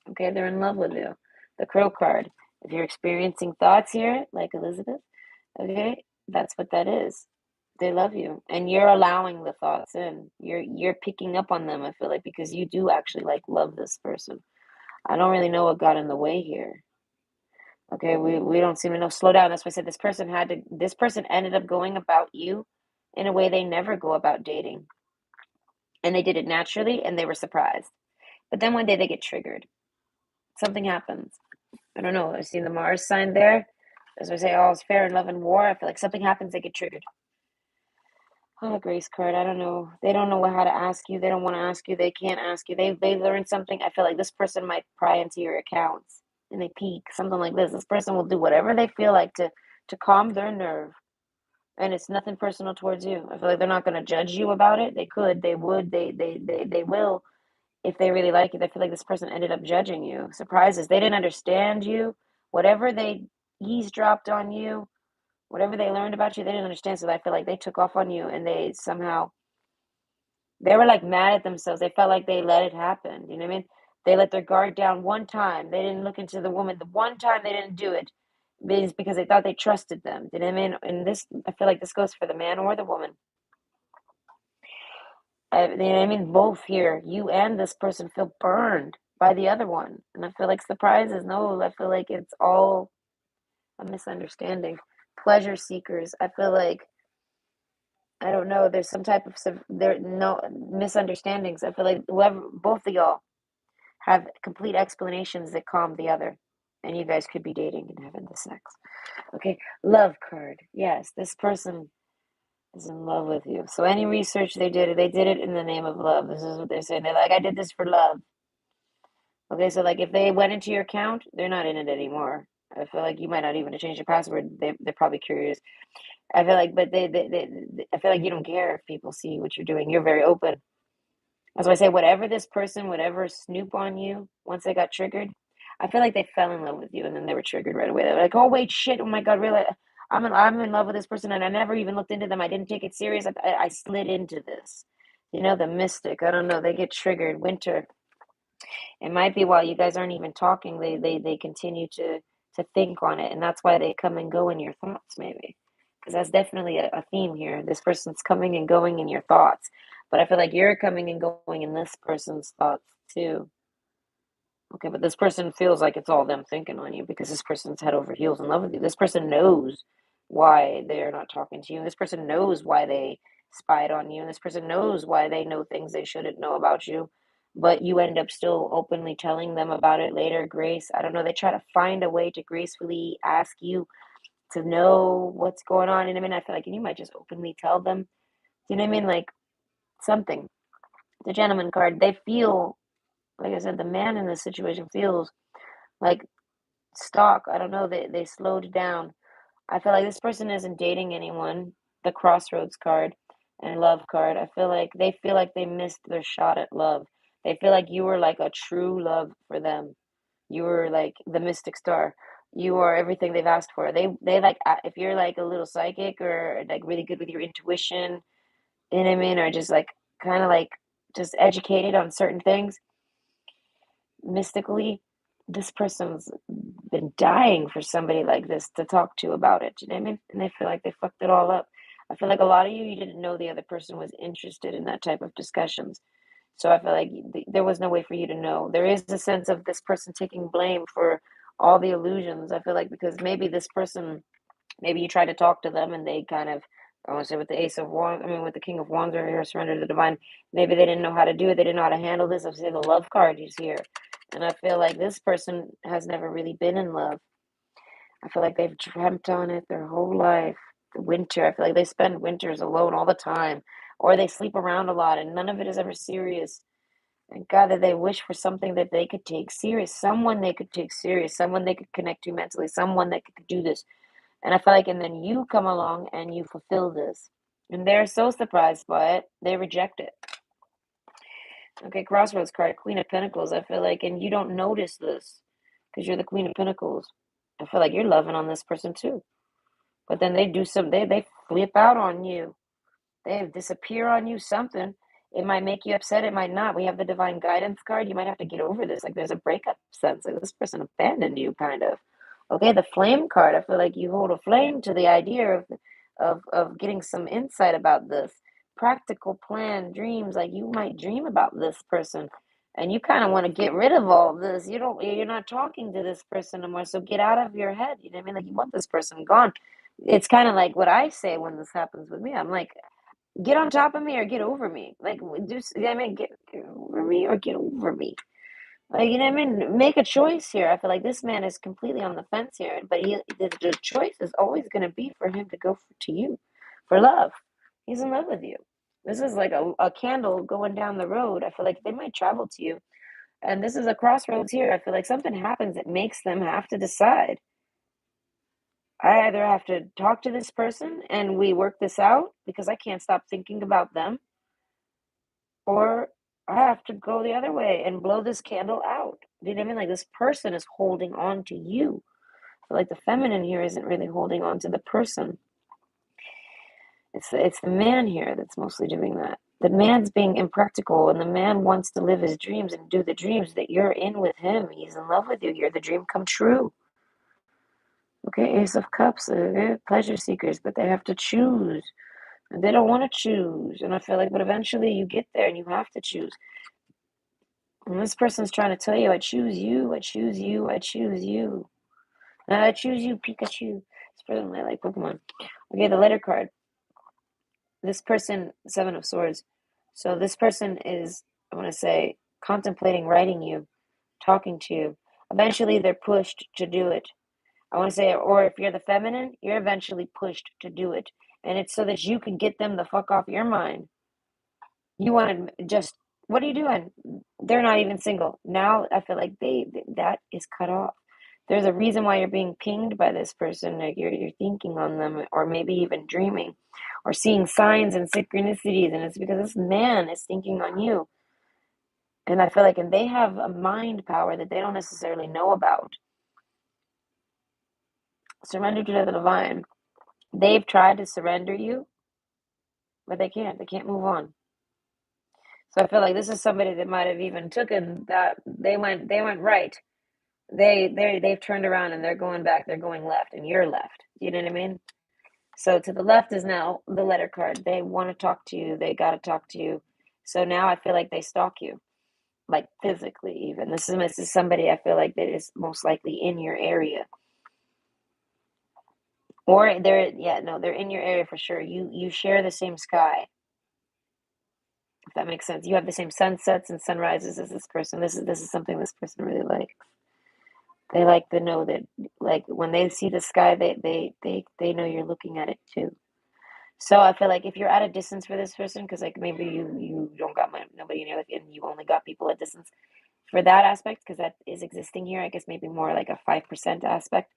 Okay, they're in love with you. The crow card. If you're experiencing thoughts here, like Elizabeth, okay, that's what that is. They love you, and you're allowing the thoughts in. You're picking up on them. I feel like because you do actually like love this person. I don't really know what got in the way here. Okay, we don't seem to know. Slow down. That's why I said this person ended up going about you in a way they never go about dating. And they did it naturally and they were surprised. But then one day they get triggered. Something happens. I don't know. I've seen the Mars sign there. As I say, all is fair in love and war. I feel like something happens, they get triggered. Oh, Grace card. I don't know. They don't know how to ask you. They don't want to ask you. They can't ask you. They learned something. I feel like this person might pry into your accounts and they peek, something like this. This person will do whatever they feel like to calm their nerve. And it's nothing personal towards you. I feel like they're not going to judge you about it. They could, they would, they will if they really like it. I feel like this person ended up judging you. Surprises. They didn't understand you. Whatever they eavesdropped on you, whatever they learned about you, they didn't understand. So I feel like they took off on you and they were like mad at themselves. They felt like they let it happen. You know what I mean? They let their guard down one time. They didn't look into the woman. The one time they didn't do it is because they thought they trusted them. You know what I mean? And this, I feel like this goes for the man or the woman. You know what I mean? Both here, you and this person feel burned by the other one. And I feel like surprises, no, I feel like it's all a misunderstanding. Pleasure seekers, I feel like I don't know. There's some type of there no misunderstandings. I feel like whoever both of y'all have complete explanations that calm the other, and you guys could be dating and having the sex. Okay, love card. Yes, this person is in love with you. So any research they did it in the name of love. This is what they're saying. They're like, I did this for love. Okay, so like if they went into your account, they're not in it anymore. I feel like you might not even have changed your password. They're probably curious. I feel like, but I feel like you don't care if people see what you're doing. You're very open. That's why I say, whatever this person, whatever snoop on you, once they got triggered, I feel like they fell in love with you and then they were triggered right away. They were like, oh, wait, shit. Oh my God, really? I'm in love with this person, and I never even looked into them. I didn't take it serious. I slid into this. The mystic. I don't know. They get triggered. Winter. It might be while you guys aren't even talking, they continue to think on it, and that's why they come and go in your thoughts, maybe. Because that's definitely a theme here. This person's coming and going in your thoughts, but I feel like you're coming and going in this person's thoughts too. Okay, but this person feels like it's all them thinking on you because this person's head over heels in love with you. This person knows why they're not talking to you. This person knows why they spied on you. And this person knows why they know things they shouldn't know about you. But you end up still openly telling them about it later. Grace, I don't know. They try to find a way to gracefully ask you to know what's going on. And I mean, I feel like you might just openly tell them. You know what I mean? Like something. The gentleman card, they feel, like I said, the man in this situation feels like stock. I don't know. They slowed down. I feel like this person isn't dating anyone. The crossroads card and love card. I feel like they missed their shot at love. They feel like you were like a true love for them. You were like the mystic star. You are everything they've asked for. They like if you're like a little psychic or like really good with your intuition, you know what I mean, or just like kind of like just educated on certain things mystically, this person's been dying for somebody like this to talk to about it. You know what I mean? And they feel like they fucked it all up. I feel like a lot of you didn't know the other person was interested in that type of discussions. So I feel like there was no way for you to know. There is a sense of this person taking blame for all the illusions. I feel like because maybe this person, maybe you try to talk to them and they kind of, I want to say with the Ace of Wands, I mean with the King of Wands or here, surrender to the divine. Maybe they didn't know how to do it. They didn't know how to handle this. I've seen the love card is here, and I feel like this person has never really been in love. I feel like they've dreamt on it their whole life. The winter, I feel like they spend winters alone all the time, or they sleep around a lot, and none of it is ever serious. And God, that they wish for something that they could take serious, someone they could take serious, someone they could connect to mentally, someone that could do this. And I feel like, and then you come along and you fulfill this. And they're so surprised by it, they reject it. Okay, Crossroads card, Queen of Pentacles. I feel like, and you don't notice this because you're the Queen of Pentacles. I feel like you're loving on this person too. But then they flip out on you. They disappear on you, something. It might make you upset, it might not. We have the Divine Guidance card. You might have to get over this. Like there's a breakup sense. Like this person abandoned you, kind of. Okay, the Flame card. I feel like you hold a flame to the idea of getting some insight about this. Practical plan, dreams. Like you might dream about this person. And you kind of want to get rid of all this. You're not talking to this person anymore. So get out of your head. You know what I mean? Like you want this person gone. It's kind of like what I say when this happens with me. I'm like, get on top of me or get over me. Like, I mean, get over me or get over me. Like, you know what I mean? Make a choice here. I feel like this man is completely on the fence here, but the choice is always going to be for him to go to you for love. He's in love with you. This is like a candle going down the road. I feel like they might travel to you. And this is a crossroads here. I feel like something happens that makes them have to decide. I either have to talk to this person and we work this out because I can't stop thinking about them, or I have to go the other way and blow this candle out. Do you know what I mean? Like this person is holding on to you. I feel like the feminine here isn't really holding on to the person. It's the man here that's mostly doing that. The man's being impractical, and the man wants to live his dreams and do the dreams that you're in with him. He's in love with you. You're the dream come true. Okay, Ace of Cups, they're pleasure seekers, but they have to choose. And they don't want to choose. And I feel like, but eventually you get there and you have to choose. And this person's trying to tell you, I choose you, I choose you, I choose you. And I choose you, Pikachu. This person might like Pokemon. Okay, the letter card. This person, Seven of Swords. So this person is, I want to say, contemplating writing you, talking to you. Eventually they're pushed to do it. I want to say, or if you're the feminine, you're eventually pushed to do it. And it's so that you can get them the fuck off your mind. You want to just, what are you doing? They're not even single. Now I feel like that is cut off. There's a reason why you're being pinged by this person. Like you're thinking on them, or maybe even dreaming, or seeing signs and synchronicities, and it's because this man is thinking on you. And I feel like, and they have a mind power that they don't necessarily know about. Surrender to the divine. They've tried to surrender you, but they can't. They can't move on. So I feel like this is somebody that might have even taken that they went right. They've turned around and they're going back, they're going left, and you're left. You know what I mean? So to the left is now the letter card. They want to talk to you, they gotta talk to you. So now I feel like they stalk you, like physically even. This is somebody I feel like that is most likely in your area. Or they're yeah, no, they're in your area for sure. You share the same sky, if that makes sense. You have the same sunsets and sunrises as this person. This is something this person really likes. They like to know that, like when they see the sky, they know you're looking at it too. So I feel like if you're at a distance for this person, because like maybe you don't got nobody in your life and you only got people at distance for that aspect, because that is existing here. I guess maybe more like a 5% aspect.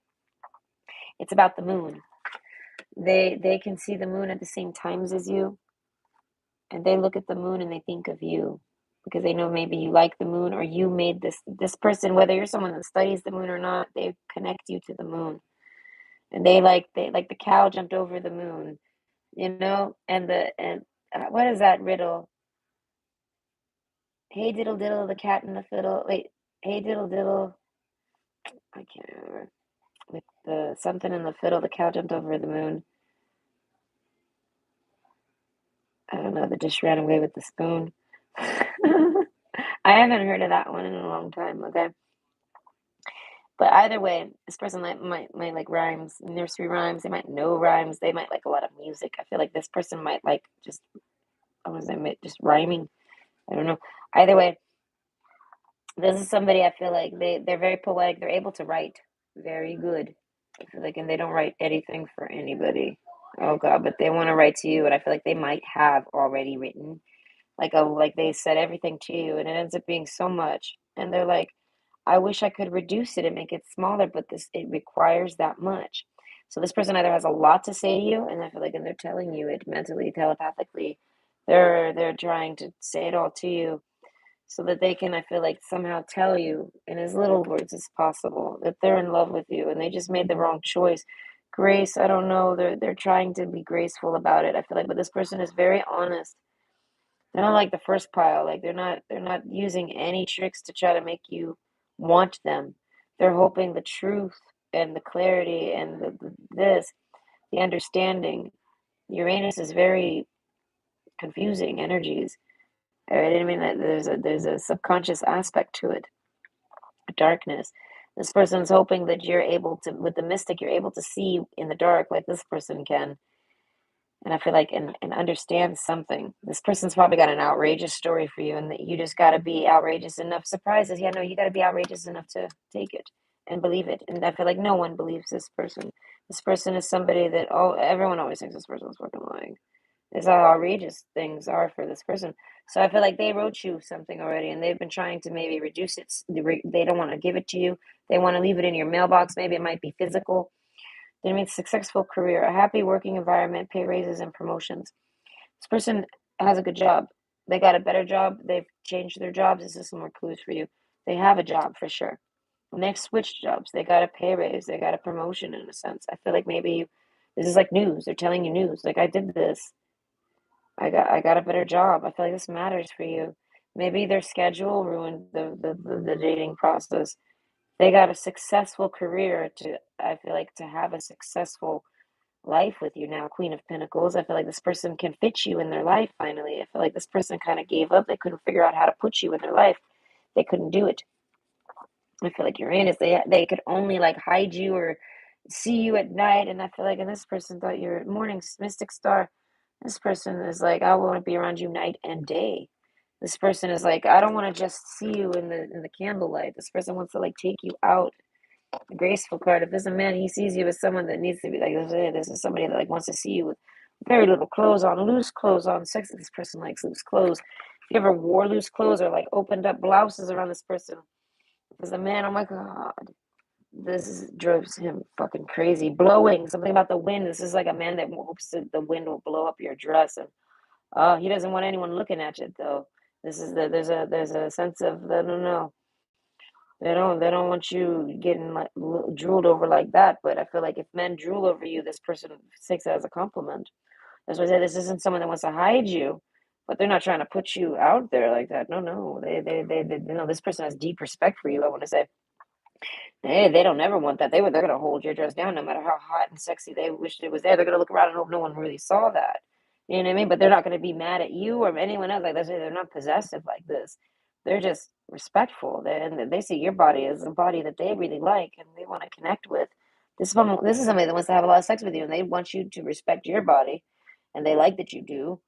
It's about the moon. They can see the moon at the same times as you, and they look at the moon and they think of you because they know maybe you like the moon or you made this person, whether you're someone that studies the moon or not, they connect you to the moon. And they like the cow jumped over the moon, and what is that riddle? Hey diddle diddle, the cat and the fiddle. Wait, hey diddle diddle, I can't remember. With the something in the fiddle, the cow jumped over the moon. I don't know. The dish ran away with the spoon. I haven't heard of that one in a long time. Okay, but either way, this person might like rhymes, nursery rhymes. They might know rhymes. They might like a lot of music. I feel like this person might like just I was just rhyming. I don't know. Either way, this is somebody I feel like they're very poetic. They're able to write very good. I feel like, and they don't write anything for anybody. Oh God, but they want to write to you, and I feel like they might have already written like they said everything to you, and it ends up being so much. And they're like, I wish I could reduce it and make it smaller, but this it requires that much. So this person either has a lot to say to you, and I feel like, and they're telling you it mentally, telepathically. They're trying to say it all to you so that they can, I feel like, somehow tell you in as little words as possible that they're in love with you and they just made the wrong choice. Grace, I don't know. They're trying to be graceful about it. I feel like, but this person is very honest. They're not like the first pile. Like they're not using any tricks to try to make you want them. They're hoping the truth and the clarity and the understanding. Uranus is very confusing energies. Right? I mean, there's a subconscious aspect to it, a darkness. This person's hoping that you're able to, with the mystic, you're able to see in the dark like this person can. And I feel like and understand something. This person's probably got an outrageous story for you, and that you just got to be outrageous enough. Surprises, yeah, no, you got to be outrageous enough to take it and believe it. And I feel like no one believes this person. This person is somebody that everyone always thinks this person's fucking lying. Is how outrageous things are for this person. So I feel like they wrote you something already, and they've been trying to maybe reduce it. They don't want to give it to you. They want to leave it in your mailbox. Maybe it might be physical. They mean successful career, a happy working environment, pay raises, and promotions. This person has a good job. They got a better job. They've changed their jobs. This is some more clues for you. They have a job for sure. When they've switched jobs, they got a pay raise. They got a promotion in a sense. I feel like this is like news. They're telling you news. Like I did this. I got a better job. I feel like this matters for you. Maybe their schedule ruined the dating process. They got a successful career to I feel like to have a successful life with you now, Queen of Pentacles. I feel like this person can fit you in their life finally. I feel like this person kind of gave up. They couldn't figure out how to put you in their life. They couldn't do it. I feel like Uranus, they could only like hide you or see you at night. And I feel like, and this person thought you're morning mystic star. This person is like, I want to be around you night and day. This person is like, I don't want to just see you in the candlelight. This person wants to like take you out. The graceful card. If there's a man, he sees you as someone that needs to be like this is somebody that like wants to see you with very little clothes on, loose clothes on. Sex. This person likes loose clothes. If you ever wore loose clothes or like opened up blouses around this person, if there's a man, oh my god, drives him fucking crazy. Blowing something about the wind. This is like a man that hopes that the wind will blow up your dress, and he doesn't want anyone looking at you though. This is there's a sense of I don't know. They don't want you getting like drooled over like that. But I feel like if men drool over you, this person takes it as a compliment. That's why I say this isn't someone that wants to hide you, but they're not trying to put you out there like that. No, no, they this person has deep respect for you. I want to say, hey, they don't ever want that. They're gonna hold your dress down no matter how hot and sexy they wish it was there. They're gonna look around and hope no one really saw that. You know what I mean? But they're not gonna be mad at you or anyone else like that. They're not possessive like this. They're just respectful. And they see your body as a body that they really like and they want to connect with. This is somebody that wants to have a lot of sex with you and they want you to respect your body and they like that you do.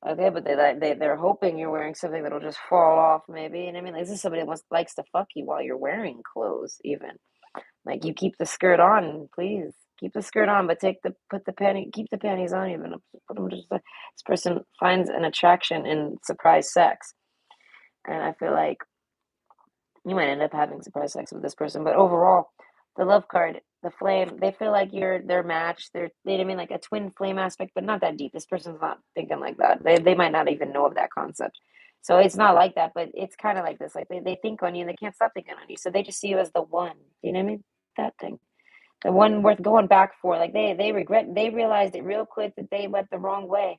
Okay, but they're hoping you're wearing something that'll just fall off, maybe. And I mean, like, this is somebody that likes to fuck you while you're wearing clothes, even. Like you keep the skirt on, please. Keep the skirt on, but keep the panties on even. Put them just, this person finds an attraction in surprise sex. And I feel like you might end up having surprise sex with this person, but overall, the love card, the flame, they feel like you're their match. They mean like a twin flame aspect, but not that deep. This person's not thinking like that. They might not even know of that concept. So it's not like that, but it's kind of like this. Like they think on you and they can't stop thinking on you. So they just see you as the one. You know what I mean? That thing. The one worth going back for. Like they realized it real quick that they went the wrong way.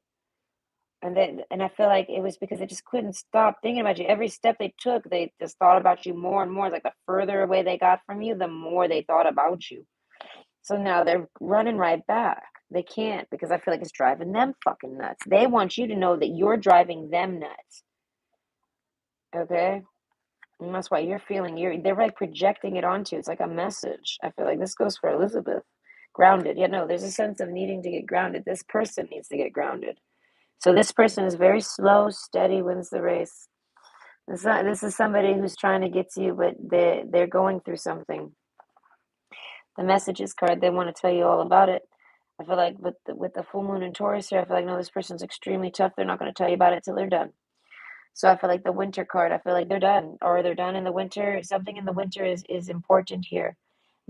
And I feel like it was because they just couldn't stop thinking about you. Every step they took, they just thought about you more and more. It's like the further away they got from you, the more they thought about you. So now they're running right back. They can't because I feel like it's driving them fucking nuts. They want you to know that you're driving them nuts. Okay? And that's why they're like projecting it onto you. It's like a message. I feel like this goes for Elizabeth. Grounded. Yeah, no, there's a sense of needing to get grounded. This person needs to get grounded. So this person is very slow, steady, wins the race. This is somebody who's trying to get to you, but they're going through something. The messages card, they want to tell you all about it. I feel like with the full moon in Taurus here, I feel like no, this person's extremely tough. They're not going to tell you about it till they're done. So I feel like the winter card, I feel like they're done, or they're done in the winter. Something in the winter is important here.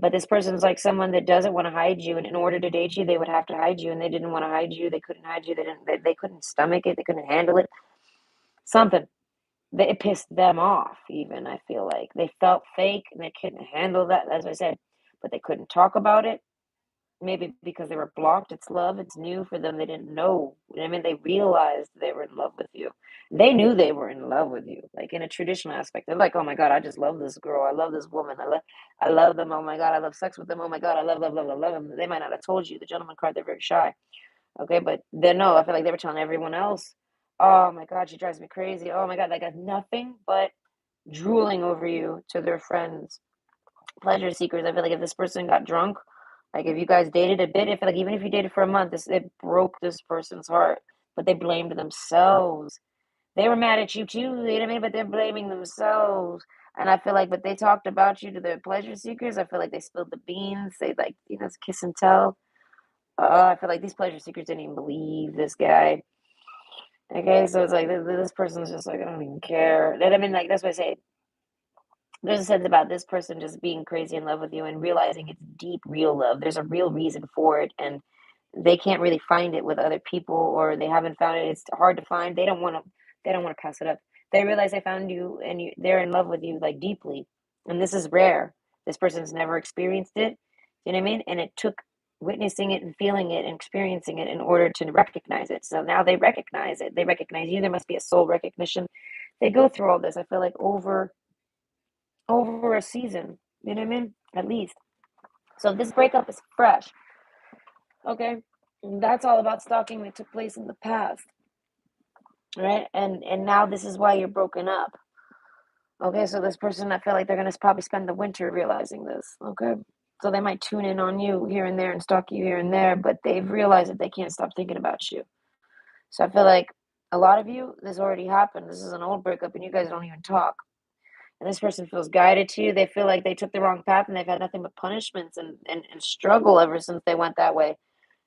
But this person's like someone that doesn't want to hide you, and in order to date you, they would have to hide you, and they didn't want to hide you. They couldn't hide you. They couldn't stomach it. They couldn't handle it. Something. It pissed them off, even. I feel like they felt fake and they couldn't handle that, as I said, but they couldn't talk about it. Maybe because they were blocked. It's love, it's new for them. They didn't know. I mean, they realized they were in love with you. They knew they were in love with you, like in a traditional aspect. They're like, oh my God, I just love this girl. I love this woman. I love them. Oh my God, I love sex with them. Oh my God, I love them. They might not have told you. The gentleman card, they're very shy. Okay, but they no, I feel like they were telling everyone else, oh my God, she drives me crazy. Oh my God, like nothing but drooling over you to their friends. Pleasure seekers. I feel like if this person got drunk, like if you guys dated a bit, I feel like even if you dated for a month, it broke this person's heart. But they blamed themselves. They were mad at you too, you know what I mean? But they're blaming themselves. And I feel like, but they talked about you to their pleasure seekers. I feel like they spilled the beans. They like, it's kiss and tell. I feel like these pleasure seekers didn't even believe this guy. Okay, so it's like this person's just like, I don't even care. And I mean, like, that's what I say. There's a sense about this person just being crazy in love with you and realizing it's deep, real love. There's a real reason for it, and they can't really find it with other people, or they haven't found it. It's hard to find. They don't want to. They don't want to pass it up. They realize they found you, and they're in love with you like deeply, and this is rare. This person's never experienced it. You know what I mean? And it took witnessing it and feeling it and experiencing it in order to recognize it. So now they recognize it. They recognize you. There must be a soul recognition. They go through all this. I feel like over a season. You know what I mean? At least. So this breakup is fresh. Okay. That's all about stalking that took place in the past. Right? And now this is why you're broken up. Okay, so this person, I feel like they're gonna probably spend the winter realizing this. Okay. So they might tune in on you here and there and stalk you here and there, but they've realized that they can't stop thinking about you. So I feel like a lot of you, this already happened. This is an old breakup and you guys don't even talk. And this person feels guided to you. They feel like they took the wrong path and they've had nothing but punishments and struggle ever since they went that way.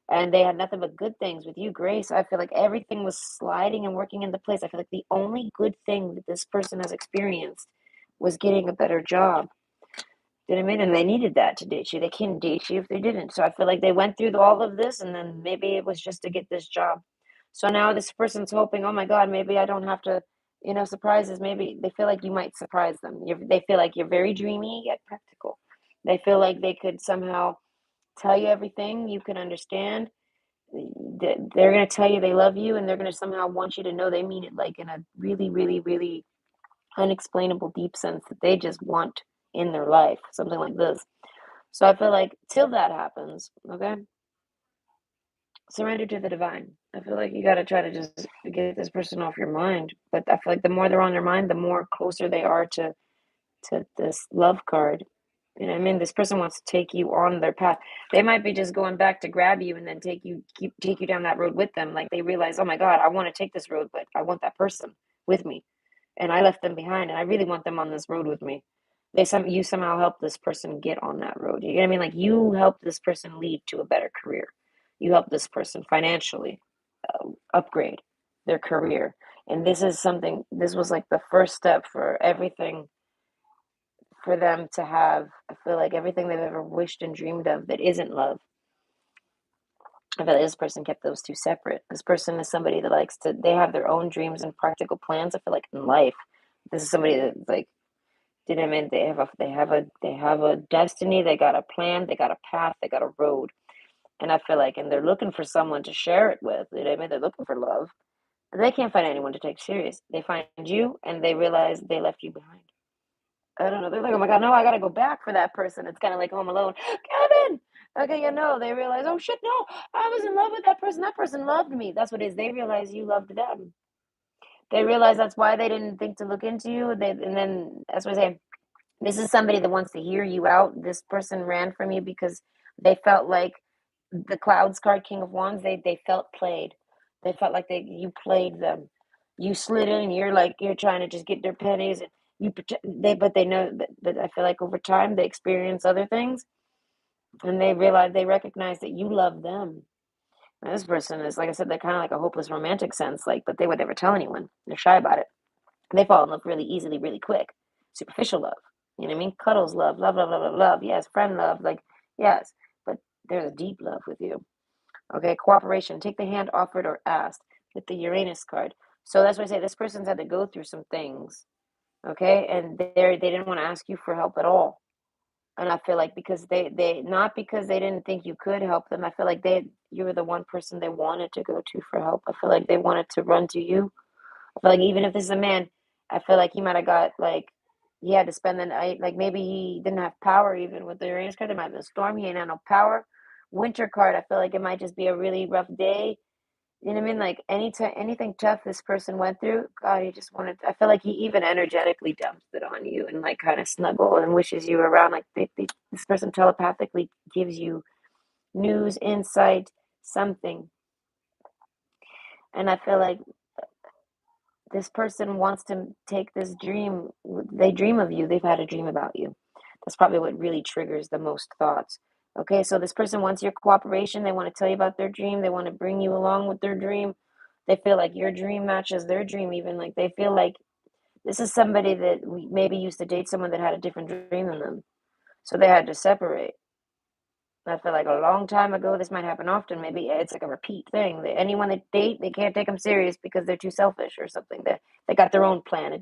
And they had nothing but good things with you, Grace. I feel like everything was sliding and working into place. I feel like the only good thing that this person has experienced was getting a better job. You know what I mean? And they needed that to date you. They couldn't date you if they didn't. So I feel like they went through all of this and then maybe it was just to get this job. So now this person's hoping, oh my God, maybe I don't have to surprises, maybe they feel like you might surprise them. They feel like you're very dreamy yet practical. They feel like they could somehow tell you everything you can understand. They're going to tell you they love you, and they're going to somehow want you to know they mean it, like in a really, really, really unexplainable deep sense that they just want in their life, something like this. So I feel like till that happens, okay, surrender to the divine. I feel like you got to try to just get this person off your mind. But I feel like the more they're on your mind, the more closer they are to this love card. You know what I mean? This person wants to take you on their path. They might be just going back to grab you and then take you down that road with them. Like they realize, oh my God, I want to take this road, but I want that person with me. And I left them behind and I really want them on this road with me. You somehow help this person get on that road. You know what I mean? Like you help this person lead to a better career. You help this person financially upgrade their career. And this was like the first step for everything for them to have. I feel like everything they've ever wished and dreamed of that isn't love. I feel like this person kept those two separate. This person is somebody that they have their own dreams and practical plans. I feel like in life, this is somebody that's like, you know what I mean? They have a destiny. They got a plan. They got a path. They got a road. And I feel like, and they're looking for someone to share it with. You know what I mean? They're looking for love. They can't find anyone to take serious. They find you, and they realize they left you behind. I don't know. They're like, oh my God, no, I gotta go back for that person. It's kind of like Home Alone. Kevin! Okay, they realize, oh shit, no, I was in love with that person. That person loved me. That's what it is. They realize you loved them. They realize that's why they didn't think to look into you. And then that's what I say. This is somebody that wants to hear you out. This person ran from you because they felt like the Clouds card, King of Wands, they felt played. They felt like you played them. You slid in and you're trying to just get their pennies and but they know but I feel like over time they experience other things and they recognize that you love them. And this person is, like I said, they're kind of like a hopeless romantic sense, like, but they would never tell anyone. They're shy about it. They fall in love really easily, really quick. Superficial love. You know what I mean? Cuddles love, love, love, love, love, love. Yes, friend love, like, yes. But there's a deep love with you. Okay, cooperation. Take the hand offered or asked with the Uranus card. So that's why I say this person's had to go through some things. Okay, and they didn't want to ask you for help at all. And I feel like because they not because they didn't think you could help them. I feel like you were the one person they wanted to go to for help. I feel like they wanted to run to you. I feel like even if this is a man, I feel like he might have got like he had to spend the night. Like maybe he didn't have power even with the Uranus card. There might have been a storm. He didn't have no power. Winter card. I feel like it might just be a really rough day. You know what I mean? Like anything tough this person went through, God, he just wanted. I feel like he even energetically dumps it on you and like kind of snuggle and wishes you around. Like this person telepathically gives you news, insight, something. And I feel like this person wants to take this dream. They dream of you. They've had a dream about you. That's probably what really triggers the most thoughts. Okay, so this person wants your cooperation. They want to tell you about their dream. They want to bring you along with their dream. They feel like your dream matches their dream, even like they feel like this is somebody that we maybe used to date someone that had a different dream than them. So they had to separate. I feel like a long time ago, this might happen often. Maybe it's like a repeat thing. Anyone they date, they can't take them serious because they're too selfish or something. They got their own plan.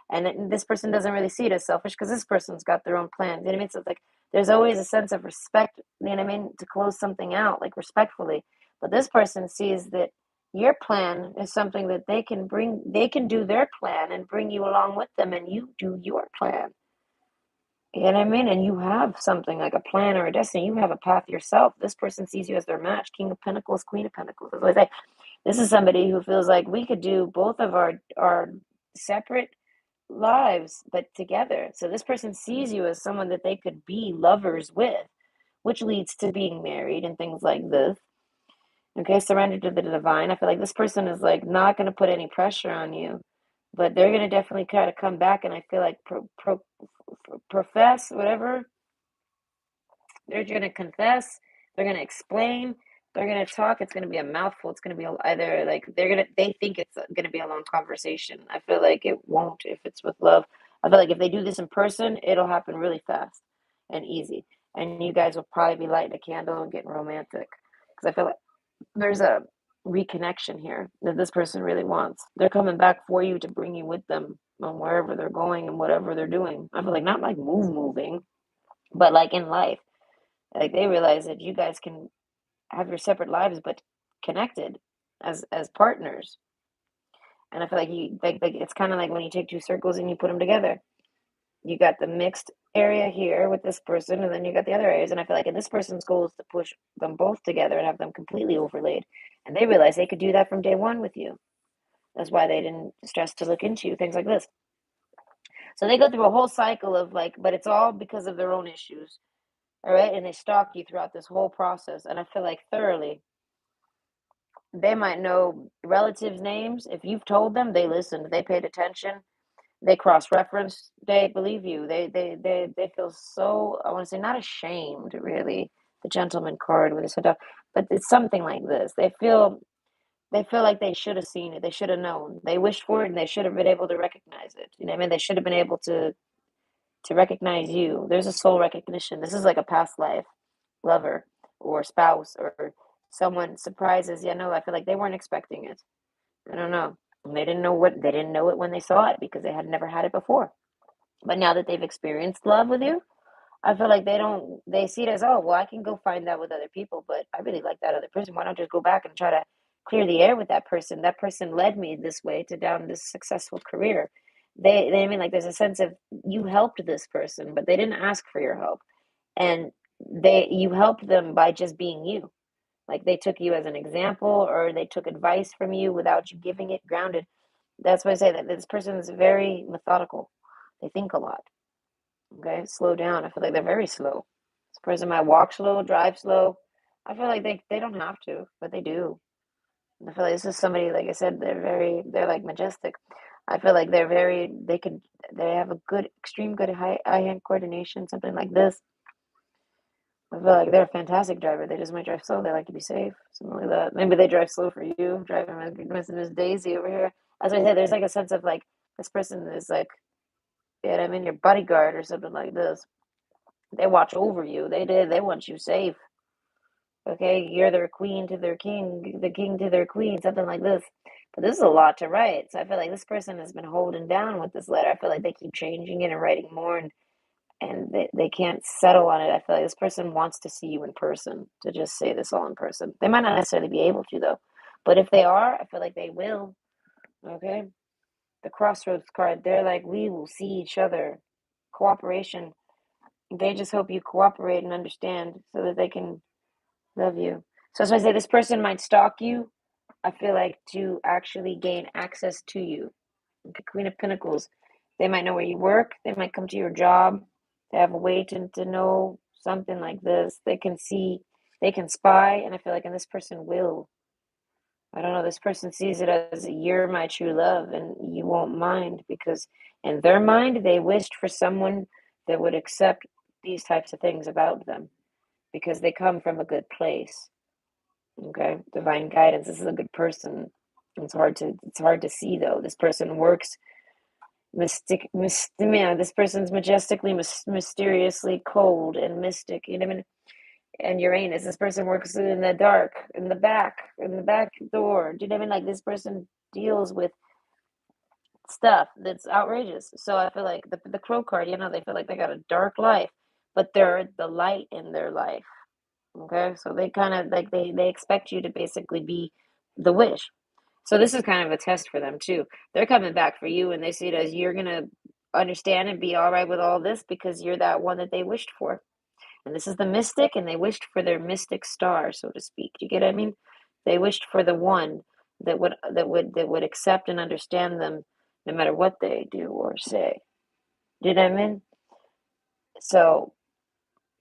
And this person doesn't really see it as selfish because this person's got their own plan. You know what I mean? So it's like there's always a sense of respect, you know what I mean, to close something out, like respectfully. But this person sees that your plan is something that they can do their plan and bring you along with them, and you do your plan. You know what I mean? And you have something like a plan or a destiny. You have a path yourself. This person sees you as their match. King of Pentacles, Queen of Pentacles. As I say, this is somebody who feels like we could do both of our separate lives, but together. So this person sees you as someone that they could be lovers with, which leads to being married and things like this. Okay, surrender to the divine. I feel like this person is like not going to put any pressure on you, but they're going to definitely kind of come back. And I feel like profess whatever they're going to confess, they're going to explain, they're going to talk. It's going to be a mouthful. It's going to be either like they think it's going to be a long conversation. I feel like it won't if it's with love. I feel like if they do this in person, it'll happen really fast and easy. And you guys will probably be lighting a candle and getting romantic. Because I feel like there's a reconnection here that this person really wants. They're coming back for you to bring you with them on wherever they're going and whatever they're doing. I feel like not like moving, but like in life. Like they realize that you guys can have your separate lives but connected as partners. And I feel like you like it's kind of like when you take two circles and you put them together. You got the mixed area here with this person, and then you got the other areas. And I feel like in this person's goal is to push them both together and have them completely overlaid. And they realized they could do that from day one with you. That's why they didn't stress to look into you, things like this. So they go through a whole cycle of like, but it's all because of their own issues. All right. And they stalk you throughout this whole process. And I feel like thoroughly, they might know relatives' names. If you've told them, they listened, they paid attention, they cross-reference, they believe you. They feel so, I want to say, not ashamed, really. The gentleman card with his head up, but it's something like this. They feel like they should have seen it. They should have known. They wished for it, and they should have been able to recognize it. You know what I mean? They should have been able to recognize you. There's a soul recognition. This is like a past life lover or spouse or someone surprises. Yeah, no, I feel like they weren't expecting it. I don't know. And they didn't know it when they saw it because they had never had it before. But now that they've experienced love with you, I feel like they see it as, oh, well, I can go find that with other people, but I really like that other person. Why don't I just go back and try to clear the air with that person? That person led me this way to down this successful career. I mean, like, there's a sense of you helped this person, but they didn't ask for your help. And you helped them by just being you. Like they took you as an example or they took advice from you without you giving it grounded. That's why I say that this person is very methodical. They think a lot. Okay, slow down. I feel like they're very slow. This person might walk slow, drive slow. I feel like they don't have to, but they do. I feel like this is somebody, like I said, they're like majestic. I feel like they have a good, extreme good eye-hand coordination, something like this. I feel like they're a fantastic driver. They just might drive slow. They like to be safe, something like that. Maybe they drive slow for you, driving Miss Daisy over here. As I said, there's like a sense of like this person is like, yeah, I'm in your bodyguard or something like this. They watch over you. They want you safe. Okay, you're their queen to their king, the king to their queen, something like this. But this is a lot to write. So I feel like this person has been holding down with this letter. I feel like they keep changing it and writing more and they can't settle on it. I feel like this person wants to see you in person, to just say this all in person. They might not necessarily be able to though. But if they are, I feel like they will. Okay. The crossroads card, they're like, we will see each other. Cooperation. They just hope you cooperate and understand so that they can love you. So as I say, this person might stalk you, I feel like, to actually gain access to you. Okay, Queen of Pentacles. They might know where you work. They might come to your job. They have a way to know something like this. They can see, they can spy, and I feel like, and this person will. I don't know, this person sees it as you're my true love, and you won't mind because in their mind, they wished for someone that would accept these types of things about them because they come from a good place. Okay, divine guidance. This is a good person. It's hard to see though. This person works yeah, this person's majestically, mysteriously cold and mystic. You know what I mean? And Uranus, this person works in the dark, in the back door. Do you know what I mean? Like this person deals with stuff that's outrageous. So I feel like the crow card, they feel like they got a dark life, but they're the light in their life. Okay, so they kind of like they expect you to basically be the wish. So this is kind of a test for them too. They're coming back for you and they see it as you're gonna understand and be all right with all this because you're that one that they wished for. And this is the mystic, and they wished for their mystic star, so to speak. Do you get what I mean? They wished for the one that would accept and understand them no matter what they do or say. Do you know what I mean? So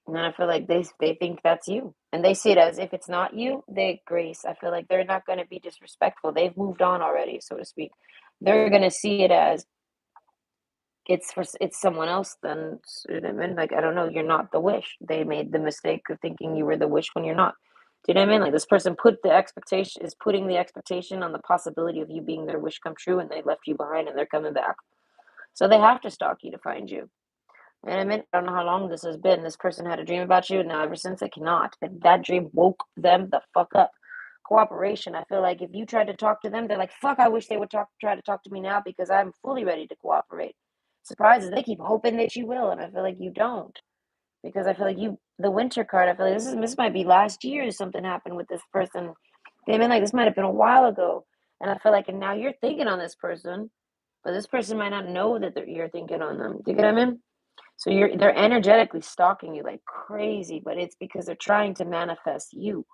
and I feel like they think that's you. And they see it as if it's not you, they grace. I feel like they're not going to be disrespectful. They've moved on already, so to speak. They're going to see it as it's someone else then. You know what I mean? Like I don't know, you're not the wish. They made the mistake of thinking you were the wish when you're not. Do you know what I mean? Like this person putting the expectation on the possibility of you being their wish come true, and they left you behind and they're coming back. So they have to stalk you to find you. And I mean, I don't know how long this has been. This person had a dream about you, and now ever since they cannot. And that dream woke them the fuck up. cooperation. I feel like if you tried to talk to them, they're like, fuck, I wish they would try to talk to me now because I'm fully ready to cooperate. Surprises, they keep hoping that you will, and I feel like you don't. Because I feel like the winter card, I feel like this might be last year something happened with this person. They mean like this might have been a while ago. And I feel like, and now you're thinking on this person, but this person might not know that you're thinking on them. Do you get what I mean? So they're energetically stalking you like crazy, but it's because they're trying to manifest you.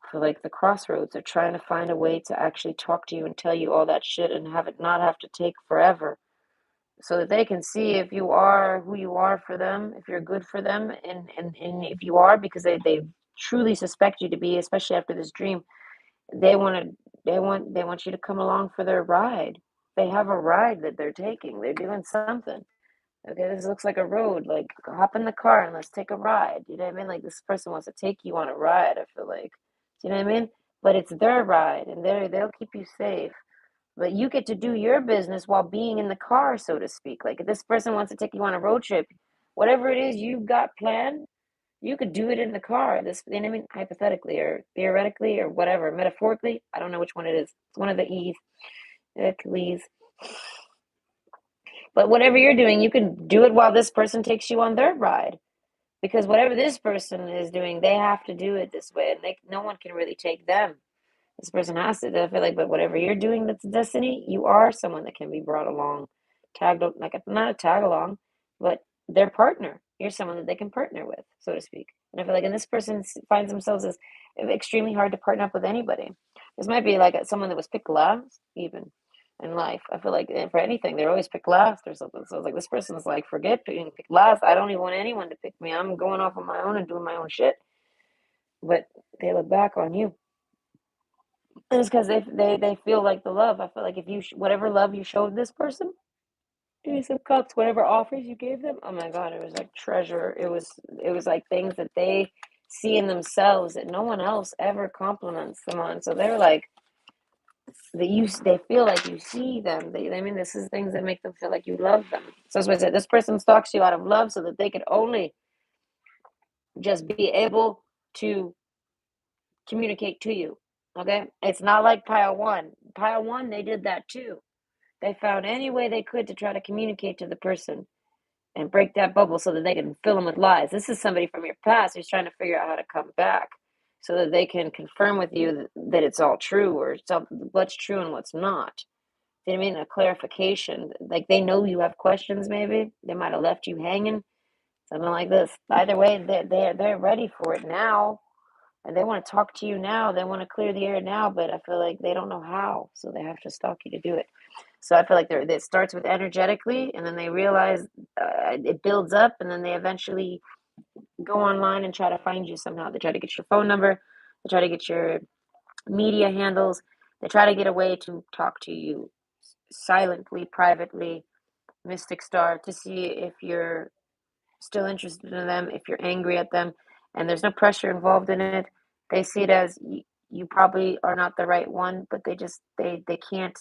For like the crossroads, they're trying to find a way to actually talk to you and tell you all that shit and have it not have to take forever. So that they can see if you are who you are for them, if you're good for them, and if you are, because they truly suspect you to be, especially after this dream, they want to they want you to come along for their ride. They have a ride that they're taking. They're doing something. Okay, this looks like a road. Like, hop in the car and let's take a ride. You know what I mean? Like, this person wants to take you on a ride, I feel like. Do you know what I mean? But it's their ride, and they'll keep you safe. But you get to do your business while being in the car, so to speak. Like, if this person wants to take you on a road trip, whatever it is you've got planned, you could do it in the car. This, you know what I mean? Hypothetically or theoretically or whatever, metaphorically. I don't know which one it is. It's one of the E's. Please. But whatever you're doing, you can do it while this person takes you on their ride. Because whatever this person is doing, they have to do it this way, and no one can really take them. This person has to. I feel like, but whatever you're doing that's destiny, you are someone that can be brought along, tagged like not a tag along, but their partner. You're someone that they can partner with, so to speak. And I feel like, and this person finds themselves as extremely hard to partner up with anybody. This might be like someone that was picked last, even in life. I feel like for anything, they're always picked last or something. So it's like this person's like, forget being picked last. I don't even want anyone to pick me. I'm going off on my own and doing my own shit. But they look back on you. And it's because they feel like the love. I feel like if you whatever love you showed this person, Ace of Cups, whatever offers you gave them, oh my God, it was like treasure. It was like things that they see in themselves that no one else ever compliments them on. So they're like they feel like you see them. I mean, this is things that make them feel like you love them. So that's what I said. This person stalks you out of love so that they could only just be able to communicate to you. Okay, it's not like pile one. Pile one, they did that too. They found any way they could to try to communicate to the person and break that bubble so that they can fill them with lies. This is somebody from your past who's trying to figure out how to come back so that they can confirm with you that it's all true or what's true and what's not. You know what I mean? A clarification. Like they know you have questions, maybe. They might have left you hanging, something like this. Either way, they're ready for it now. And they want to talk to you now. They want to clear the air now, but I feel like they don't know how. So they have to stalk you to do it. So I feel like it starts with energetically, and then they realize it builds up, and then they eventually go online and try to find you somehow. They try to get your phone number, they try to get your media handles, they try to get a way to talk to you silently, privately, Mystic Star, to see if you're still interested in them, if you're angry at them, and there's no pressure involved in it. They see it as you probably are not the right one, but they can't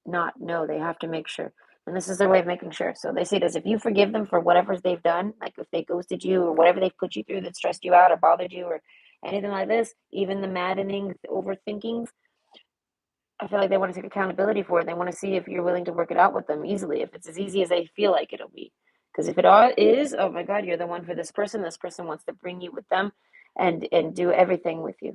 not know. They have to make sure. And this is their way of making sure. So they see it as if you forgive them for whatever they've done, like if they ghosted you or whatever they've put you through that stressed you out or bothered you or anything like this, even the maddening overthinkings, I feel like they want to take accountability for it. They want to see if you're willing to work it out with them easily, if it's as easy as they feel like it'll be. Because if it all is, oh my God, you're the one for this person. This person wants to bring you with them and do everything with you.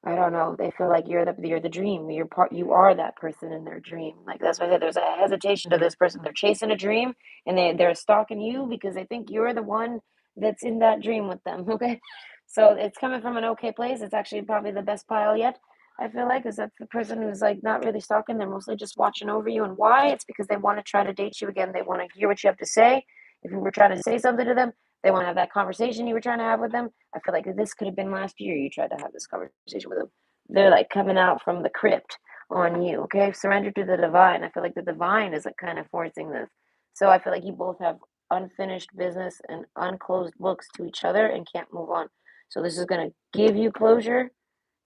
I don't know. They feel like you're the dream. You are that person in their dream. Like that's why I said there's a hesitation to this person. They're chasing a dream and they're stalking you because they think you're the one that's in that dream with them. Okay. So it's coming from an okay place. It's actually probably the best pile yet. I feel like is that the person who's like not really stalking, they're mostly just watching over you. And why? It's because they want to try to date you again. They want to hear what you have to say. If you were trying to say something to them, they want to have that conversation you were trying to have with them. I feel like this could have been last year you tried to have this conversation with them. They're like coming out from the crypt on you. Okay, surrender to the divine. I feel like the divine is like kind of forcing this. So I feel like you both have unfinished business and unclosed books to each other and can't move on. So this is going to give you closure.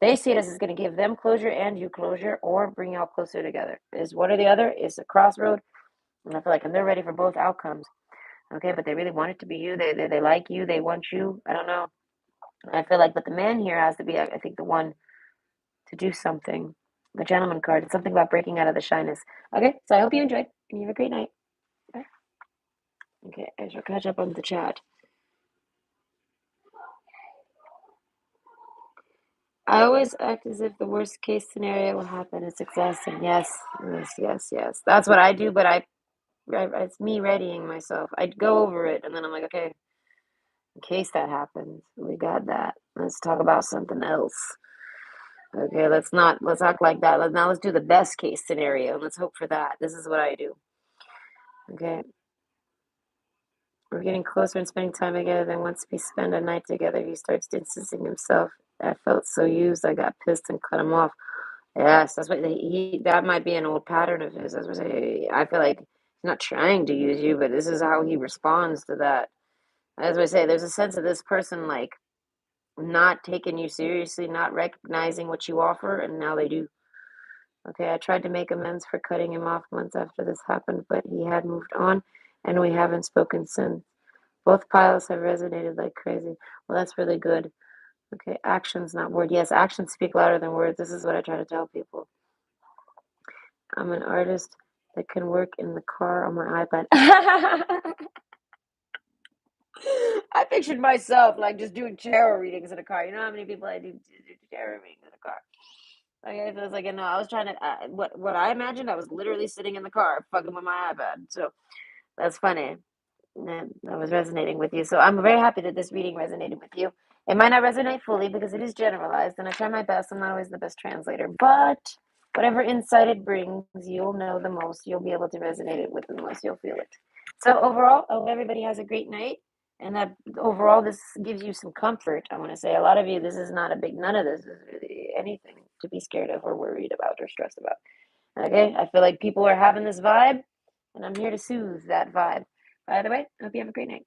They see it as it's going to give them closure and you closure or bring you all closer together. Is one or the other. It's a crossroad. And I feel like and they're ready for both outcomes. Okay, but they really want it to be you. They like you. They want you. I don't know. I feel like, but the man here has to be, I think, the one. to do something. The gentleman card. It's something about breaking out of the shyness. Okay, so I hope you enjoyed and you have a great night. Bye. Okay, I shall catch up on the chat. I always act as if the worst case scenario will happen is success, and yes. That's what I do, but it's me readying myself. I'd go over it, and then I'm like, okay, in case that happens, we got that. Let's talk about something else. Okay, let's act like that. Let's do the best case scenario, and let's hope for that. This is what I do. Okay, we're getting closer and spending time together. Then once we spend a night together, he starts distancing himself. I felt so used. I got pissed and cut him off. Yes, that's what that might be an old pattern of his. As I say, I feel like he's not trying to use you, but this is how he responds to that. As I say, there's a sense of this person like not taking you seriously, not recognizing what you offer, and now they do. Okay, I tried to make amends for cutting him off months after this happened, but he had moved on, and we haven't spoken since. Both pilots have resonated like crazy. Well, that's really good. Okay, actions, not words. Yes, actions speak louder than words. This is what I try to tell people. I'm an artist that can work in the car on my iPad. I pictured myself like just doing tarot readings in a car. You know how many people I do tarot readings in a car? Okay, so I was like, no, I was trying to. What I imagined, I was literally sitting in the car, fucking with my iPad. So that's funny. And that was resonating with you. So I'm very happy that this reading resonated with you. It might not resonate fully because it is generalized, and I try my best. I'm not always the best translator, but whatever insight it brings, you'll know the most. You'll be able to resonate it with the most. You'll feel it. So overall, I hope everybody has a great night, and that overall this gives you some comfort. I want to say a lot of you, this is not a big. None of this is really anything to be scared of or worried about or stressed about. Okay, I feel like people are having this vibe, and I'm here to soothe that vibe. By the way, I hope you have a great night.